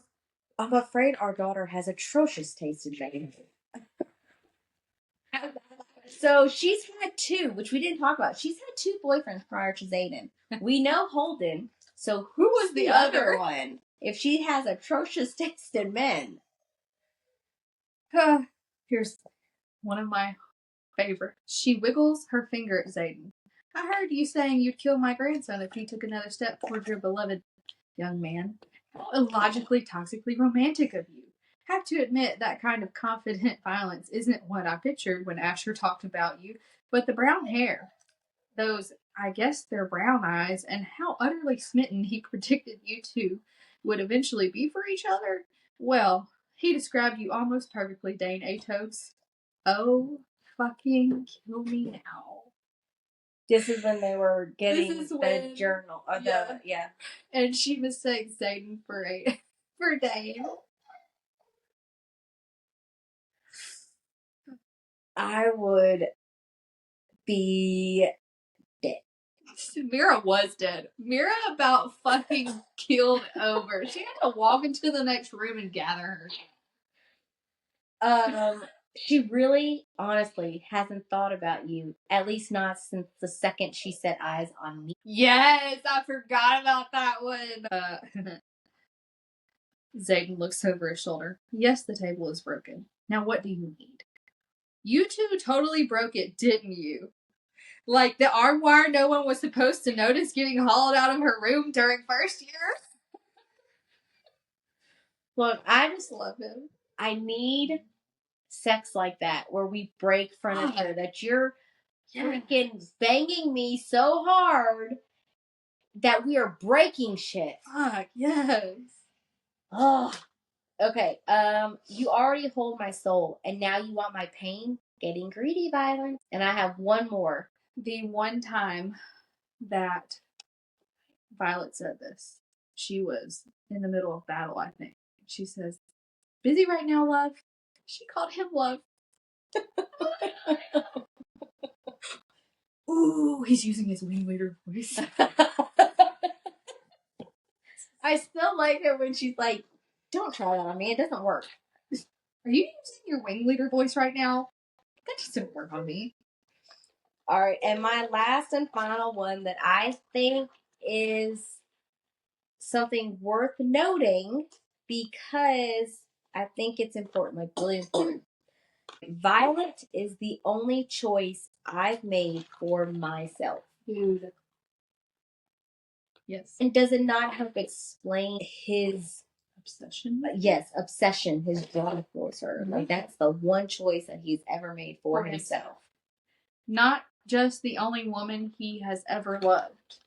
afraid our daughter has atrocious taste in bacon. So she's had 2, which we didn't talk about. She's had 2 boyfriends prior to Zayden. We know Holden. So who was the other one? If she has atrocious taste in men. Here's one of my favorites. She wiggles her finger at Zayden. I heard you saying you'd kill my grandson if he took another step towards your beloved young man. How illogically, toxically romantic of you. Have to admit that kind of confident violence isn't what I pictured when Asher talked about you, but the brown hair, those, I guess they're brown eyes, and how utterly smitten he predicted you two would eventually be for each other. Well, he described you almost perfectly, Dane Atodes. Oh, fucking kill me now. This is when they were getting the journal. Or yeah. And she mistakes Zayden for Dane. I would be dead. Mira was dead. Mira about fucking killed over. She had to walk into the next room and gather her. She really, honestly, hasn't thought about you. At least not since the second she set eyes on me. Yes, I forgot about that one. Zayden looks over his shoulder. Yes, the table is broken. Now what do you need? You two totally broke it, didn't you? Like the armoire no one was supposed to notice getting hauled out of her room during first year? Look, I just love him. I need sex like that, where we break furniture, that you're freaking banging me so hard that we are breaking shit. Fuck, yes. Oh. Okay, you already hold my soul, and now you want my pain? Getting greedy, Violet. And I have one more. The one time that Violet said this, she was in the middle of battle, I think. She says, busy right now, love? She called him love. Ooh, he's using his wing leader voice. I still like her when she's like, don't try that on me, it doesn't work. Are you using your wing leader voice right now? That just didn't work on me. Alright, and my last and final one that I think is something worth noting because I think it's important, like really important. Violet is the only choice I've made for myself. Dude. Yes. And does it not help explain his obsession? Yes, obsession, his drive for her. Mm-hmm. Like, that's the one choice that he's ever made for himself. Not just the only woman he has ever loved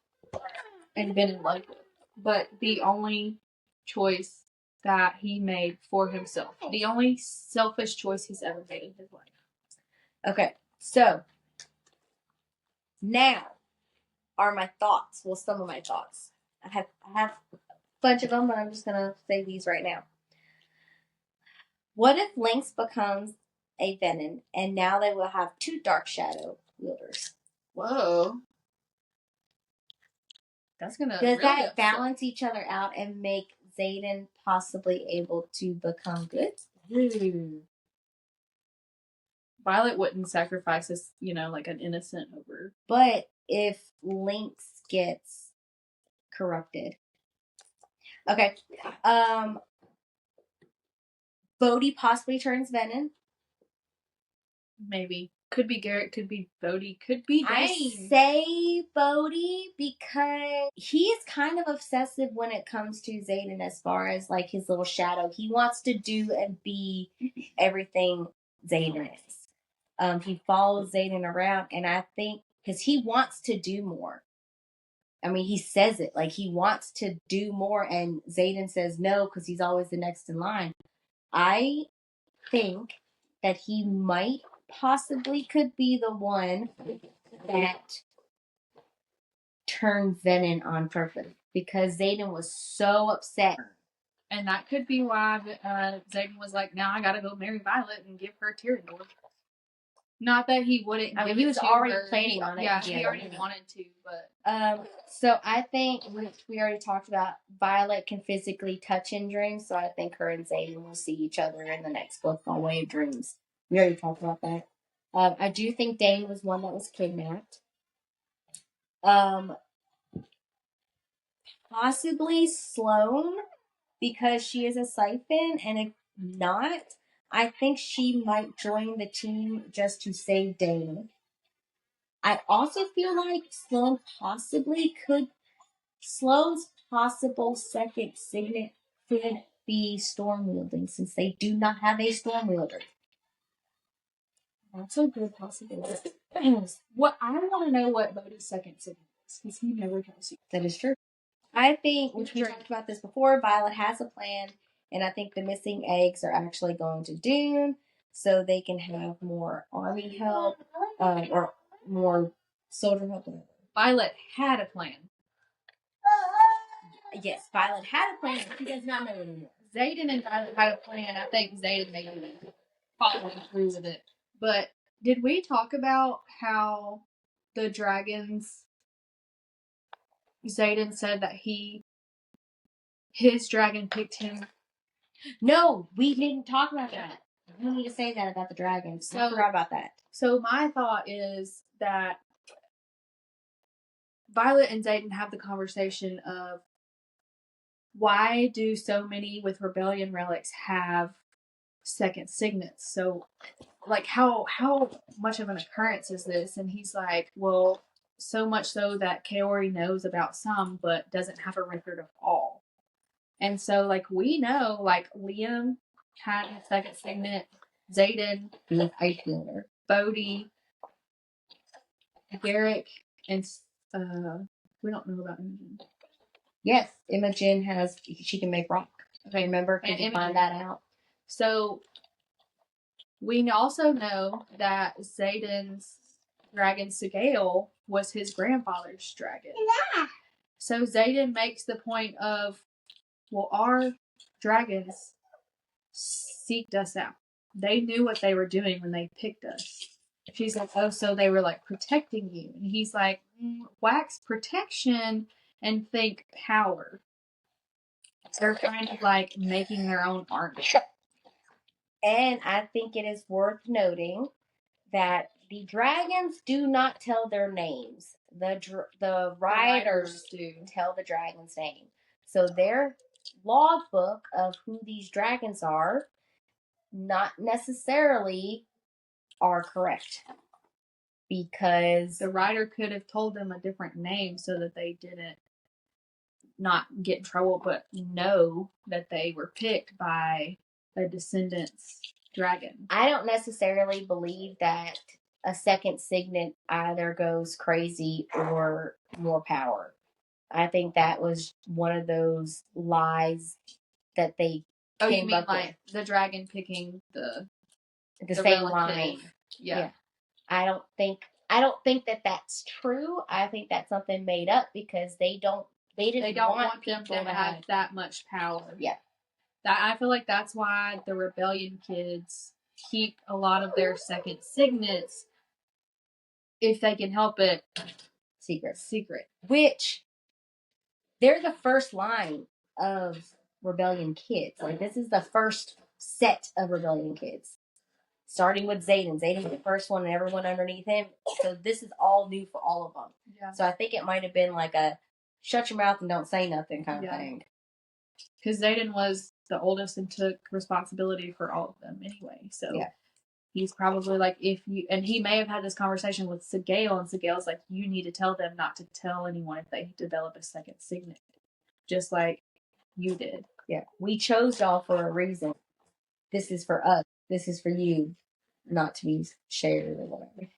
and been in love with, but the only choice that he made for himself. The only selfish choice he's ever made in his life. Okay, so now are my thoughts. Well, some of my thoughts. I have a bunch of them, but I'm just gonna say these right now. What if Lynx becomes a Venom, and now they will have two Dark Shadow wielders? Whoa. That's gonna Does really that balance each other out and make Zayden possibly able to become good? Ooh. Violet wouldn't sacrifice this, like an innocent over. But if Lynx gets corrupted. Okay. Bodhi possibly turns Venom. Maybe. Could be Garrett, could be Bodhi, could be Dane. I say Bodhi because he is kind of obsessive when it comes to Zayden as far as like his little shadow. He wants to do and be everything Zayden is. He follows Zayden around, and I think because he wants to do more. I mean, he says it like he wants to do more, and Zayden says no because he's always the next in line. I think that he might possibly could be the one that turned Venom on purpose because Zayden was so upset. And that could be why Zayden was like, now I gotta go marry Violet and give her Tyrannor. Not that he wouldn't. I mean, he was already planning on it. Yeah, he already wanted to, but so I think we already talked about Violet can physically touch in dreams, so I think her and Zayden will see each other in the next book on Way of Dreams. We already talked about that. I do think Dane was one that was kidnapped. Possibly Sloane because she is a siphon, and if not, I think she might join the team just to save Dane. I also feel like Sloane possibly could. Sloane's possible second signet could be storm wielding, since they do not have a storm wielder. That's a good possibility. What I want to know what Bodhi's second signet is, because he never tells you. That is true. I think, which we talked about this before, Violet has a plan, and I think the missing eggs are actually going to Dune, so they can have more army help, or more soldier help. Violet had a plan. Yes, Violet had a plan, but she does not know anymore. Xaden and Violet had a plan. I think Xaden maybe following through with it. But did we talk about how the dragons, Xaden said that his dragon picked him? No, we didn't talk about that. We need to say that about the dragons. I forgot about that. So my thought is that Violet and Xaden have the conversation of, why do so many with rebellion relics have second signets? So, like, how much of an occurrence is this? And he's like, well, so much so that Kaori knows about some, but doesn't have a record of all. And so, like, we know, like, Liam had a second signet, Xaden, Icefielder, Bodhi, Garrick, and we don't know about Imogen. Yes, Imogen she can make rock. Okay, remember? Can you find that out? So, we also know that Xaden's dragon Sigale was his grandfather's dragon. Yeah. So Xaden makes the point of, well, our dragons seeked us out. They knew what they were doing when they picked us. She's like, oh, so they were like protecting you. And he's like, wax protection and think power. They're kind of like making their own army. And I think it is worth noting that the dragons do not tell their names. The riders do tell the dragon's name. So their logbook of who these dragons are not necessarily are correct. Because the rider could have told them a different name so that they didn't not get in trouble, but know that they were picked by a descendant's dragon. I don't necessarily believe that a second signet either goes crazy or more power. I think that was one of those lies that they came up like with. The dragon picking the same line. Yeah. I don't think that that's true. I think that's something made up because they don't want them to have that much power. Yeah. I feel like that's why the rebellion kids keep a lot of their second signets, if they can help it, secret. Which they're the first line of rebellion kids. Like, this is the first set of rebellion kids. Starting with Xaden. Xaden was the first one and everyone underneath him. So this is all new for all of them. Yeah. So I think it might have been like a shut your mouth and don't say nothing kind of thing. Because Xaden was the oldest and took responsibility for all of them anyway. So he's probably like, and he may have had this conversation with Sigale, and Sigale's like, you need to tell them not to tell anyone if they develop a second signet. Just like you did. Yeah. We chose y'all for a reason. This is for us. This is for you, not to be shared or whatever.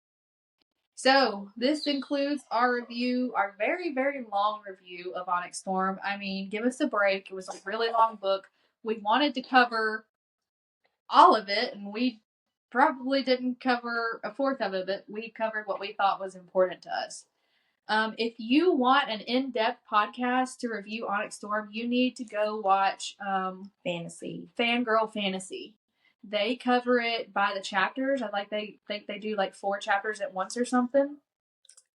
So, this includes our review, our very, very long review of Onyx Storm. I mean, give us a break. It was a really long book. We wanted to cover all of it, and we probably didn't cover a fourth of it, but we covered what we thought was important to us. If you want an in-depth podcast to review Onyx Storm, you need to go watch Fangirl Fantasy. They cover it by the chapters. I think they do like 4 chapters at once or something.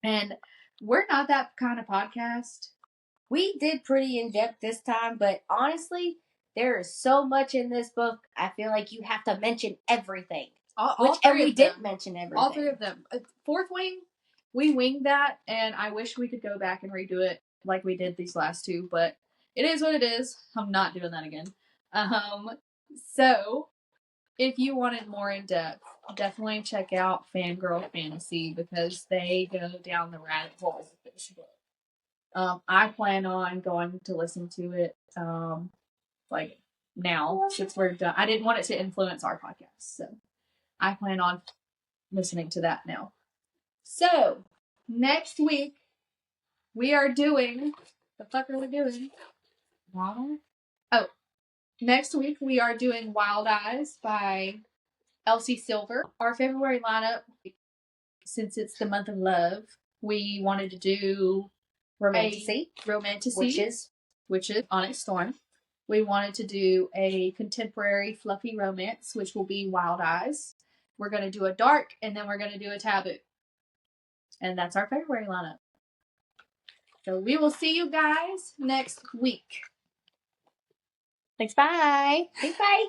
And we're not that kind of podcast. We did pretty in-depth this time, but honestly, there is so much in this book. I feel like you have to mention everything. We didn't mention everything. All 3 of them. Fourth Wing, we winged that, and I wish we could go back and redo it like we did these last 2, but it is what it is. I'm not doing that again. So, if you wanted more in depth, definitely check out Fangirl Fantasy because they go down the rabbit hole with this book. I plan on going to listen to it, like now since we're done. I didn't want it to influence our podcast, so I plan on listening to that now. So next week we are doing. The fuck are we doing? Oh, next week we are doing Wild Eyes by Elsie Silver. Our February lineup, since it's the month of love, we wanted to do Romanticy, which is Onyx Storm. We wanted to do a contemporary fluffy romance, which will be Wild Eyes. We're going to do a dark, and then we're going to do a taboo. And that's our February lineup. So we will see you guys next week. Thanks, bye. Bye.